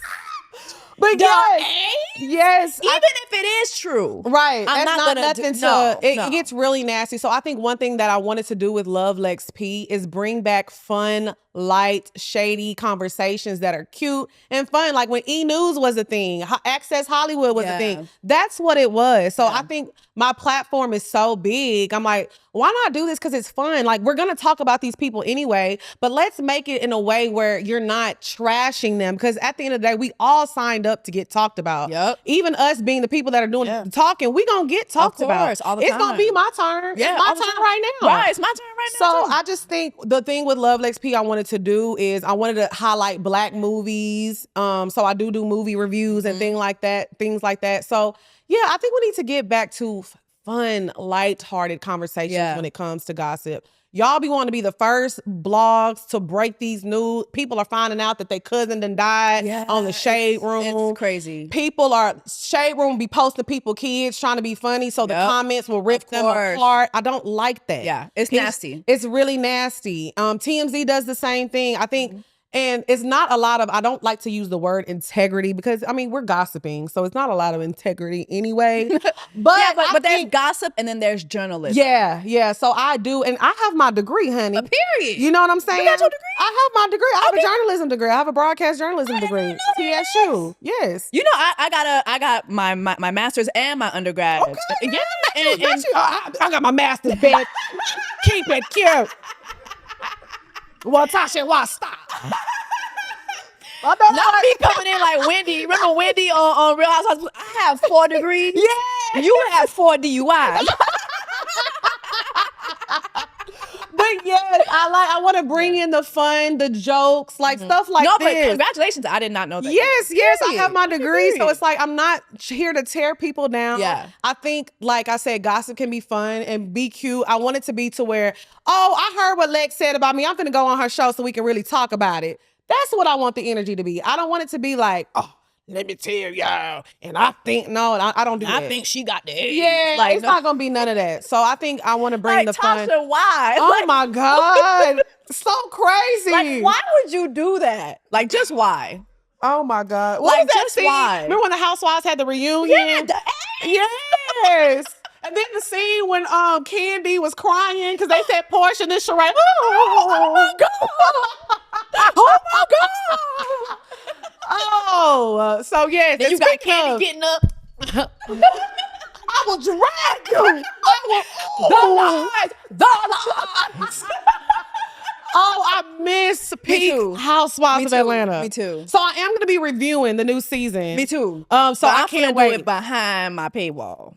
Speaker 9: But yes,
Speaker 2: even if it is true,
Speaker 9: right?
Speaker 2: I'm
Speaker 9: That's
Speaker 2: not gonna
Speaker 9: nothing
Speaker 2: no.
Speaker 9: It gets really nasty. So I think one thing that I wanted to do with Love Lex P is bring back fun, light, shady conversations that are cute and fun. Like when E! News was a thing, Access Hollywood was a thing. That's what it was. So I think my platform is so big. I'm like, why not do this? Because it's fun. Like we're gonna talk about these people anyway, but let's make it in a way where you're not trashing them. Because at the end of the day, we all signed up to get talked about.
Speaker 2: Yep.
Speaker 9: Even us being the people that are doing the talking, we gonna get talked about.
Speaker 2: All the
Speaker 9: it's
Speaker 2: time.
Speaker 9: gonna be my turn.
Speaker 2: Yeah,
Speaker 9: it's my turn right now.
Speaker 2: Right, it's my turn right now.
Speaker 9: So
Speaker 2: too.
Speaker 9: I just think the thing with Love Lex P I wanted to do is I wanted to highlight Black movies. So I do movie reviews and things like that. So yeah, I think we need to get back to fun, lighthearted conversations when it comes to gossip. Y'all be wanting to be the first blogs to break these news. People are finding out that their cousin done died on the Shade Room.
Speaker 2: It's crazy.
Speaker 9: People are, Shade Room be posting people kids trying to be funny so the comments will rip them apart. I don't like that.
Speaker 2: Yeah, it's nasty.
Speaker 9: It's really nasty. TMZ does the same thing. I think, and it's not a lot of, I don't like to use the word integrity because, I mean, we're gossiping. So it's not a lot of integrity anyway.
Speaker 2: But there's gossip and then there's journalism.
Speaker 9: Yeah. So I do. And I have my degree, honey.
Speaker 2: Period.
Speaker 9: You know what I'm saying?
Speaker 2: You got your degree?
Speaker 9: I have my degree. I have a journalism degree. I have a broadcast journalism degree. TSU. Yes.
Speaker 2: You know, I got my master's and my undergrad.
Speaker 9: Okay.
Speaker 2: Yeah.
Speaker 9: I got my master's, bitch. Keep it cute. Well, Tasha, why stop?
Speaker 2: Not me coming in like Wendy. Remember Wendy on Real Housewives? I have 4 degrees.
Speaker 9: Yeah.
Speaker 2: You have 4 DUIs.
Speaker 9: But yes, I want to bring in the fun, the jokes, like stuff like this.
Speaker 2: But congratulations. I did not know that.
Speaker 9: Yes, I have my degree. So it's like, I'm not here to tear people down.
Speaker 2: Yeah.
Speaker 9: I think, like I said, gossip can be fun and be cute. I want it to be to where, oh, I heard what Lex said about me. I'm going to go on her show so we can really talk about it. That's what I want the energy to be. I don't want it to be like, oh, let me tell y'all. And I think, I don't do that.
Speaker 2: I think she got the AIDS.
Speaker 9: Yeah,
Speaker 2: like,
Speaker 9: it's not going to be none of that. So I think I want to bring the fun.
Speaker 2: Tasha, why?
Speaker 9: Oh my God. So crazy.
Speaker 2: Like, why would you do that? Like, just why?
Speaker 9: Oh my God.
Speaker 2: Like,
Speaker 9: what was
Speaker 2: just
Speaker 9: that scene?
Speaker 2: why?
Speaker 9: Remember when the Housewives had the reunion?
Speaker 2: Yeah,
Speaker 9: Yes. And then the scene when Candy was crying because they said Portia and Sheree. Oh my God. Oh my God. Oh, so yes.
Speaker 2: Then you got Candy getting up.
Speaker 9: I will drag you. The lies. Oh, I miss peak Housewives of Atlanta.
Speaker 2: Me too.
Speaker 9: So I am going to be reviewing the new season.
Speaker 2: Me too.
Speaker 9: So I can't wait.
Speaker 2: Do it behind my paywall.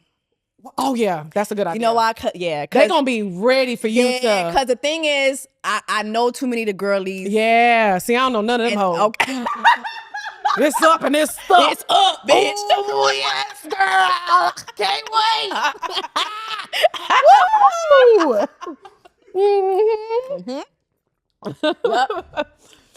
Speaker 9: Oh yeah, that's a good idea.
Speaker 2: You know why?
Speaker 9: They're gonna be ready for you.
Speaker 2: Yeah, because the thing is, I know too many of the girlies.
Speaker 9: Yeah, see, I don't know none of them hoes.
Speaker 2: Okay.
Speaker 9: It's up and it's stuck.
Speaker 2: It's up, bitch.
Speaker 9: Oh yes, girl. Can't wait.
Speaker 2: Well,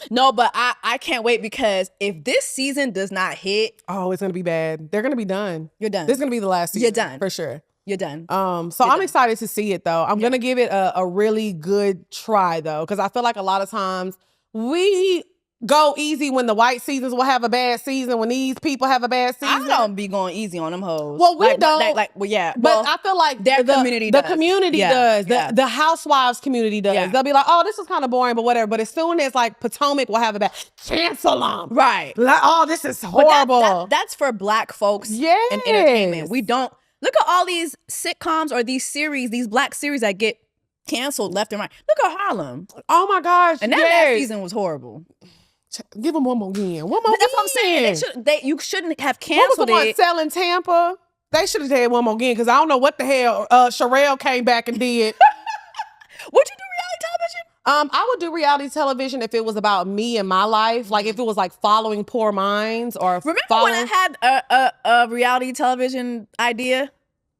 Speaker 2: no, but I can't wait because if this season does not hit,
Speaker 9: oh, it's gonna be bad. They're gonna be done.
Speaker 2: You're done.
Speaker 9: This is gonna be the last season.
Speaker 2: You're done
Speaker 9: for sure.
Speaker 2: You're done.
Speaker 9: So I'm excited to see it though. I'm gonna give it a really good try though, because I feel like a lot of times we go easy when the white seasons will have a bad season, when these people have a bad season.
Speaker 2: I don't be going easy on them hoes.
Speaker 9: Well, we don't.
Speaker 2: Well, yeah.
Speaker 9: But I feel like
Speaker 2: their community does.
Speaker 9: The community does. The housewives community does.
Speaker 2: Yeah.
Speaker 9: They'll be like, oh, this is kind of boring, but whatever. But as soon as like Potomac will have a bad, cancel them.
Speaker 2: Right.
Speaker 9: Like, oh, this is horrible.
Speaker 2: But that's for Black folks and entertainment. We don't. Look at all these sitcoms or these series, these Black series that get canceled left and right. Look at Harlem.
Speaker 9: Oh my gosh.
Speaker 2: And that last season was horrible.
Speaker 9: Give them one more again. One more
Speaker 2: That's what I'm saying. You shouldn't have canceled
Speaker 9: what was the
Speaker 2: it.
Speaker 9: one selling Tampa? They should have had one more again because I don't know what the hell Sherelle came back and did.
Speaker 2: Would you do reality television?
Speaker 9: I would do reality television if it was about me and my life. Like if it was like following Poor Minds or
Speaker 2: Remember when I had a reality television idea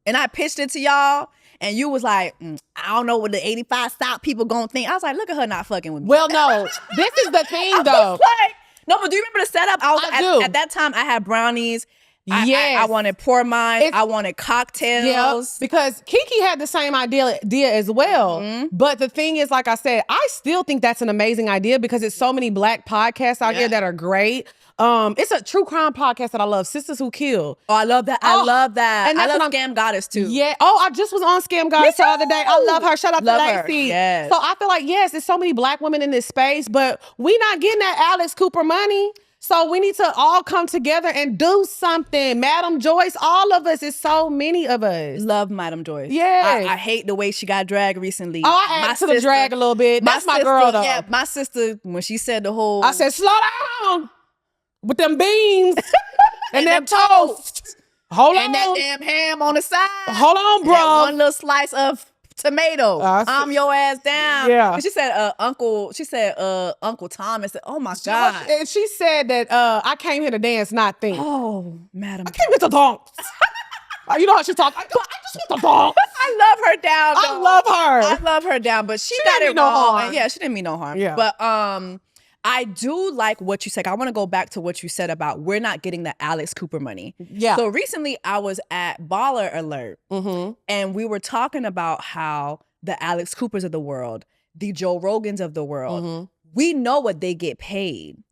Speaker 2: and I pitched it to y'all? And you was like, I don't know what the 85 South people gonna think. I was like, look at her not fucking with me.
Speaker 9: Well, no, this is the thing though.
Speaker 2: I was like, no, but do you remember the setup?
Speaker 9: I do.
Speaker 2: At that time, I had brownies.
Speaker 9: Yes.
Speaker 2: I wanted Poor Minds. I wanted cocktails.
Speaker 9: Yep, because Kiki had the same idea as well.
Speaker 2: Mm-hmm.
Speaker 9: But the thing is, like I said, I still think that's an amazing idea because it's so many Black podcasts out here that are great. It's a true crime podcast that I love, Sisters Who Kill.
Speaker 2: Oh, I love that. I love that.
Speaker 9: And
Speaker 2: I
Speaker 9: that's
Speaker 2: love Scam Goddess too.
Speaker 9: Yeah. Oh, I just was on Scam Goddess the other day. I love her. Shout out
Speaker 2: Love
Speaker 9: to
Speaker 2: her.
Speaker 9: Lacey.
Speaker 2: Yes.
Speaker 9: So I feel like, yes, there's so many Black women in this space, but we not getting that Alex Cooper money. So we need to all come together and do something. Madam Joyce, all of us. It's so many of us.
Speaker 2: Love Madam Joyce.
Speaker 9: Yeah.
Speaker 2: I hate the way she got dragged recently.
Speaker 9: Oh, I added to the drag a little bit. That's my girl though.
Speaker 2: Yeah, my sister, when she said the whole...
Speaker 9: I said, slow down with them beans and that toast. Hold on.
Speaker 2: And that damn ham on the side.
Speaker 9: Hold on, bro.
Speaker 2: And one little slice of tomato. Calm your ass down.
Speaker 9: Yeah.
Speaker 2: And she said, Uncle Thomas said, oh my God.
Speaker 9: And she said that I came here to dance, not think.
Speaker 2: Oh, madam.
Speaker 9: I came here to dance. You know how she talk. I just want to dance.
Speaker 2: I love her down.
Speaker 9: I love her.
Speaker 2: I love her down, but she got
Speaker 9: didn't
Speaker 2: it
Speaker 9: mean no
Speaker 2: wrong.
Speaker 9: harm.
Speaker 2: Yeah, she didn't mean no harm.
Speaker 9: Yeah.
Speaker 2: But I do like what you said. I want to go back to what you said about we're not getting the Alex Cooper money.
Speaker 9: Yeah.
Speaker 2: So recently I was at Baller Alert and we were talking about how the Alex Coopers of the world, the Joe Rogans of the world, we know what they get paid.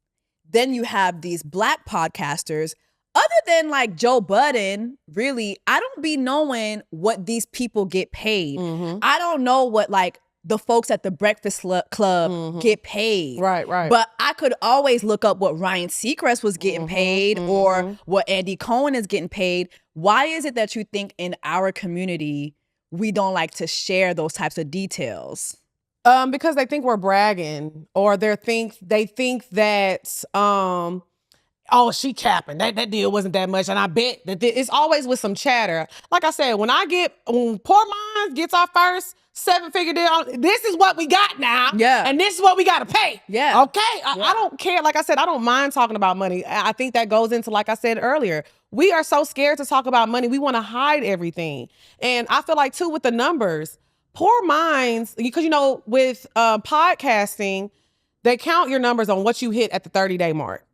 Speaker 2: Then you have these Black podcasters. Other than like Joe Budden, really, I don't be knowing what these people get paid. I don't know what like the folks at the Breakfast Club get paid.
Speaker 9: Right.
Speaker 2: But I could always look up what Ryan Seacrest was getting paid or what Andy Cohen is getting paid. Why is it that you think in our community we don't like to share those types of details?
Speaker 9: Because they think we're bragging, or they think that oh, she capping. That deal wasn't that much. And I bet that it's always with some chatter. Like I said, when Poor Minds gets our first 7-figure deal, this is what we got now.
Speaker 2: Yeah.
Speaker 9: And this is what we got to pay.
Speaker 2: Yeah.
Speaker 9: Okay. I don't care. Like I said, I don't mind talking about money. I think that goes into, like I said earlier, we are so scared to talk about money. We want to hide everything. And I feel like too with the numbers, Poor Minds, because with podcasting, they count your numbers on what you hit at the 30-day mark.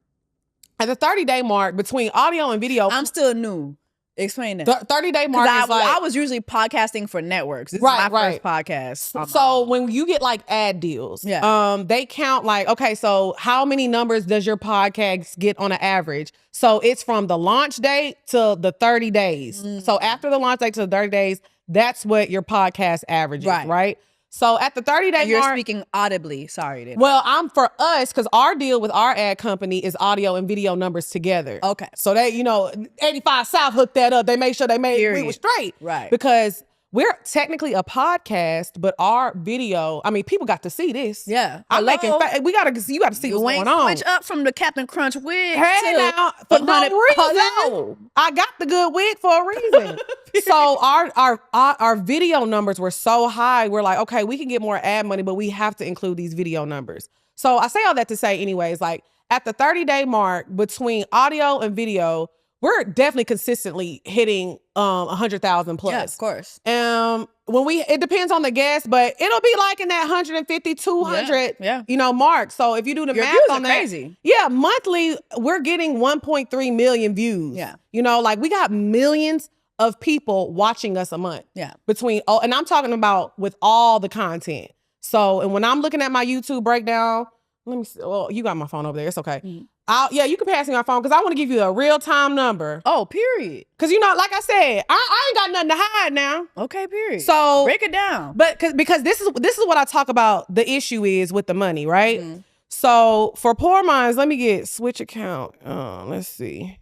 Speaker 9: At the 30-day mark, between audio and video...
Speaker 2: I'm still new. Explain that.
Speaker 9: The 30-day mark is like...
Speaker 2: I was usually podcasting for networks. This is my first podcast.
Speaker 9: So when you get like ad deals, they count like, okay, so how many numbers does your podcast get on an average? So it's from the launch date to the 30 days. So after the launch date to the 30 days, that's what your podcast averages, right? So at the 30-day mark...
Speaker 2: You're speaking audibly. Sorry.
Speaker 9: Well, I'm for us, because our deal with our ad company is audio and video numbers together.
Speaker 2: Okay.
Speaker 9: So they, 85 South hooked that up. They made sure we were straight.
Speaker 2: Right.
Speaker 9: Because we're technically a podcast, but our video, I mean, people got to see this.
Speaker 2: Yeah.
Speaker 9: You got to see what's going on.
Speaker 2: Switch up from the Captain Crunch wig.
Speaker 9: Hey, now, for no reason.
Speaker 2: Hello.
Speaker 9: I got the good wig for a reason. So our video numbers were so high. We're like, okay, we can get more ad money, but we have to include these video numbers. So I say all that to say anyways, like at the 30-day mark between audio and video, we're definitely consistently hitting 100,000 plus.
Speaker 2: Yeah, of course.
Speaker 9: It depends on the guest, but it'll be like in that 150, 200, mark. So if you do the
Speaker 2: Your
Speaker 9: math
Speaker 2: views
Speaker 9: on
Speaker 2: are
Speaker 9: that,
Speaker 2: crazy.
Speaker 9: Yeah, monthly we're getting 1.3 million views.
Speaker 2: Yeah.
Speaker 9: Like we got millions of people watching us a month.
Speaker 2: Yeah.
Speaker 9: And I'm talking about with all the content. So, and when I'm looking at my YouTube breakdown, Let me see. Well, you got my phone over there. It's okay. Yeah, you can pass me my phone because I want to give you a real-time number.
Speaker 2: Oh, period.
Speaker 9: Because, like I said, I ain't got nothing to hide now.
Speaker 2: Okay, period.
Speaker 9: So
Speaker 2: break it down.
Speaker 9: But because this is what I talk about. The issue is with the money, right? So for Poor Minds, let me get switch account. Let's see.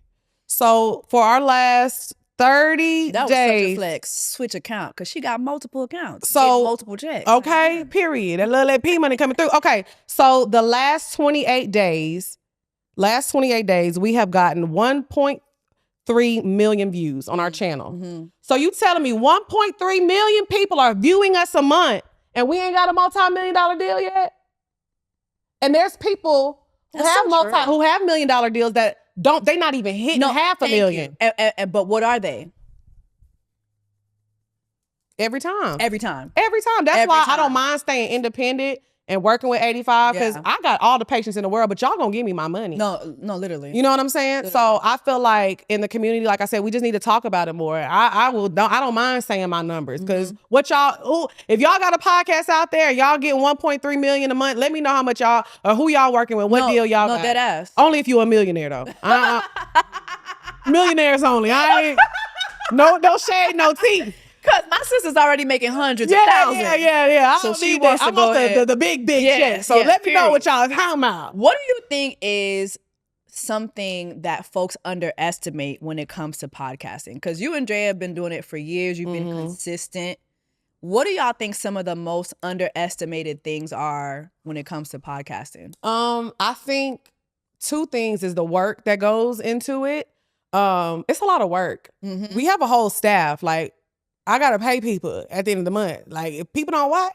Speaker 9: So for our last 30
Speaker 2: that was
Speaker 9: days.
Speaker 2: Such a flex. Switch account because she got multiple accounts.
Speaker 9: So
Speaker 2: multiple checks.
Speaker 9: Okay, period. That little P money coming through. Okay, so the last 28 days, we have gotten 1.3 million views on our channel. So you telling me 1.3 million people are viewing us a month and we ain't got a multi-million-dollar deal yet? And there's people who have million-dollar deals that they not even hitting half a million.
Speaker 2: But what are they?
Speaker 9: Every time.
Speaker 2: Every time.
Speaker 9: That's why I don't mind staying independent and working with 85 because I got all the patience in the world, but y'all gonna give me my money.
Speaker 2: No, literally.
Speaker 9: You know what I'm saying? Literally. So I feel like in the community, like I said, we just need to talk about it more. I don't mind saying my numbers because if y'all got a podcast out there, y'all getting 1.3 million a month, let me know how much y'all or who y'all working with, what deal y'all got.
Speaker 2: Dead ass.
Speaker 9: Only if you a millionaire though. Millionaires only. I ain't no shade, no tea.
Speaker 2: Because my sister's already making hundreds of thousands.
Speaker 9: Yeah.
Speaker 2: So she wants to go ahead.
Speaker 9: The big check. So let me know what y'all talking about.
Speaker 2: What do you think is something that folks underestimate when it comes to podcasting? Because you and Dre have been doing it for years. You've been consistent. What do y'all think some of the most underestimated things are when it comes to podcasting?
Speaker 9: I think two things is the work that goes into it. It's a lot of work. We have a whole staff. Like, I gotta pay people at the end of the month. Like, if people don't watch,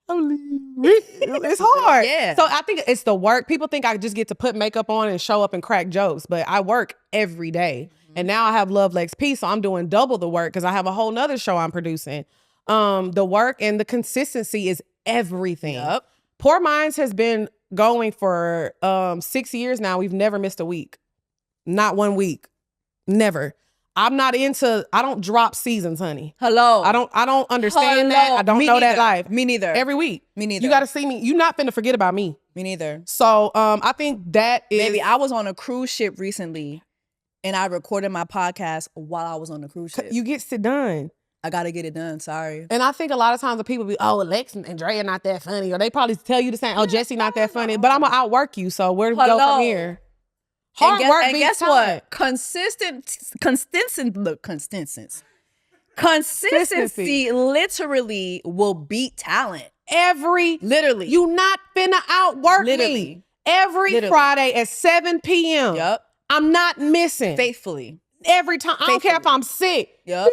Speaker 9: it's hard. So I think it's the work. People think I just get to put makeup on and show up and crack jokes, but I work every day. And now I have Love Lex P, so I'm doing double the work because I have a whole nother show I'm producing. The work and the consistency is everything. Poor Minds has been going for 6 years now. We've never missed a week. Not 1 week. Never. I don't drop seasons, honey.
Speaker 2: Hello.
Speaker 9: I don't understand that. I don't know that life.
Speaker 2: Me neither.
Speaker 9: Every week.
Speaker 2: Me neither.
Speaker 9: You got to see me. You're not finna forget about me.
Speaker 2: Me neither.
Speaker 9: So I think that is.
Speaker 2: Baby, I was on a cruise ship recently and I recorded my podcast while I was on the cruise ship.
Speaker 9: You get it done.
Speaker 2: I got to get it done. Sorry.
Speaker 9: And I think a lot of times the people be, oh, Lex and Dre are not that funny. Or they probably tell you the same, oh, Jessie not that funny. But I'm going to outwork you. So where do we go from here? Hard work beats
Speaker 2: guess
Speaker 9: talent.
Speaker 2: what? Consistency literally will beat talent.
Speaker 9: Literally. You not finna outwork me. Every Friday at 7 p.m.
Speaker 2: Yep.
Speaker 9: I'm not missing.
Speaker 2: Faithfully.
Speaker 9: Every time. I don't care if I'm sick.
Speaker 2: Yep.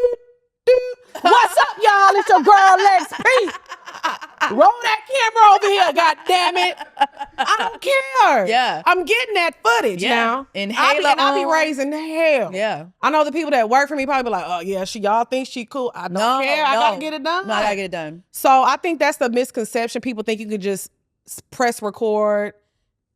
Speaker 9: What's up, y'all? It's your girl, Lex P. Roll that camera over here, God damn it. I don't care.
Speaker 2: Yeah.
Speaker 9: I'm getting that footage now.
Speaker 2: And
Speaker 9: I'll be raising hell.
Speaker 2: Yeah.
Speaker 9: I know the people that work for me probably be like, oh yeah, y'all think she cool. I don't care. I gotta get it done.
Speaker 2: No, I gotta get it done.
Speaker 9: So I think that's the misconception. People think you could just press record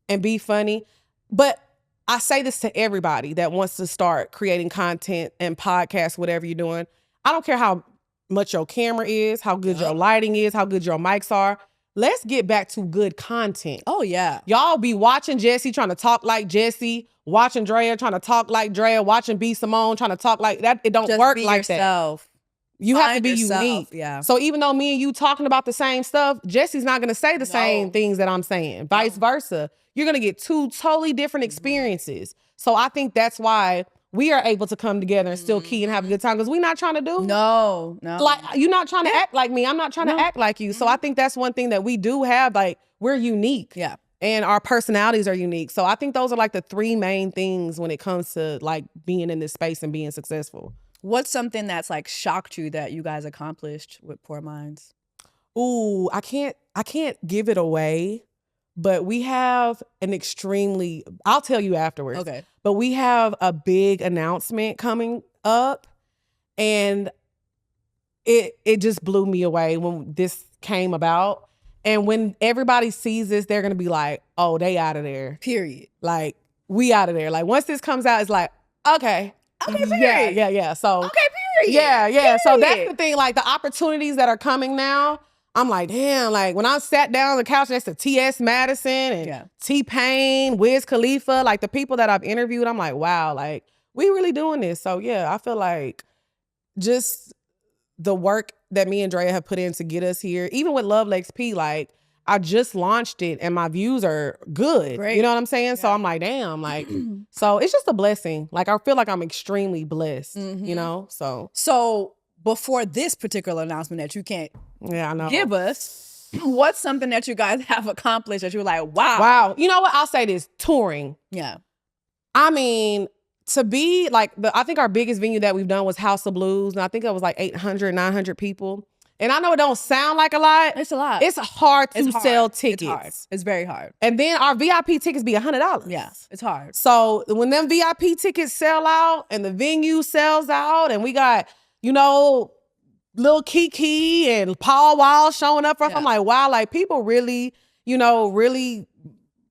Speaker 9: and be funny. But I say this to everybody that wants to start creating content and podcasts, whatever you're doing. I don't care how much your camera is, how good your lighting is, how good your mics are. Let's get back to good content.
Speaker 2: Oh, yeah.
Speaker 9: Y'all be watching Jessie trying to talk like Jessie, watching Drea trying to talk like Drea, watching B. Simone trying to talk like that. It don't
Speaker 2: Just
Speaker 9: work
Speaker 2: be
Speaker 9: like
Speaker 2: yourself.
Speaker 9: that. You have to
Speaker 2: Find
Speaker 9: be
Speaker 2: yourself,
Speaker 9: unique.
Speaker 2: yeah.
Speaker 9: So even though me and you talking about the same stuff, Jessie's not going to say the same things that I'm saying. Vice versa. You're going to get two totally different experiences. So I think that's why we are able to come together and still key and have a good time because we're not trying to do.
Speaker 2: No.
Speaker 9: Like, you're not trying to act like me. I'm not trying to act like you. So I think that's one thing that we do have. Like, we're unique.
Speaker 2: Yeah.
Speaker 9: And our personalities are unique. So I think those are like the three main things when it comes to like being in this space and being successful.
Speaker 2: What's something that's like shocked you that you guys accomplished with Poor Minds?
Speaker 9: Ooh, I can't give it away, but we have I'll tell you afterwards.
Speaker 2: Okay.
Speaker 9: But we have a big announcement coming up, and it just blew me away when this came about. And when everybody sees this, they're gonna be like, oh, they out of there.
Speaker 2: Period.
Speaker 9: Like, we out of there. Like, once this comes out, it's like, okay.
Speaker 2: Okay, period.
Speaker 9: Yeah. So
Speaker 2: okay, period.
Speaker 9: Yeah.
Speaker 2: Period.
Speaker 9: So that's the thing. Like, the opportunities that are coming now, I'm like, damn, like when I sat down on the couch next to T.S. Madison and T-Pain, Wiz Khalifa, like the people that I've interviewed, I'm like, wow, like we really doing this. So yeah, I feel like just the work that me and Drea have put in to get us here, even with Love Lex P, like I just launched it and my views are good.
Speaker 2: Great.
Speaker 9: You know what I'm saying? Yeah. So I'm like, damn, like, so it's just a blessing. Like I feel like I'm extremely blessed, you know?
Speaker 2: So before this particular announcement that you can't
Speaker 9: I know.
Speaker 2: give us, what's something that you guys have accomplished that you're like, wow.
Speaker 9: Wow. You know what? I'll say this, touring.
Speaker 2: Yeah.
Speaker 9: I mean, to be like, I think our biggest venue that we've done was House of Blues. And I think it was like 800, 900 people. And I know it don't sound like a lot.
Speaker 2: It's a lot.
Speaker 9: It's hard to sell tickets.
Speaker 2: It's hard. It's very hard.
Speaker 9: And then our VIP tickets be $100.
Speaker 2: Yeah, it's hard.
Speaker 9: So when them VIP tickets sell out and the venue sells out and we got, you know, Lil Kiki and Paul Wall showing up for us, I'm like, wow, like people really, you know, really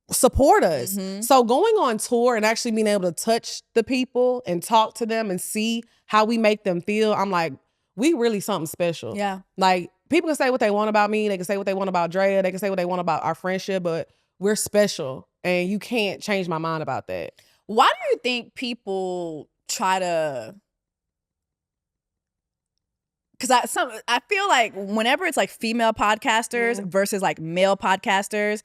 Speaker 9: support us. So going on tour and actually being able to touch the people and talk to them and see how we make them feel, I'm like, we really something special.
Speaker 2: Yeah.
Speaker 9: Like people can say what they want about me. They can say what they want about Drea. They can say what they want about our friendship, but we're special and you can't change my mind about that.
Speaker 2: Why do you think people try to... Because I feel like whenever it's like female podcasters versus like male podcasters,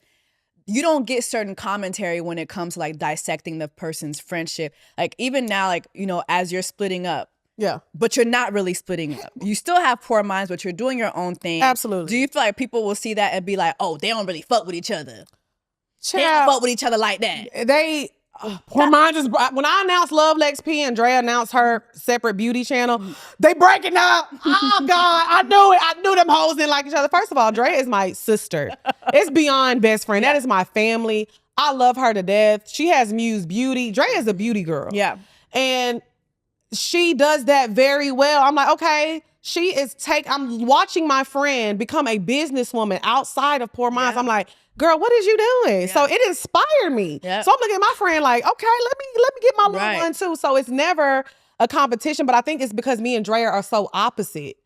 Speaker 2: you don't get certain commentary when it comes to like dissecting the person's friendship. Like even now, like, you know, as you're splitting up, but you're not really splitting up. You still have Poor Minds, but you're doing your own thing.
Speaker 9: Absolutely.
Speaker 2: Do you feel like people will see that and be like, oh, they don't really fuck with each other?
Speaker 9: Child,
Speaker 2: they don't fuck with each other like that.
Speaker 9: Poor Minds is, when I announced Love Lex P and Drea announced her separate beauty channel, they breaking up. Oh God, I knew it. I knew them hoes didn't like each other. First of all, Drea is my sister. It's beyond best friend. That is my family. I love her to death. She has Muse Beauty. Drea is a beauty girl.
Speaker 2: Yeah.
Speaker 9: And she does that very well. I'm like, okay, I'm watching my friend become a businesswoman outside of Poor Minds. I'm like, girl, what is you doing? So it inspired me. So I'm looking at my friend like, okay, let me get my little one too. So it's never a competition, but I think it's because me and Drea are so opposite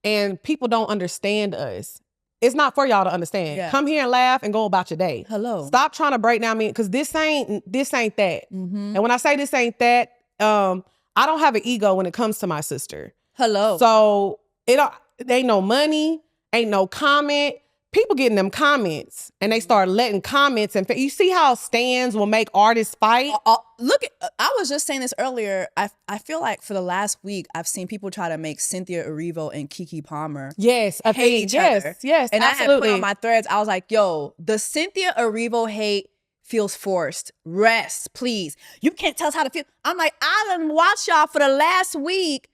Speaker 9: and people don't understand us. It's not for y'all to understand. Come here and laugh and go about your day.
Speaker 2: Hello.
Speaker 9: Stop trying to break down me, because this ain't that. And when I say this ain't that, I don't have an ego when it comes to my sister.
Speaker 2: Hello.
Speaker 9: So it ain't no money, ain't no comment. People getting them comments and they start letting comments, and you see how stans will make artists fight.
Speaker 2: Look, I was just saying this earlier. I feel like for the last week, I've seen people try to make Cynthia Erivo and Keke Palmer
Speaker 9: hate each other. Yes,
Speaker 2: and
Speaker 9: absolutely.
Speaker 2: I had put on my threads, I was like, yo, the Cynthia Erivo hate feels forced. Rest, please. You can't tell us how to feel. I'm like, I done watched y'all for the last week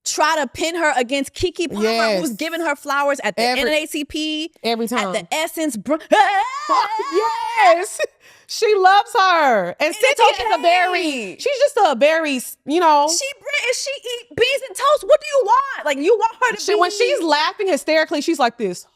Speaker 2: try to pin her against Keke Palmer, who's giving her flowers at the NAACP.
Speaker 9: Every time.
Speaker 2: At the Essence.
Speaker 9: Yes. She loves her. And Cynthia she's just a very, you know.
Speaker 2: She British. She eat beans and toast. What do you want? Like, you want her to be.
Speaker 9: When she's laughing hysterically, she's like this.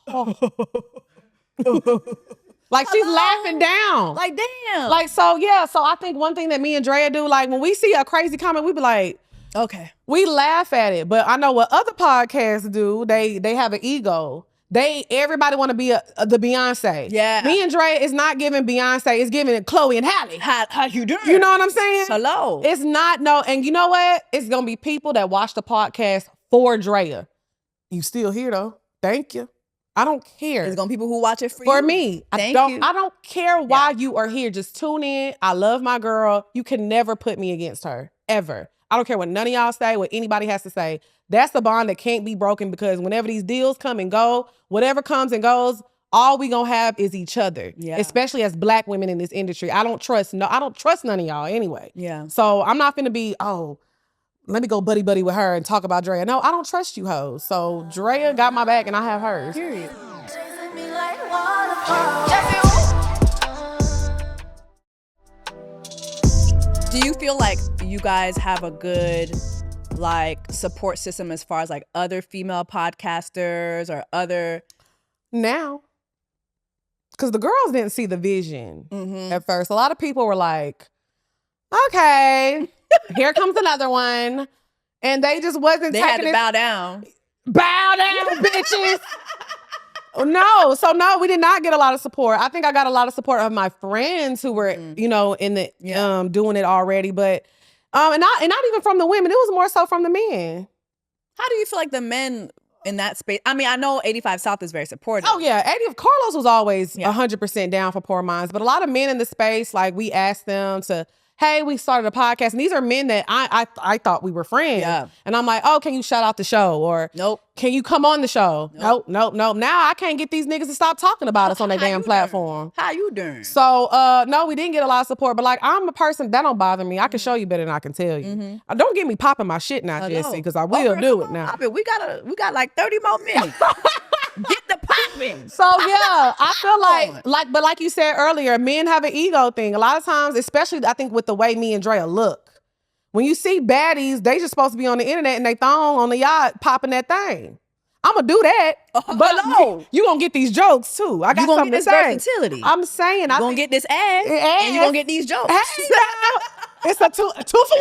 Speaker 9: Like she's laughing down.
Speaker 2: Like, damn.
Speaker 9: Like, so yeah. So I think one thing that me and Drea do, like when we see a crazy comment, we be like,
Speaker 2: okay.
Speaker 9: We laugh at it. But I know what other podcasts do, they have an ego. Everybody want to be the Beyonce.
Speaker 2: Yeah.
Speaker 9: Me and Drea is not giving Beyonce, it's giving Chloe and Halle.
Speaker 2: How you doing?
Speaker 9: You know what I'm saying?
Speaker 2: Hello.
Speaker 9: It's not, and you know what? It's going to be people that watch the podcast for Drea. You still here though. Thank you. I don't care.
Speaker 2: There's going to be people who watch it
Speaker 9: for me.
Speaker 2: Thank you.
Speaker 9: I don't care why you are here. Just tune in. I love my girl. You can never put me against her, ever. I don't care what none of y'all say, what anybody has to say. That's the bond that can't be broken, because whenever these deals come and go, whatever comes and goes, all we gonna have is each other. Yeah. Especially as Black women in this industry. I don't trust none of y'all anyway.
Speaker 2: Yeah.
Speaker 9: So I'm not finna be, let me go buddy with her and talk about Drea. No, I don't trust you hoes. So Drea got my back and I have hers.
Speaker 2: Period. Do you feel like you guys have a good support system as far as like other female podcasters or other?
Speaker 9: Now. Because the girls didn't see the vision at first. A lot of people were like, okay, here comes another one. And they just wasn't
Speaker 2: taking it. They had to bow down.
Speaker 9: Bow down, bitches. No, we did not get a lot of support. I think I got a lot of support of my friends who were, in the doing it already, but and not even from the women. It was more so from the men.
Speaker 2: How do you feel like the men in that space? I mean, I know 85 South is very supportive.
Speaker 9: Oh yeah, Carlos was always 100% down for Poor Minds, but a lot of men in the space, like we asked them to, hey, we started a podcast, and these are men that I thought we were friends. Yeah. And I'm like, oh, can you shout out the show? Or nope. Can you come on the show? Nope. Now I can't get these niggas to stop talking about us on their damn platform.
Speaker 2: How you doing?
Speaker 9: So no, we didn't get a lot of support, but like I'm a person that don't bother me. I can show you better than I can tell you. Don't get me popping my shit now, Jessie, because I will do it now.
Speaker 2: We got like 30 more minutes. Get the popping.
Speaker 9: So yeah, I feel but like you said earlier, men have an ego thing. A lot of times, especially I think with the way me and Drea look, when you see baddies, they just supposed to be on the internet and they thong on the yacht popping that thing. I'm gonna do that, but you gonna get these jokes too. I got something to say.
Speaker 2: Versatility.
Speaker 9: I'm saying
Speaker 2: I gonna get this ass, and you gonna get these jokes.
Speaker 9: Hey, it's a two for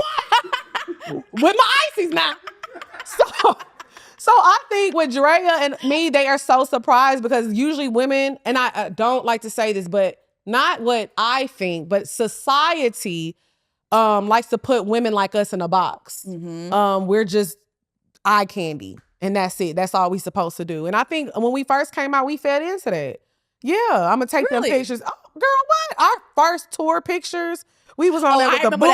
Speaker 9: one with my ices now. So I think with Drea and me, they are so surprised because usually women, and I don't like to say this, but not what I think, but society likes to put women like us in a box. We're just eye candy, and that's it. That's all we supposed to do. And I think when we first came out, we fed into that. Yeah, I'm gonna take them pictures. Oh, girl, what? Our first tour pictures, we was on there with the booty.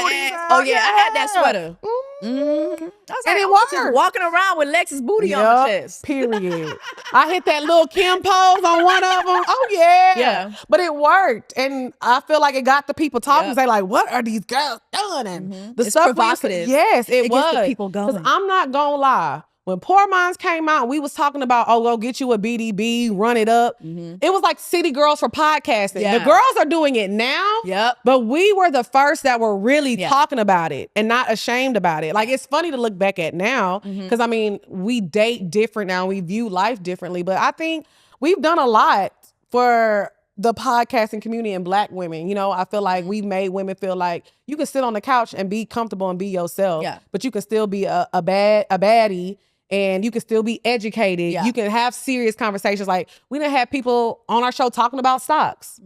Speaker 2: Oh yeah, I had that sweater.
Speaker 9: And it worked.
Speaker 2: Just walking around with Lex's booty on the chest.
Speaker 9: Period. I hit that little Kim pose on one of them. Oh yeah.
Speaker 2: Yeah.
Speaker 9: But it worked. And I feel like it got the people talking. They like, what are these girls doing? And the
Speaker 2: it's
Speaker 9: stuff
Speaker 2: provocative.
Speaker 9: Yes, it was.
Speaker 2: Gets the people going.
Speaker 9: Because I'm not gonna lie. When Poor Minds came out, we was talking about, go get you a BDB, run it up. It was like City Girls for podcasting.
Speaker 2: Yeah.
Speaker 9: The girls are doing it now, but we were the first that were really talking about it and not ashamed about it. Like, it's funny to look back at now because, I mean, we date different now. We view life differently. But I think we've done a lot for the podcasting community and Black women. You know, I feel like we've made women feel like you can sit on the couch and be comfortable and be yourself, but you can still be a baddie. And you can still be educated. You can have serious conversations. Like, we done had people on our show talking about stocks,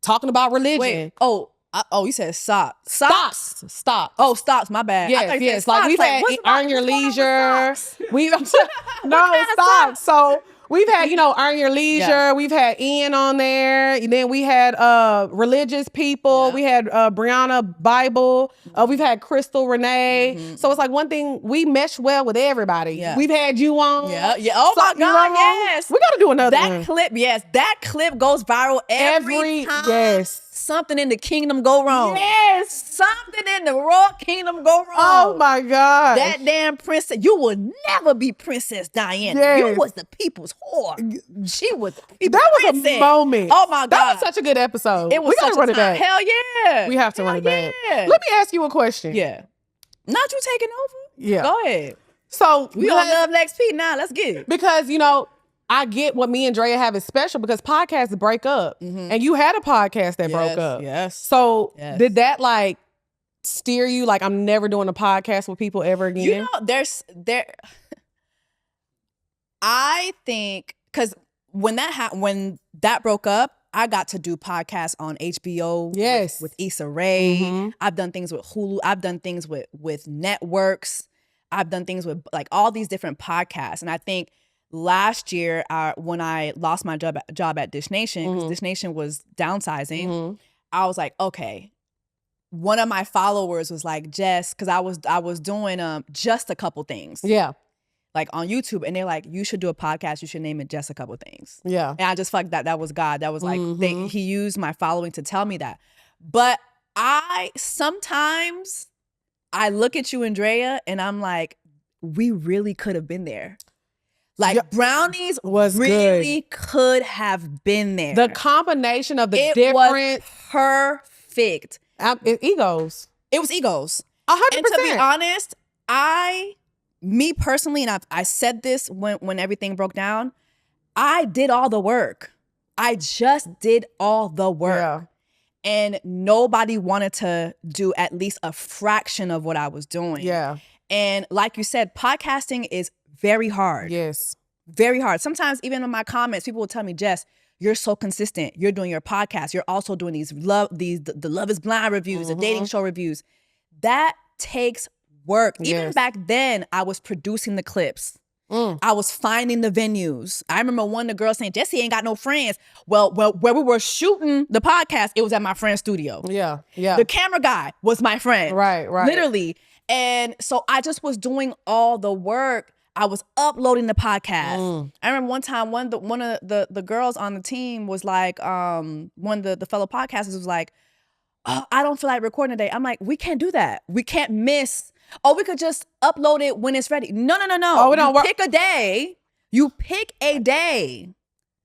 Speaker 9: talking about religion.
Speaker 2: Wait, you said stocks.
Speaker 9: Stocks.
Speaker 2: Oh, stocks, my bad.
Speaker 9: Yes. Like, we've had Earn Your Leisure. Stocks. So we've had, Earn Your Leisure. We've had Ian on there. And then we had religious people. We had Brianna Bible. We've had Crystal Renee. So it's like one thing, we mesh well with everybody. We've had you on.
Speaker 2: Yeah. Oh my God, yes.
Speaker 9: We got to do another one.
Speaker 2: That clip goes viral every time.
Speaker 9: Yes.
Speaker 2: Something in the kingdom go wrong.
Speaker 9: Yes.
Speaker 2: Something in the royal kingdom go wrong.
Speaker 9: Oh my God.
Speaker 2: That damn princess. You will never be Princess Diana.
Speaker 9: Yes.
Speaker 2: You was the people's whore. She was the people's
Speaker 9: princess. That was a moment.
Speaker 2: Oh my God.
Speaker 9: That was such a good episode.
Speaker 2: It was
Speaker 9: we gotta run it back.
Speaker 2: Hell yeah.
Speaker 9: We have to run it back. Let me ask you a question.
Speaker 2: Yeah. Not you taking over?
Speaker 9: Yeah.
Speaker 2: Go ahead.
Speaker 9: So
Speaker 2: we all love Lex P now. Let's get it.
Speaker 9: Because, I get what me and Drea have is special because podcasts break up. And you had a podcast that broke up.
Speaker 2: Yes.
Speaker 9: So did that like steer you like I'm never doing a podcast with people ever again?
Speaker 2: I think because when that broke up, I got to do podcasts on HBO with Issa Rae. I've done things with Hulu. I've done things with networks. I've done things with like all these different podcasts. And I think last year, when I lost my job at Dish Nation, because Dish Nation was downsizing, I was like, okay. One of my followers was like, Jess, because I was doing just a couple things.
Speaker 9: Yeah.
Speaker 2: Like on YouTube, and they're like, you should do a podcast. You should name it Just a Couple Things.
Speaker 9: Yeah.
Speaker 2: And I just felt like that was God. That was like, he used my following to tell me that. But sometimes I look at you and Drea, and I'm like, we really could have been there. Like Brownies really could have been there.
Speaker 9: The combination of the different
Speaker 2: was perfect.
Speaker 9: Egos.
Speaker 2: It was egos.
Speaker 9: 100%.
Speaker 2: And to be honest, me personally, and I said this when everything broke down, I did all the work. I just did all the work.
Speaker 9: Yeah.
Speaker 2: And nobody wanted to do at least a fraction of what I was doing.
Speaker 9: Yeah.
Speaker 2: And like you said, podcasting is very hard.
Speaker 9: Yes.
Speaker 2: very hard. Sometimes even in my comments, people will tell me, Jess, you're so consistent. You're doing your podcast. You're also doing the Love is Blind reviews, the dating show reviews. That takes work. Even back then, I was producing the clips. I was finding the venues. I remember one of the girls saying, Jessie ain't got no friends. Well, where we were shooting the podcast, it was at my friend's studio.
Speaker 9: Yeah, yeah.
Speaker 2: The camera guy was my friend.
Speaker 9: Right.
Speaker 2: Literally. And so I just was doing all the work. I was uploading the podcast. I remember one time one of the girls on the team was like, one of the fellow podcasters was like, oh, I don't feel like recording today. I'm like, we can't do that. We can't miss. Oh, we could just upload it when it's ready. No.
Speaker 9: Oh, we don't work.
Speaker 2: Pick a day. You pick a day.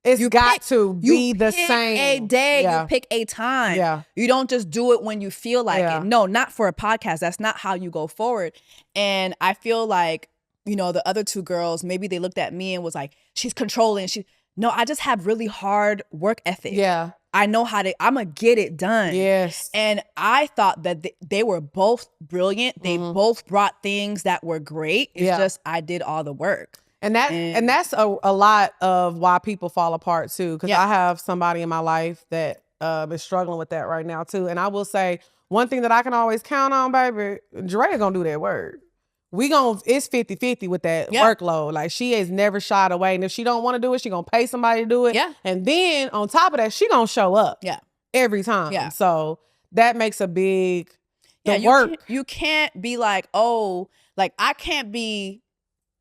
Speaker 9: It's got to be the
Speaker 2: pick
Speaker 9: same.
Speaker 2: A day. You pick a time.
Speaker 9: Yeah.
Speaker 2: You don't just do it when you feel like it. No, not for a podcast. That's not how you go forward. And I feel like, you know, the other two girls, maybe they looked at me and was like, she's controlling. No, I just have really hard work ethic.
Speaker 9: Yeah.
Speaker 2: I know I'm going to get it done.
Speaker 9: Yes.
Speaker 2: And I thought that they were both brilliant. They both brought things that were great. It's just I did all the work.
Speaker 9: And that's a lot of why people fall apart too. Because I have somebody in my life that is struggling with that right now too. And I will say, one thing that I can always count on, baby, Drea gonna do that work. It's 50-50 with that workload. Like, she has never shied away. And if she don't want to do it, she gonna pay somebody to do it.
Speaker 2: Yeah.
Speaker 9: And then on top of that, she gonna show up.
Speaker 2: Yeah.
Speaker 9: Every time.
Speaker 2: Yeah.
Speaker 9: So that makes a big
Speaker 2: work. You can't be like, oh, like I can't be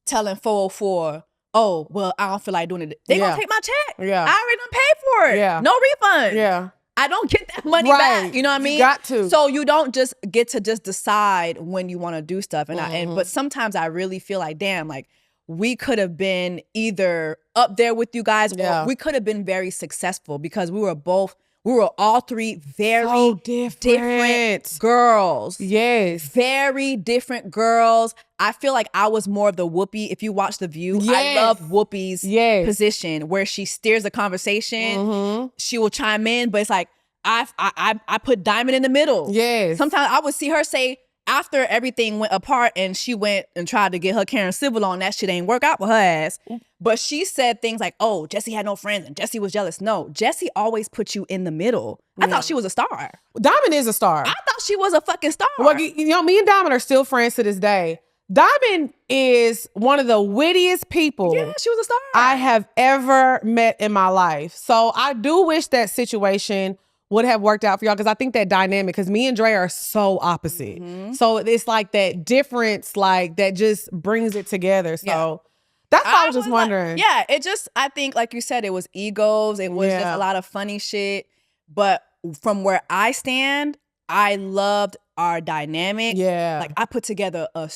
Speaker 2: telling 404, oh, well, I don't feel like doing it. They gonna take my check.
Speaker 9: Yeah.
Speaker 2: I already done paid for it.
Speaker 9: Yeah.
Speaker 2: No refund.
Speaker 9: Yeah.
Speaker 2: I don't get that money back. You know what I mean?
Speaker 9: You got to.
Speaker 2: So you don't just get to just decide when you want to do stuff. And but sometimes I really feel like, damn, like we could have been either up there with you guys or we could have been very successful because we were all three very different girls.
Speaker 9: Yes.
Speaker 2: Very different girls. I feel like I was more of the Whoopi. If you watch The View, I love Whoopi's position where she steers the conversation. She will chime in, but it's like, I put Diamond in the middle.
Speaker 9: Yes.
Speaker 2: Sometimes I would see her say, after everything went apart and she went and tried to get her Karen Civil on, that shit ain't work out for her ass. But she said things like, oh, Jessie had no friends and Jessie was jealous. No, Jessie always put you in the middle. I thought she was a star.
Speaker 9: Diamond is a star.
Speaker 2: I thought she was a fucking star.
Speaker 9: Well, you know, me and Diamond are still friends to this day. Diamond is one of the wittiest people
Speaker 2: she was a star.
Speaker 9: I have ever met in my life. So I do wish that situation would have worked out for y'all because I think that dynamic, because me and Dre are so opposite. So it's like that difference, like that just brings it together. So that's why I was just wondering.
Speaker 2: Like, it just, I think, like you said, it was egos. It was just a lot of funny shit. But from where I stand, I loved our dynamic.
Speaker 9: Yeah.
Speaker 2: Like I put together a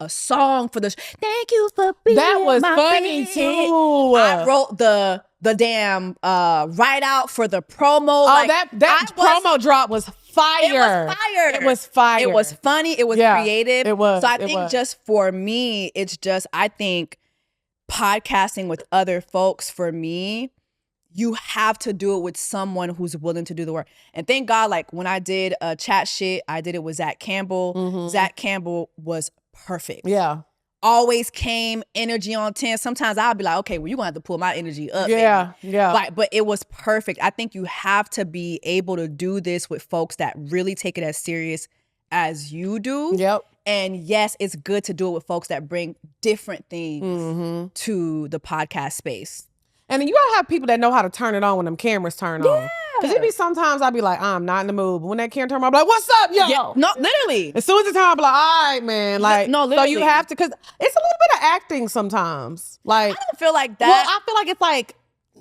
Speaker 2: song for the thank you for being
Speaker 9: that was
Speaker 2: my
Speaker 9: funny
Speaker 2: friend.
Speaker 9: too.
Speaker 2: I wrote the damn write out for the promo.
Speaker 9: Oh,
Speaker 2: like,
Speaker 9: that promo drop was fire.
Speaker 2: It was fire.
Speaker 9: It was fire.
Speaker 2: It was funny. It was creative.
Speaker 9: It was.
Speaker 2: So I think just for me, it's just, I think podcasting with other folks, for me, you have to do it with someone who's willing to do the work. And thank God, like when I did chat shit, I did it with Zach Campbell. Zach Campbell was perfect.
Speaker 9: Yeah.
Speaker 2: Always came, energy on 10. Sometimes I'll be like, okay, well, you're gonna have to pull my energy up.
Speaker 9: Yeah,
Speaker 2: baby.
Speaker 9: yeah.
Speaker 2: But it was perfect. I think you have to be able to do this with folks that really take it as serious as you do.
Speaker 9: Yep.
Speaker 2: And yes, it's good to do it with folks that bring different things to the podcast space.
Speaker 9: And then you gotta have people that know how to turn it on when them cameras turn on. Because it be sometimes I'll be like, I'm not in the mood. But when that camera turn on, I'll be like, what's up, yo?
Speaker 2: Yeah, no, literally.
Speaker 9: As soon as it's time, I'll be like, all right, man. Like,
Speaker 2: no, literally.
Speaker 9: So you have to, because it's a little bit of acting sometimes. Like,
Speaker 2: I don't feel like that.
Speaker 9: Well, I feel like it's like,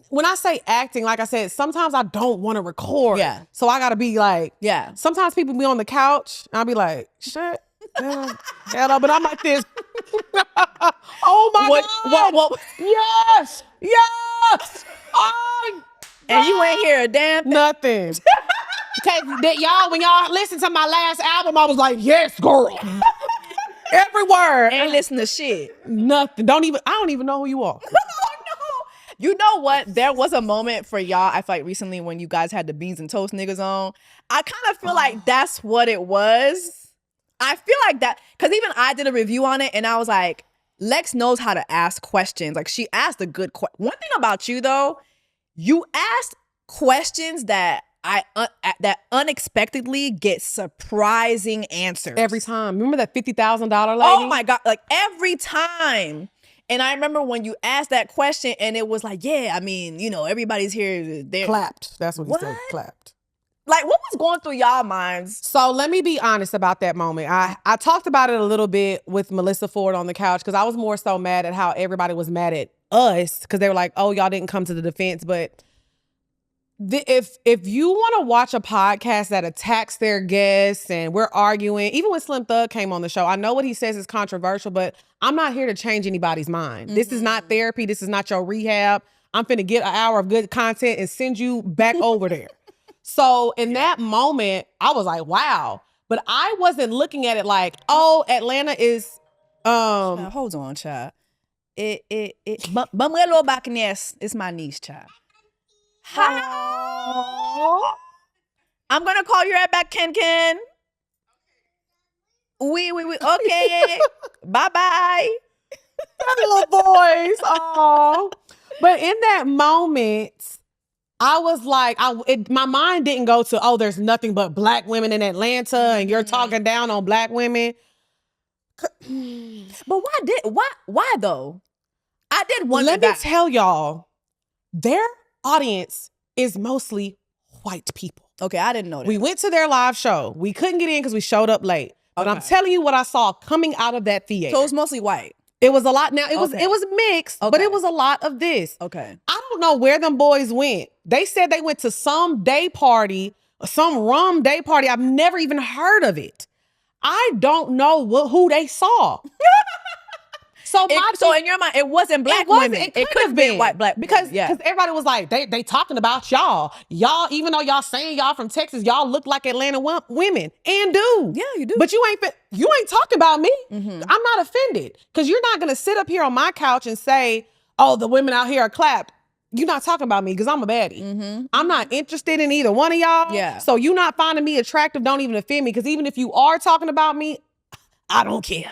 Speaker 9: when I say acting, like I said, sometimes I don't want to record.
Speaker 2: Yeah.
Speaker 9: So I gotta be like,
Speaker 2: yeah.
Speaker 9: Sometimes people be on the couch, and I'll be like, shit. But I'm like this. Oh my God.
Speaker 2: What?
Speaker 9: Yes. Oh,
Speaker 2: and you ain't hear a damn thing.
Speaker 9: Nothing. Y'all, when y'all listen to my last album, I was like, yes, girl. Every word.
Speaker 2: Ain't listen to shit.
Speaker 9: Nothing. I don't even know who you are.
Speaker 2: No. You know what? There was a moment for y'all, I feel like recently, when you guys had the beans and toast niggas on. I kind of feel like that's what it was. I feel like that, because even I did a review on it and I was like, Lex knows how to ask questions. Like, she asked a good question. One thing about you, though, you asked questions that that unexpectedly get surprising answers.
Speaker 9: Every time. Remember that $50,000 lady?
Speaker 2: Oh my God. Like, every time. And I remember when you asked that question and it was like, yeah, I mean, you know, everybody's here. They're
Speaker 9: Clapped. That's what he said. Clapped.
Speaker 2: Like, what was going through y'all minds?
Speaker 9: So let me be honest about that moment. I talked about it a little bit with Melissa Ford on the couch because I was more so mad at how everybody was mad at us because they were like, oh, y'all didn't come to the defense. But if you want to watch a podcast that attacks their guests and we're arguing, even when Slim Thug came on the show, I know what he says is controversial, but I'm not here to change anybody's mind. This is not therapy. This is not your rehab. I'm finna get an hour of good content and send you back over there. So in that moment, I was like, wow. But I wasn't looking at it like, oh, Atlanta is
Speaker 2: Now, hold on, child. Bamelo Bacnes is my niece, child. How? I'm gonna call you right back, Ken. We. Okay. Bye.
Speaker 9: little boys. Oh. But in that moment, I was like, my mind didn't go to, oh, there's nothing but black women in Atlanta and you're talking down on black women.
Speaker 2: But why though? I did wonder
Speaker 9: Let me tell y'all, their audience is mostly white people.
Speaker 2: Okay, I didn't know that.
Speaker 9: We went to their live show. We couldn't get in because we showed up late. But I'm telling you what I saw coming out of that theater.
Speaker 2: So it was mostly white.
Speaker 9: It was a lot. Now it was mixed, but it was a lot of this.
Speaker 2: Okay.
Speaker 9: I don't know where them boys went. They said they went to some day party, some rum day party. I've never even heard of it. I don't know who they saw. So
Speaker 2: in your mind, it wasn't black women. It could have been white black
Speaker 9: because
Speaker 2: women.
Speaker 9: everybody was like, they talking about y'all. Y'all, even though y'all saying y'all from Texas, y'all look like Atlanta women and do.
Speaker 2: Yeah, you do.
Speaker 9: But you ain't talking about me. I'm not offended because you're not gonna sit up here on my couch and say, oh, the women out here are clapped. You're not talking about me because I'm a baddie. I'm not interested in either one of y'all.
Speaker 2: Yeah.
Speaker 9: So you not finding me attractive, don't even offend me because even if you are talking about me, I don't care.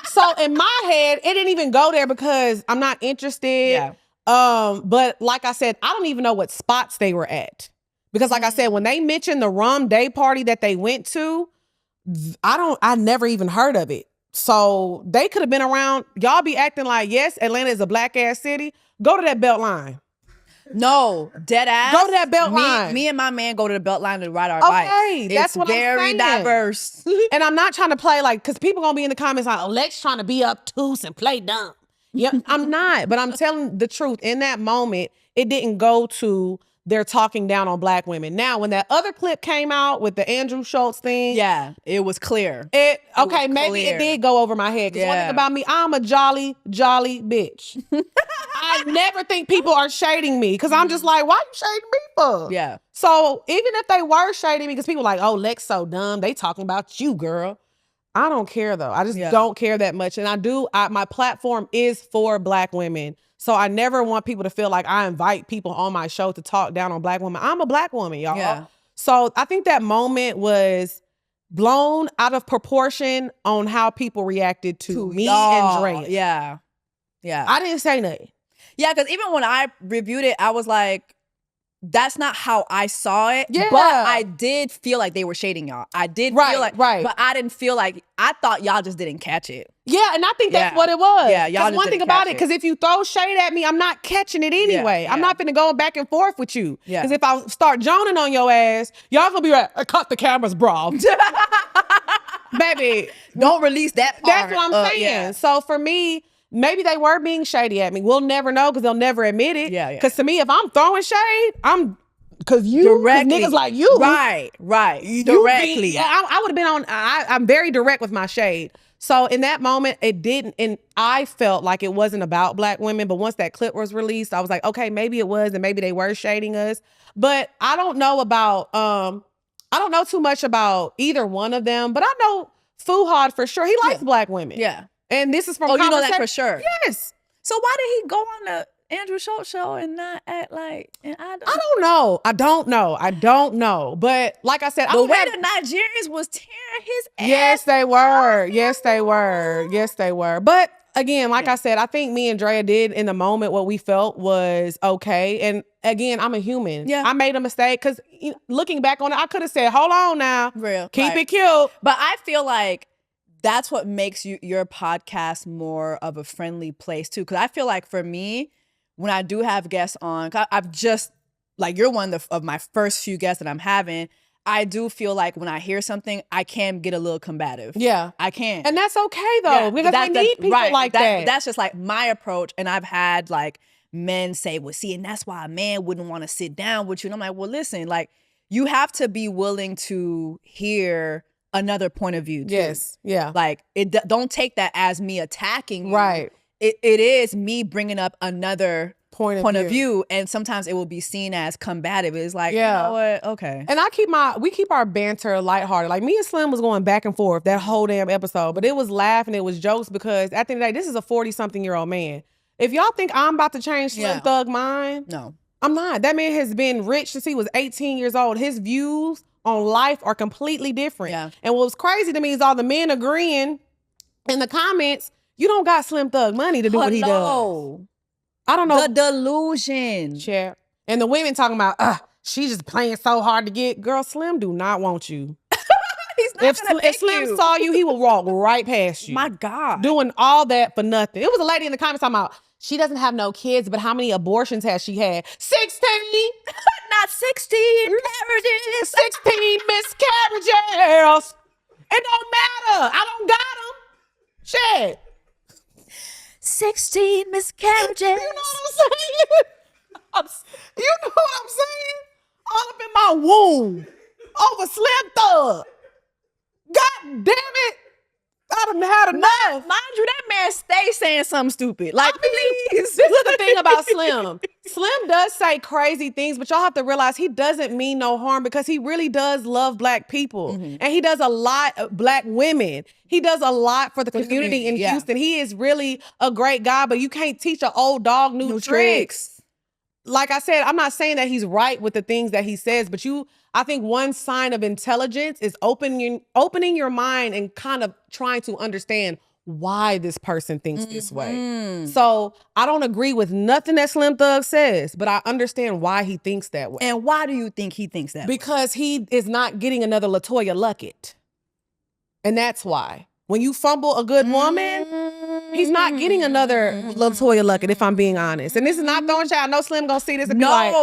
Speaker 9: So in my head, it didn't even go there because I'm not interested.
Speaker 2: Yeah.
Speaker 9: But like I said, I don't even know what spots they were at. Because like I said, when they mentioned the rum day party that they went to, I never even heard of it. So they could have been around. Y'all be acting like, yes, Atlanta is a black ass city. Go to that Beltline.
Speaker 2: No, dead ass.
Speaker 9: Go to that Beltline.
Speaker 2: Me and my man go to the Beltline to ride our bikes.
Speaker 9: Okay, that's what I'm saying.
Speaker 2: Very diverse.
Speaker 9: And I'm not trying to play like, because people gonna be in the comments like, oh, Lex trying to be obtuse and play dumb. Yeah, I'm not, but I'm telling the truth. In that moment, it didn't go to they're talking down on black women. Now, when that other clip came out with the Andrew Schultz thing,
Speaker 2: yeah, it was clear.
Speaker 9: Maybe it did go over my head. Because one thing about me, I'm a jolly bitch. I never think people are shading me because I'm just like, why you shading me for?
Speaker 2: Yeah.
Speaker 9: So even if they were shading me, because people like, oh, Lex so dumb, they talking about you, girl. I don't care though. I just don't care that much. And my platform is for black women. So I never want people to feel like I invite people on my show to talk down on black women. I'm a black woman, y'all.
Speaker 2: Yeah.
Speaker 9: So I think that moment was blown out of proportion on how people reacted to me and Dre.
Speaker 2: Yeah. Yeah.
Speaker 9: I didn't say nothing.
Speaker 2: Yeah, because even when I reviewed it, I was like, that's not how I saw it.
Speaker 9: Yeah.
Speaker 2: But I did feel like they were shading y'all. I did feel like, but I didn't feel like, I thought y'all just didn't catch it.
Speaker 9: Yeah, and I think that's what it was.
Speaker 2: Yeah, y'all just
Speaker 9: one thing
Speaker 2: didn't
Speaker 9: about
Speaker 2: catch
Speaker 9: it, because if you throw shade at me, I'm not catching it anyway.
Speaker 2: Yeah,
Speaker 9: I'm not finna go back and forth with you.
Speaker 2: Yeah.
Speaker 9: Because if I start joning on your ass, y'all gonna be like, cut the cameras, bro. Baby,
Speaker 2: don't release that part.
Speaker 9: That's what I'm saying.
Speaker 2: Yeah.
Speaker 9: So for me, maybe they were being shady at me. We'll never know because they'll never admit it.
Speaker 2: Yeah.
Speaker 9: Because to me, if I'm throwing shade, because niggas like you.
Speaker 2: Right. Directly.
Speaker 9: I would have been on, I'm very direct with my shade. So in that moment, it didn't, and I felt like it wasn't about black women, but once that clip was released, I was like, okay, maybe it was, and maybe they were shading us. But I don't know about, I don't know too much about either one of them, but I know Fuhad for sure. He likes black women.
Speaker 2: Yeah.
Speaker 9: And this is from
Speaker 2: you know that for sure.
Speaker 9: Yes.
Speaker 2: So why did he go on the Andrew Schultz show and not act like, and I
Speaker 9: don't know. But like I said,
Speaker 2: the way the Nigerians was tearing his ass.
Speaker 9: Yes, they were. But again, like I said, I think me and Drea did in the moment what we felt was okay. And again, I'm a human.
Speaker 2: Yeah.
Speaker 9: I made a mistake because looking back on it, I could have said, hold on now. Keep it cute.
Speaker 2: But I feel like that's what makes your podcast more of a friendly place too. Because I feel like for me, when I do have guests on, I've just, like, you're one of my first few guests that I'm having. I do feel like when I hear something, I can get a little combative.
Speaker 9: Yeah.
Speaker 2: I can.
Speaker 9: And that's okay though, because we need people like that.
Speaker 2: That's just like my approach. And I've had like men say, well, see, and that's why a man wouldn't want to sit down with you. And I'm like, well, listen, like, you have to be willing to hear another point of view too.
Speaker 9: Yes. Yeah.
Speaker 2: Like, don't take that as me attacking you.
Speaker 9: Right.
Speaker 2: It is me bringing up another
Speaker 9: point
Speaker 2: of view, and sometimes it will be seen as combative. It's like, you know what? Okay.
Speaker 9: And we keep our banter lighthearted. Like, me and Slim was going back and forth that whole damn episode, but it was laughing, it was jokes, because at the end of the day, this is a 40-something-year-old man. If y'all think I'm about to change Slim Thug mind,
Speaker 2: no,
Speaker 9: I'm not. That man has been rich since he was 18 years old. His views on life are completely different. Yeah. And what's crazy to me is all the men agreeing in the comments, you don't got Slim Thug money to do what he does. I don't know.
Speaker 2: The delusion.
Speaker 9: Yeah. And the women talking about, she's just playing so hard to get. Girl, Slim do not want you.
Speaker 2: He's not
Speaker 9: if Slim saw you, he would walk right past you.
Speaker 2: My God.
Speaker 9: Doing all that for nothing. It was a lady in the comments talking about, she doesn't have no kids, but how many abortions has she had? 16.
Speaker 2: Not 16 miscarriages.
Speaker 9: 16 miscarriages. It don't matter. I don't got them. Shit.
Speaker 2: 16 miscarriages.
Speaker 9: You know what I'm saying? You know what I'm saying? All up in my womb. Over Slim Thug. God damn it. I done had enough.
Speaker 2: Mind you, that man stay saying something stupid. Like, please.
Speaker 9: This is the thing about Slim. Slim does say crazy things, but y'all have to realize he doesn't mean no harm, because he really does love Black people. And he does a lot of Black women. He does a lot for the community in Houston. He is really a great guy, but you can't teach an old dog new tricks. Like I said, I'm not saying that he's right with the things that he says, but I think one sign of intelligence is opening your mind and kind of trying to understand why this person thinks this way. So I don't agree with nothing that Slim Thug says, but I understand why he thinks that way.
Speaker 2: And why do you think he thinks that way?
Speaker 9: Because he is not getting another LaToya Luckett. And that's why. When you fumble a good woman, he's not getting another LaToya Luckett, if I'm being honest. And this is not throwing shade. I know Slim gonna see this and be like,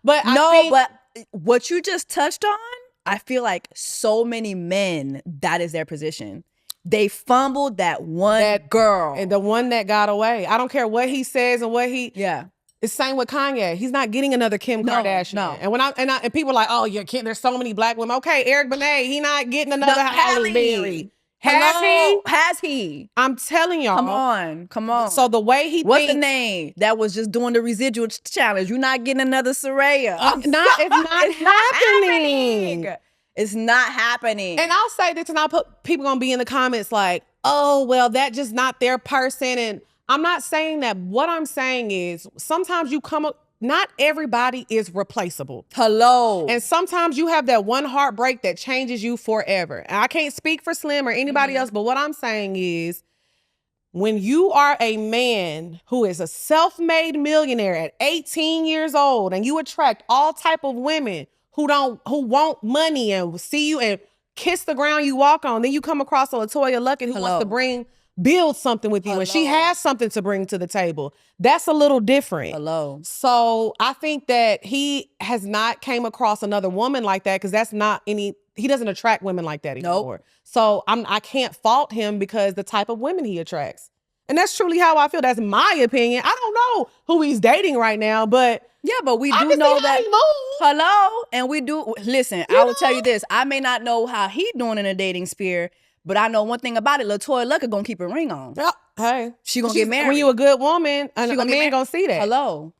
Speaker 9: but
Speaker 2: what you just touched on, I feel like so many men, that is their position. They fumbled that girl.
Speaker 9: And the one that got away. I don't care what he says and what he... Yeah. It's same with Kanye. He's not getting another Kim Kardashian. No. And people are like, oh, there's so many Black women. Okay, Eric Benet, he not getting another Halle Berry.
Speaker 2: Has he?
Speaker 9: I'm telling y'all.
Speaker 2: Come on.
Speaker 9: So the way he
Speaker 2: What's the name that was just doing the residual challenge? You're not getting another Soraya.
Speaker 9: It's not happening.
Speaker 2: It's not happening.
Speaker 9: And I'll say this, and I'll put people gonna be in the comments like, oh, well, that just not their person. And I'm not saying that. What I'm saying is sometimes not everybody is replaceable.
Speaker 2: Hello.
Speaker 9: And sometimes you have that one heartbreak that changes you forever. And I can't speak for Slim or anybody else, but what I'm saying is when you are a man who is a self-made millionaire at 18 years old and you attract all type of women who want money and see you and kiss the ground you walk on, then you come across a LaToya Luckett who wants to build something with you and she has something to bring to the table. That's a little different. So I think that he has not came across another woman like that, because he doesn't attract women like that anymore. So I can't fault him because the type of women he attracts. And that's truly how I feel. That's my opinion. I don't know who he's dating right now, but
Speaker 2: we do know that. And we do. Listen, I will tell you this. I may not know how he doing in the dating sphere, but I know one thing about it. LaToya Luckett gonna keep a ring on.
Speaker 9: Yeah. Hey,
Speaker 2: she gonna get married.
Speaker 9: When you a good woman, a man gonna see that.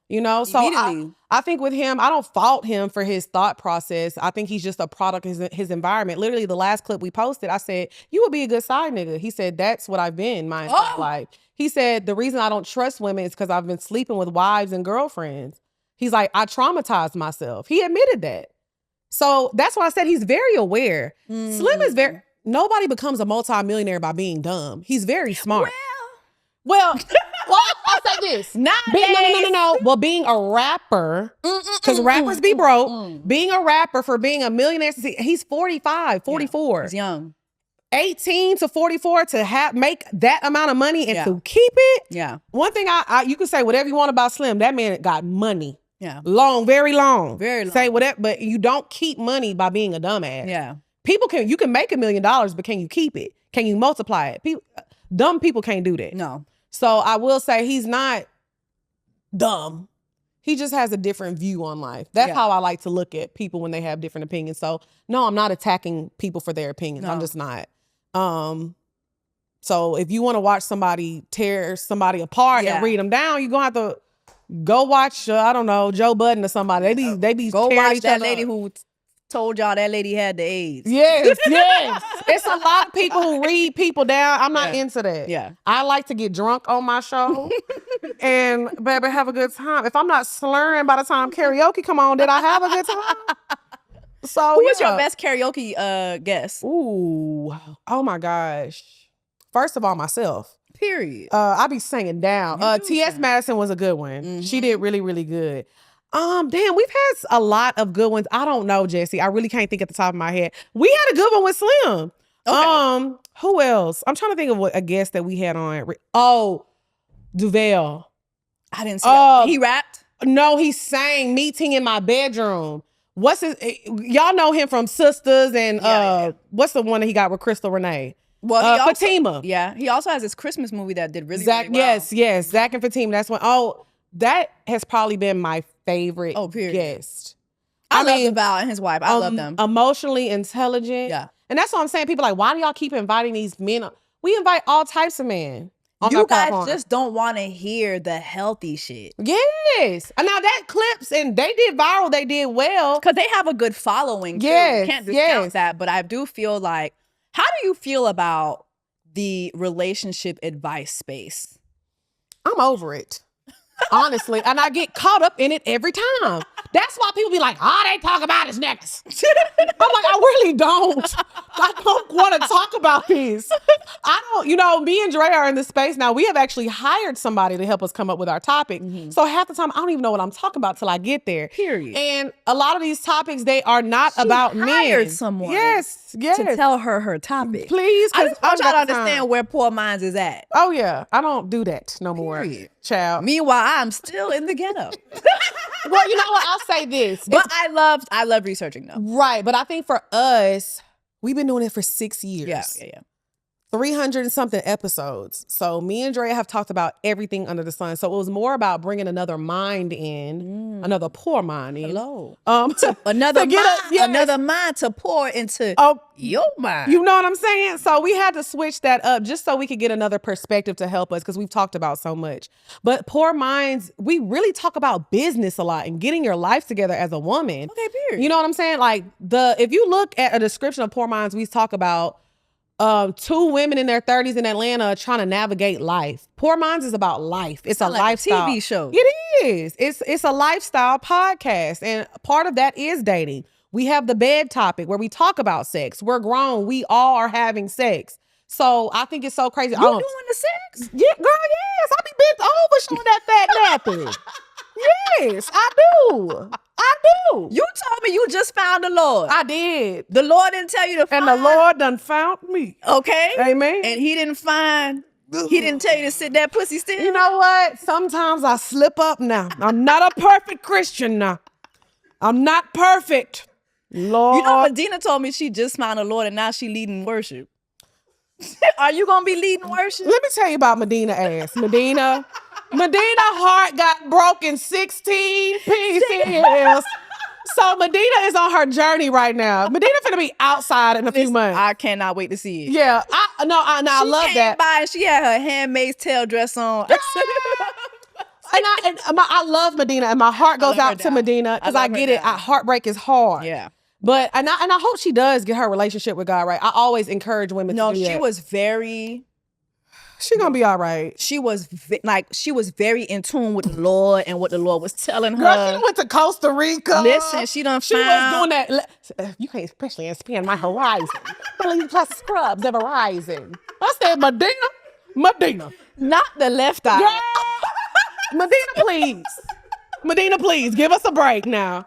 Speaker 2: You
Speaker 9: know, so I think with him, I don't fault him for his thought process. I think he's just a product of his environment. Literally, the last clip we posted, I said, you would be a good side nigga. He said, that's what I've been my entire life. He said, the reason I don't trust women is because I've been sleeping with wives and girlfriends. He's like, I traumatized myself. He admitted that. So that's why I said he's very aware. Slim is nobody becomes a multimillionaire by being dumb. He's very smart. Well, I'll say this. No. Well, being a rapper, because rappers be broke, being a rapper for being a millionaire, he's 45, 44.
Speaker 2: Yeah, he's young.
Speaker 9: 18 to 44 to make that amount of money and to keep it.
Speaker 2: Yeah.
Speaker 9: One thing you can say whatever you want about Slim. That man got money.
Speaker 2: Yeah.
Speaker 9: Very long.
Speaker 2: Very long.
Speaker 9: Say whatever, but you don't keep money by being a dumbass.
Speaker 2: Yeah.
Speaker 9: You can make $1 million, but can you keep it? Can you multiply it? Dumb people can't do that.
Speaker 2: No.
Speaker 9: So I will say he's not dumb. He just has a different view on life. That's how I like to look at people when they have different opinions. So no, I'm not attacking people for their opinions. No. I'm just not. So if you want to watch somebody tear somebody apart and read them down, you're going to have to go watch, I don't know, Joe Budden or somebody. They be
Speaker 2: go
Speaker 9: tearing
Speaker 2: watch
Speaker 9: each
Speaker 2: that
Speaker 9: other
Speaker 2: lady
Speaker 9: up.
Speaker 2: who told y'all that lady had the AIDS.
Speaker 9: Yes. It's a lot of people who read people down. I'm not into that.
Speaker 2: Yeah.
Speaker 9: I like to get drunk on my show and baby have a good time. If I'm not slurring by the time karaoke come on, did I have a good time? So
Speaker 2: who was your best karaoke guest?
Speaker 9: Ooh, oh my gosh. First of all, myself.
Speaker 2: Period.
Speaker 9: I be singing down. T.S. Madison was a good one. Mm-hmm. She did really, really good. Damn, we've had a lot of good ones. I don't know, Jessie. I really can't think at the top of my head. We had a good one with Slim. Okay. Who else? I'm trying to think of a guest that we had on. Oh, Duval.
Speaker 2: I didn't see that. He rapped?
Speaker 9: No, he sang Meeting in My Bedroom. What's his? Y'all know him from Sisters and what's the one that he got with Crystal Renee?
Speaker 2: Well,
Speaker 9: Fatima.
Speaker 2: Yeah, he also has this Christmas movie that did really,
Speaker 9: Zach,
Speaker 2: really well.
Speaker 9: Yes, Zach and Fatima. That's one. Oh, that has probably been my favorite guest.
Speaker 2: I love Val and his wife. I love them.
Speaker 9: Emotionally intelligent.
Speaker 2: Yeah.
Speaker 9: And that's what I'm saying. People are like, why do y'all keep inviting these men? We invite all types of men.
Speaker 2: You guys just don't want to hear the healthy shit.
Speaker 9: Yes. And now that clips and they did viral. They did well.
Speaker 2: Because they have a good following too.
Speaker 9: Yes.
Speaker 2: You can't discount that. But I do feel like, how do you feel about the relationship advice space?
Speaker 9: I'm over it. Honestly. And I get caught up in it every time. That's why people be like, all they talk about is niggas. I'm like, I really don't. I don't want to talk about this. I don't, me and Dre are in this space now. We have actually hired somebody to help us come up with our topic. Mm-hmm. So half the time, I don't even know what I'm talking about till I get there.
Speaker 2: Period.
Speaker 9: And a lot of these topics, they are not about men.
Speaker 2: Hired someone.
Speaker 9: Yes.
Speaker 2: To tell her topic.
Speaker 9: Please.
Speaker 2: I just want y'all to understand where Poor Minds is at.
Speaker 9: Oh, yeah. I don't do that no more. Child.
Speaker 2: Meanwhile, I'm still in the ghetto.
Speaker 9: Well, you know what? I'll say this.
Speaker 2: But I love researching though.
Speaker 9: Right. But I think for us, we've been doing it for 6 years.
Speaker 2: Yeah.
Speaker 9: 300 and something episodes. So me and Dre have talked about everything under the sun. So it was more about bringing another mind in, another poor mind in.
Speaker 2: Hello.
Speaker 9: Another
Speaker 2: mind to pour into your mind.
Speaker 9: You know what I'm saying? So we had to switch that up just so we could get another perspective to help us because we've talked about so much. But Poor Minds, we really talk about business a lot and getting your life together as a woman.
Speaker 2: Okay, period.
Speaker 9: You know what I'm saying? Like if you look at a description of Poor Minds, we talk about 2 women in their 30s in Atlanta trying to navigate life. Poor Minds is about life. It's a lifestyle.
Speaker 2: A TV show.
Speaker 9: It is. It's a lifestyle podcast. And part of that is dating. We have the bed topic where we talk about sex. We're grown. We all are having sex. So I think it's so crazy.
Speaker 2: You doing the sex?
Speaker 9: Yeah, girl, yes. I be bent over showing that fat nappy. Yes, I do.
Speaker 2: You told me you just found the Lord.
Speaker 9: I did.
Speaker 2: The Lord didn't tell you to find.
Speaker 9: And the Lord done found me.
Speaker 2: Okay.
Speaker 9: Amen.
Speaker 2: And he didn't tell you to sit that pussy still.
Speaker 9: You know what? Sometimes I slip up now. I'm not a perfect Christian now. I'm not perfect. Lord.
Speaker 2: You know, Medina told me she just found the Lord and now she leading worship. Are you going to be leading worship?
Speaker 9: Let me tell you about Medina ass. Medina heart got broken 16 pieces. So Medina is on her journey right now. Medina finna be outside in a few months.
Speaker 2: I cannot wait to see it.
Speaker 9: Yeah, I love that.
Speaker 2: She came by and she had her Handmaid's Tale dress on.
Speaker 9: I love Medina, and my heart goes out to Medina because I get it. Heartbreak is hard.
Speaker 2: Yeah.
Speaker 9: But I hope she does get her relationship with God right. I always encourage women to do that.
Speaker 2: No, she was very...
Speaker 9: She gonna be all right.
Speaker 2: She was very in tune with the Lord and what the Lord was telling her.
Speaker 9: Girl, she went to Costa Rica.
Speaker 2: Listen, she was doing
Speaker 9: that. You can't especially expand my horizon. Plus scrubs of horizon. I said, Medina.
Speaker 2: Not the left eye.
Speaker 9: Yeah. Medina, please give us a break now.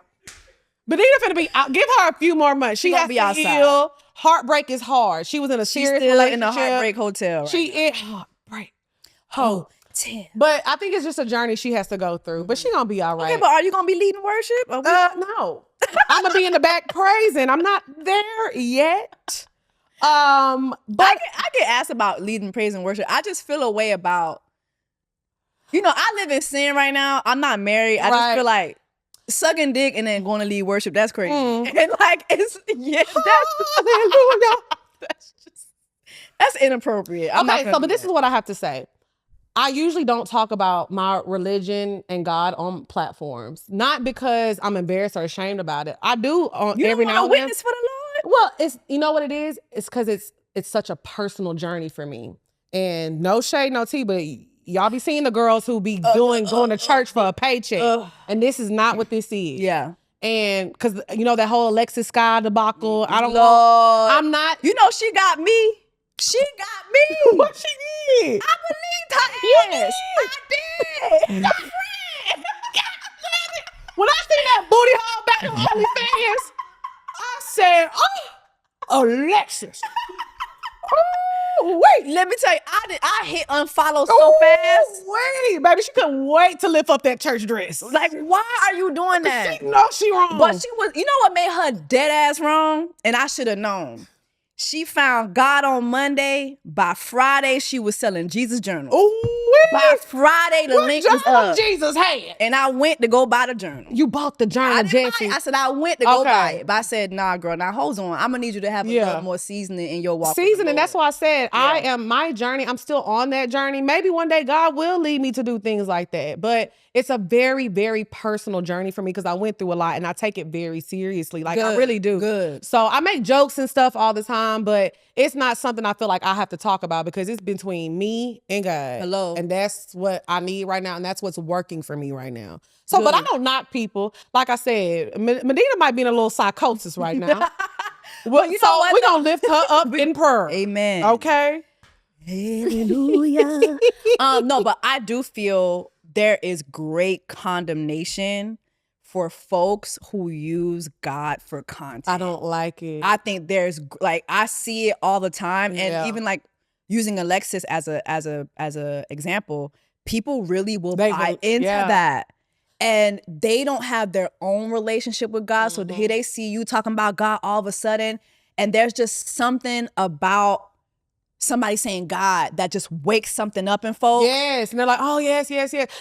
Speaker 9: Medina finna be out. Give her a few more months. She has
Speaker 2: be
Speaker 9: to
Speaker 2: outside.
Speaker 9: heal. Heartbreak is hard. She was in a serious relationship.
Speaker 2: in a heartbreak hotel.
Speaker 9: She is heartbreak. But I think it's just a journey she has to go through. But she gonna be all right.
Speaker 2: Okay, but are you gonna be leading worship?
Speaker 9: No. I'm gonna be in the back praising. I'm not there yet. But
Speaker 2: I get asked about leading praise and worship. I just feel a way about, I live in sin right now. I'm not married. I just feel like sucking dick and then going to lead worship. That's crazy. And like, that's inappropriate.
Speaker 9: But this is what I have to say. I usually don't talk about my religion and God on platforms, not because I'm embarrassed or ashamed about it. I do every now and then.
Speaker 2: Witness for the Lord?
Speaker 9: Well, it's what it is. It's because it's such a personal journey for me. And no shade, no tea, but y'all be seeing the girls who be going to church for a paycheck, and this is not what this is.
Speaker 2: Yeah.
Speaker 9: And because that whole Alexis Sky debacle, I don't know. I'm not.
Speaker 2: She got me. She got me.
Speaker 9: What she did?
Speaker 2: I believed her ass. I did.
Speaker 9: When I see that booty hole back in OnlyFans, I said, "Oh, Alexis."
Speaker 2: Wait, let me tell you, I hit unfollow so fast.
Speaker 9: Wait, baby, she couldn't wait to lift up that church dress.
Speaker 2: Like, why are you doing that?
Speaker 9: She knows she wrong.
Speaker 2: But she was, what made her dead ass wrong? And I should have known. She found God on Monday. By Friday, she was selling Jesus journals. By Friday, the link was up.
Speaker 9: Jesus had.
Speaker 2: And I went to go buy the journal.
Speaker 9: You bought the journal, Jessie.
Speaker 2: I said I went to go buy it. But I said, nah, girl, now hold on. I'm going to need you to have a little more seasoning in your walk.
Speaker 9: Seasoning, that's why I said my journey. I'm still on that journey. Maybe one day God will lead me to do things like that. But it's a very, very personal journey for me because I went through a lot and I take it very seriously. Like, I really do.
Speaker 2: Good.
Speaker 9: So I make jokes and stuff all the time, but it's not something I feel like I have to talk about because it's between me and God.
Speaker 2: Hello.
Speaker 9: And that's what I need right now. And that's what's working for me right now. So, but I don't knock people. Like I said, Medina might be in a little psychosis right now. Well, so we're going to lift her up in prayer.
Speaker 2: Amen.
Speaker 9: Okay?
Speaker 2: Hallelujah. No, but I do feel there is great condemnation for folks who use God for content.
Speaker 9: I don't like it.
Speaker 2: I think there's I see it all the time, and even like using Alexis as a example, people really will buy into that, and they don't have their own relationship with God. So here they see you talking about God all of a sudden, and there's just something about somebody saying God that just wakes something up in folks.
Speaker 9: Yes, and they're like, oh yes.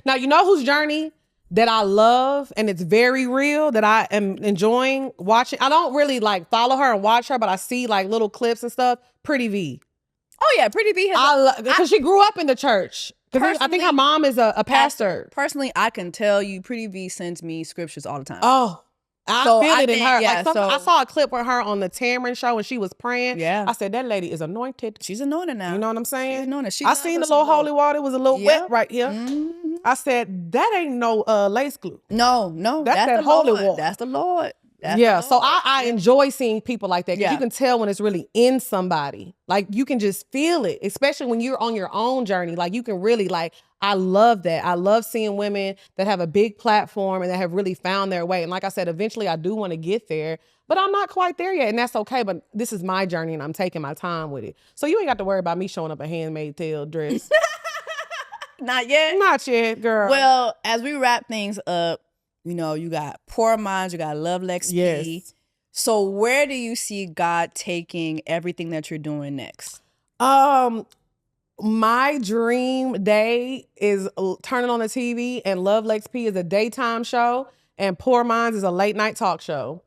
Speaker 9: Now you know whose journey that I love and it's very real that I am enjoying watching. I don't really like follow her and watch her, but I see like little clips and stuff. Pretty V.
Speaker 2: Oh yeah, Pretty V.
Speaker 9: Because she grew up in the church. Because I think her mom is a pastor.
Speaker 2: Personally, I can tell you Pretty V sends me scriptures all the time.
Speaker 9: Oh, I feel it in her.
Speaker 2: Yeah,
Speaker 9: I saw a clip with her on the Tamron show when she was praying.
Speaker 2: Yeah.
Speaker 9: I said, that lady is anointed.
Speaker 2: She's anointed now.
Speaker 9: You know what I'm saying?
Speaker 2: She's anointed.
Speaker 9: I seen the little holy water. It was a little wet right here.
Speaker 2: Mm-hmm.
Speaker 9: I said, that ain't no lace glue.
Speaker 2: No.
Speaker 9: That's that
Speaker 2: the
Speaker 9: holy
Speaker 2: Lord.
Speaker 9: water.
Speaker 2: That's the Lord.
Speaker 9: So I enjoy seeing people like that because you can tell when it's really in somebody. Like you can just feel it, especially when you're on your own journey. Like you can really I love that. I love seeing women that have a big platform and that have really found their way. And like I said, eventually I do want to get there, but I'm not quite there yet. And that's okay. But this is my journey and I'm taking my time with it. So you ain't got to worry about me showing up a handmade tail dress.
Speaker 2: Not yet?
Speaker 9: Not yet, girl.
Speaker 2: Well, as we wrap things up, you got Poor Minds, you got Love Lex P.
Speaker 9: Yes.
Speaker 2: So where do you see God taking everything that you're doing next?
Speaker 9: My dream day is turning on the TV and Love Lex P is a daytime show and Poor Minds is a late night talk show.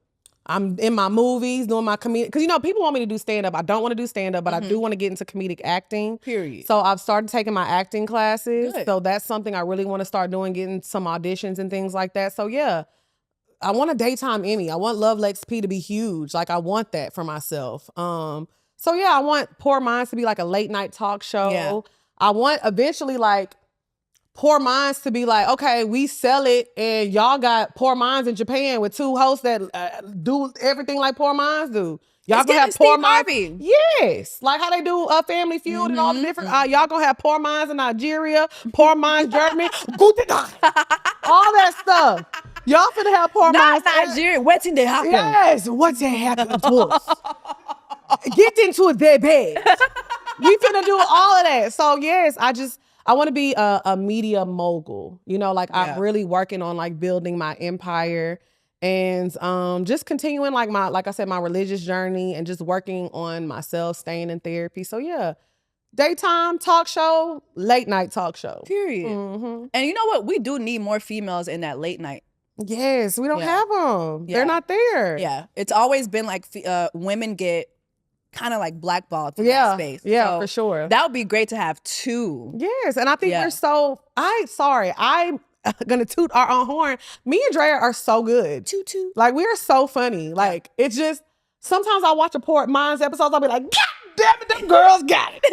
Speaker 9: I'm in my movies doing my comedic, because people want me to do stand-up. I don't want to do stand-up, but I do want to get into comedic acting.
Speaker 2: Period.
Speaker 9: So I've started taking my acting classes.
Speaker 2: Good.
Speaker 9: So that's something I really want to start doing, getting some auditions and things like that. So yeah, I want a daytime Emmy. I want Love Lex P to be huge. Like I want that for myself. So yeah, I want Poor Minds to be like a late night talk show.
Speaker 2: Yeah.
Speaker 9: I want eventually Poor Minds to be like, okay, we sell it, and y'all got Poor Minds in Japan with 2 hosts that do everything like Poor Minds do. Y'all gonna have Poor Minds. Yes, like how they do Family Feud and all the different. Y'all gonna have Poor Minds in Nigeria, Poor Minds Germany, all that stuff. Y'all finna have Poor Minds.
Speaker 2: Nigeria, what's in the happen?
Speaker 9: Yes, what's happening to us? Get into their bed. We finna do all of that. So yes, I want to be a media mogul. You know, like I'm really working on like building my empire and just continuing like I said, my religious journey and just working on myself, staying in therapy. So yeah, daytime talk show, late night talk show.
Speaker 2: Period. And you know what? We do need more females in that late night.
Speaker 9: Yes, we don't have them. They're not there.
Speaker 2: Yeah, it's always been like women get kind of like blackballed from that space.
Speaker 9: Yeah,
Speaker 2: so
Speaker 9: for sure.
Speaker 2: That would be great to have 2.
Speaker 9: Yes, and I think I'm gonna toot our own horn. Me and Drea are so good.
Speaker 2: Toot toot.
Speaker 9: Like we are so funny. Like it's just sometimes I watch a Poor Minds episodes, I'll be like, God damn it, them girls got it.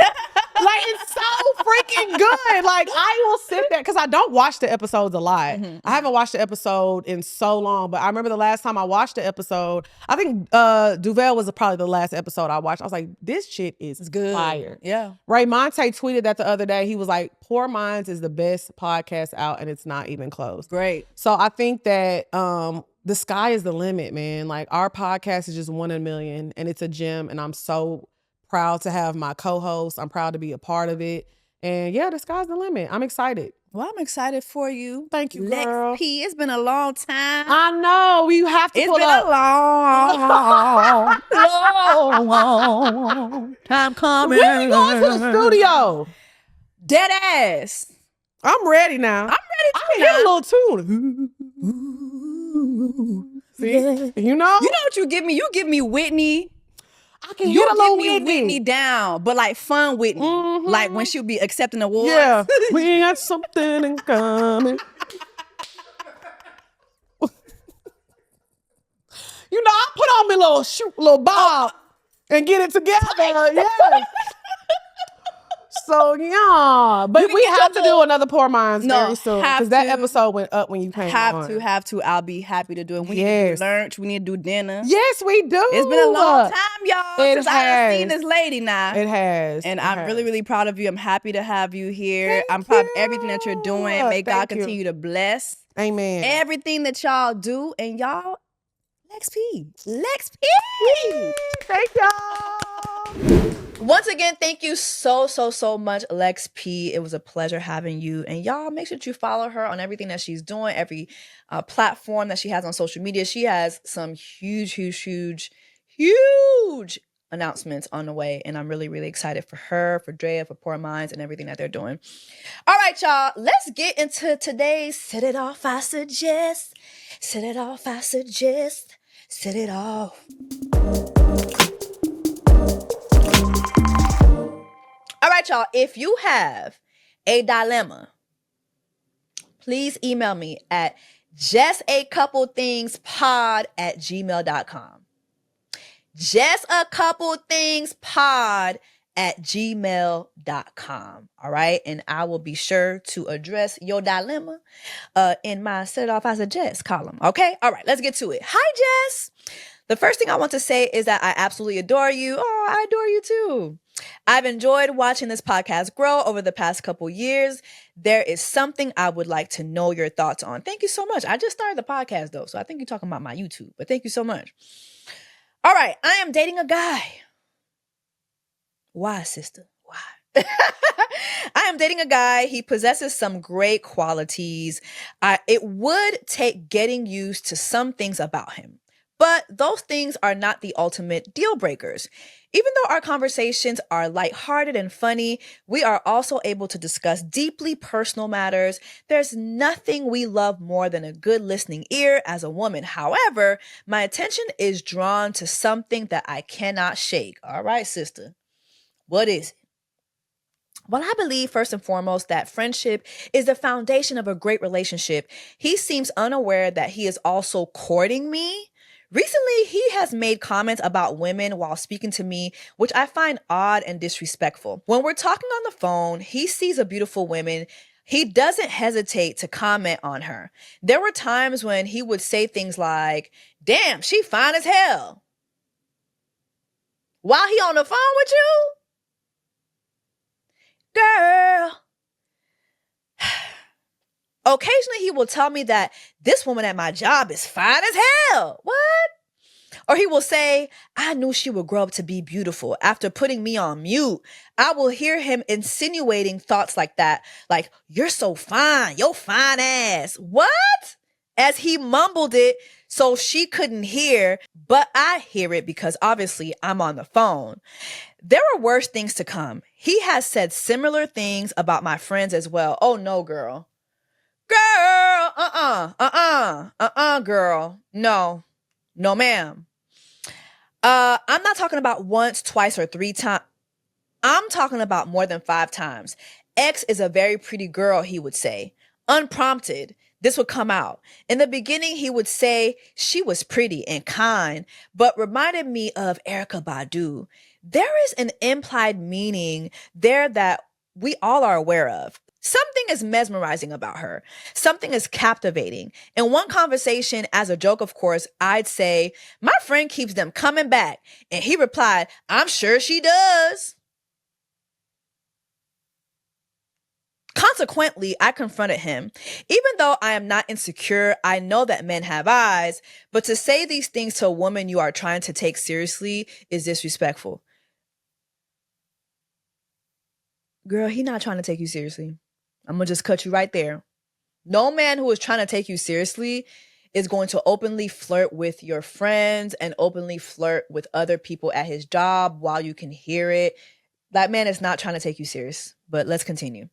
Speaker 9: Like it's so freaking good. Like I will sit there because I don't watch the episodes a lot. I haven't watched the episode in so long, but I remember the last time I watched the episode, I think Duvel was probably the last episode I watched. I was like, this shit is
Speaker 2: good.
Speaker 9: Fire.
Speaker 2: Yeah.
Speaker 9: Ray Monte tweeted that the other day. He was like, Poor Minds is the best podcast out and it's not even close.
Speaker 2: Great.
Speaker 9: So I think that the sky is the limit, man. Like our podcast is just 1 in a million and it's a gem, and I'm so proud to have my co-host. I'm proud to be a part of it. And yeah, the sky's the limit. I'm excited.
Speaker 2: Well, I'm excited for you.
Speaker 9: Thank you, girl.
Speaker 2: Lex P, it's been a long time.
Speaker 9: I know. We have to pull up.
Speaker 2: It's been a long time coming.
Speaker 9: When we going to the studio?
Speaker 2: Dead ass.
Speaker 9: I'm ready now.
Speaker 2: I'm ready too.
Speaker 9: I can hit a little tune. See? You know?
Speaker 2: You know what you give me? You give me Whitney.
Speaker 9: I can hit a little
Speaker 2: Whitney down, but like fun Whitney. Like when she'll be accepting awards.
Speaker 9: Yeah. We got something in common. You know, I put on my little bob and get it together. Yes. So yeah, but we have to do another Poor Minds very soon because that episode went up when you came on.
Speaker 2: Have to. I'll be happy to do it. We need to do lunch. We need to do dinner.
Speaker 9: Yes, we do.
Speaker 2: It's been a long time, y'all, since I have seen this lady now.
Speaker 9: It has.
Speaker 2: And I'm really, really proud of you. I'm happy to have you here. I'm proud of everything that you're doing. May God continue to bless.
Speaker 9: Amen.
Speaker 2: Everything that y'all do. And y'all, Lex P. Lex P.
Speaker 9: Thank y'all.
Speaker 2: Once again, thank you so much, Lex P. It was a pleasure having you. And y'all, make sure that you follow her on everything that she's doing, every platform that she has on social media. She has some huge announcements on the way. And I'm really, really excited for her, for Drea, for Poor Minds, and everything that they're doing. All right, y'all, let's get into today's Set It Off, I Suggest. Set it off, I suggest. Set it off. All right, y'all, if you have a dilemma, please email me at jessacouplethingspod@gmail.com. jessacouplethingspod@gmail.com. All right, and I will be sure to address your dilemma in my Set It Off I Suggest column. Okay, all right, let's get to it. Hi, Jess. The first thing I want to say is that I absolutely adore you. Oh, I adore you too. I've enjoyed watching this podcast grow over the past couple years. There is something I would like to know your thoughts on. Thank you so much. I just started the podcast though, so I think you're talking about my YouTube, but thank you so much. All right, I am dating a guy. Why, sister? Why? I am dating a guy. He possesses some great qualities. It would take getting used to some things about him. But those things are not the ultimate deal breakers. Even though our conversations are lighthearted and funny, we are also able to discuss deeply personal matters. There's nothing we love more than a good listening ear as a woman. However, my attention is drawn to something that I cannot shake. All right, sister. What is it? While I believe first and foremost that friendship is the foundation of a great relationship, he seems unaware that he is also courting me. Recently, he has made comments about women while speaking to me, which I find odd and disrespectful. When we're talking on the phone, he sees a beautiful woman. He doesn't hesitate to comment on her. There were times when he would say things like, damn, she fine as hell, while he on the phone with you? Girl. Occasionally he will tell me that this woman at my job is fine as hell. What? Or he will say, I knew she would grow up to be beautiful. After putting me on mute, I will hear him insinuating thoughts like that. Like, you're so fine, your fine ass. What? As he mumbled it so she couldn't hear, but I hear it because obviously I'm on the phone. There are worse things to come. He has said similar things about my friends as well. Oh no, girl. Girl, girl. No, ma'am. I'm not talking about once, twice, or 3 times. I'm talking about more than 5 times. X is a very pretty girl, he would say. Unprompted, this would come out. In the beginning, he would say she was pretty and kind, but reminded me of Erykah Badu. There is an implied meaning there that we all are aware of. Something is mesmerizing about her. Something is captivating. In one conversation, as a joke, of course, I'd say, my friend keeps them coming back. And he replied, I'm sure she does. Consequently, I confronted him. Even though I am not insecure, I know that men have eyes, but to say these things to a woman you are trying to take seriously is disrespectful. Girl, he not trying to take you seriously. I'm going to just cut you right there. No man who is trying to take you seriously is going to openly flirt with your friends and openly flirt with other people at his job while you can hear it. That man is not trying to take you serious, but let's continue.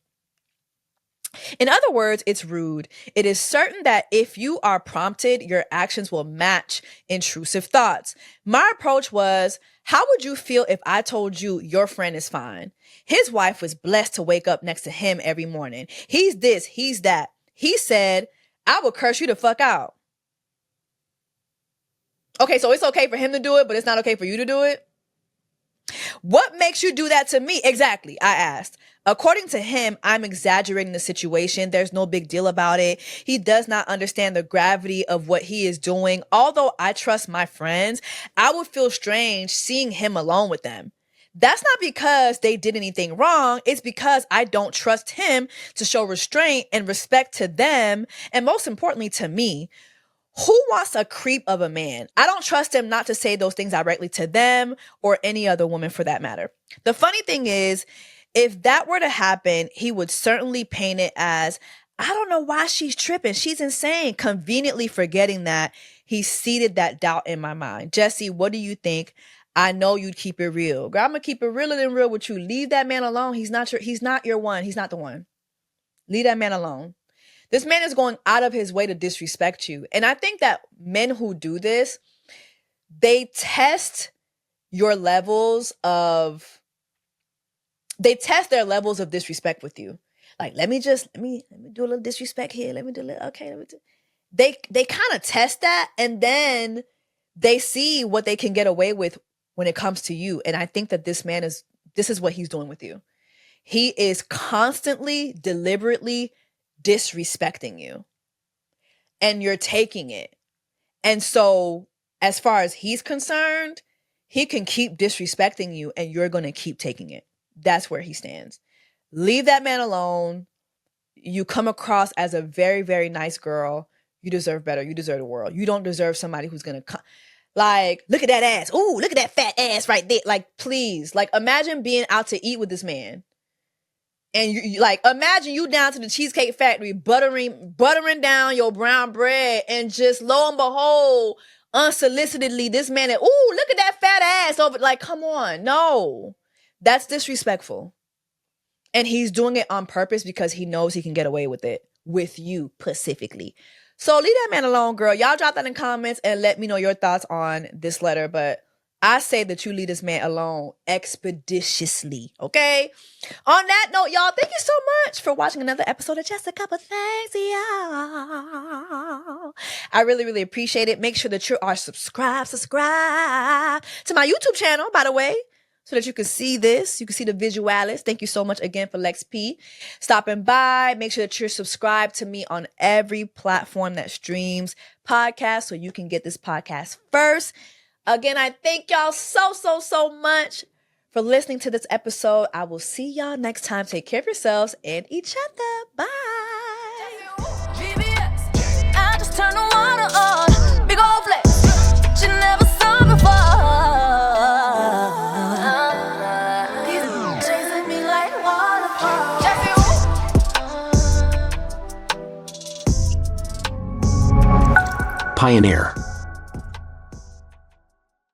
Speaker 2: In other words, it's rude. It is certain that if you are prompted, your actions will match intrusive thoughts. My approach was, how would you feel if I told you your friend is fine? His wife was blessed to wake up next to him every morning. He's this, he's that. He said, I would curse you the fuck out. Okay, so it's okay for him to do it, but it's not okay for you to do it? What makes you do that to me? Exactly, I asked. According to him, I'm exaggerating the situation. There's no big deal about it. He does not understand the gravity of what he is doing. Although I trust my friends, I would feel strange seeing him alone with them. That's not because they did anything wrong. It's because I don't trust him to show restraint and respect to them, and most importantly to me. Who wants a creep of a man? I don't trust him not to say those things directly to them or any other woman for that matter. The funny thing is, if that were to happen, he would certainly paint it as, I don't know why she's tripping. She's insane. Conveniently forgetting that he seeded that doubt in my mind. Jessie, what do you think? I know you'd keep it real. Girl, I'm going to keep it realer than real with you. Leave that man alone. He's not your one. He's not the one. Leave that man alone. This man is going out of his way to disrespect you. And I think that men who do this, they test their levels of disrespect with you. Like, let me do a little disrespect here. They kind of test that, and then they see what they can get away with when it comes to you. And I think that this is what he's doing with you. He is constantly, deliberately disrespecting you, and you're taking it. And so as far as he's concerned, he can keep disrespecting you and you're going to keep taking it. That's where he stands. Leave that man alone. You come across as a very, very nice girl. You deserve better. You deserve the world. You don't deserve somebody who's going to like, look at that ass. Ooh, look at that fat ass right there. Like, please, like, imagine being out to eat with this man. And you like, imagine you down to the Cheesecake Factory, buttering down your brown bread, and just lo and behold, unsolicitedly, this man, ooh, look at that fat ass over. Like, come on. No, that's disrespectful. And he's doing it on purpose because he knows he can get away with it with you specifically. So leave that man alone, girl. Y'all drop that in comments and let me know your thoughts on this letter. But I say that you leave this man alone expeditiously, okay? On that note, y'all, thank you so much for watching another episode of Just a Couple Things, y'all. I really, really appreciate it. Make sure that you are subscribed to my YouTube channel, by the way. so that you can see this. You can see the visualis. Thank you so much again for Lex P stopping by. Make sure that you're subscribed to me on every platform that streams podcasts so you can get this podcast first. Again, I thank y'all so much for listening to this episode. I will see y'all next time. Take care of yourselves and each other. Bye.
Speaker 1: I just turn the water on. Big old flex. You never saw before. He's chasing me like waterfall. Jessie Woo.
Speaker 14: Pioneer.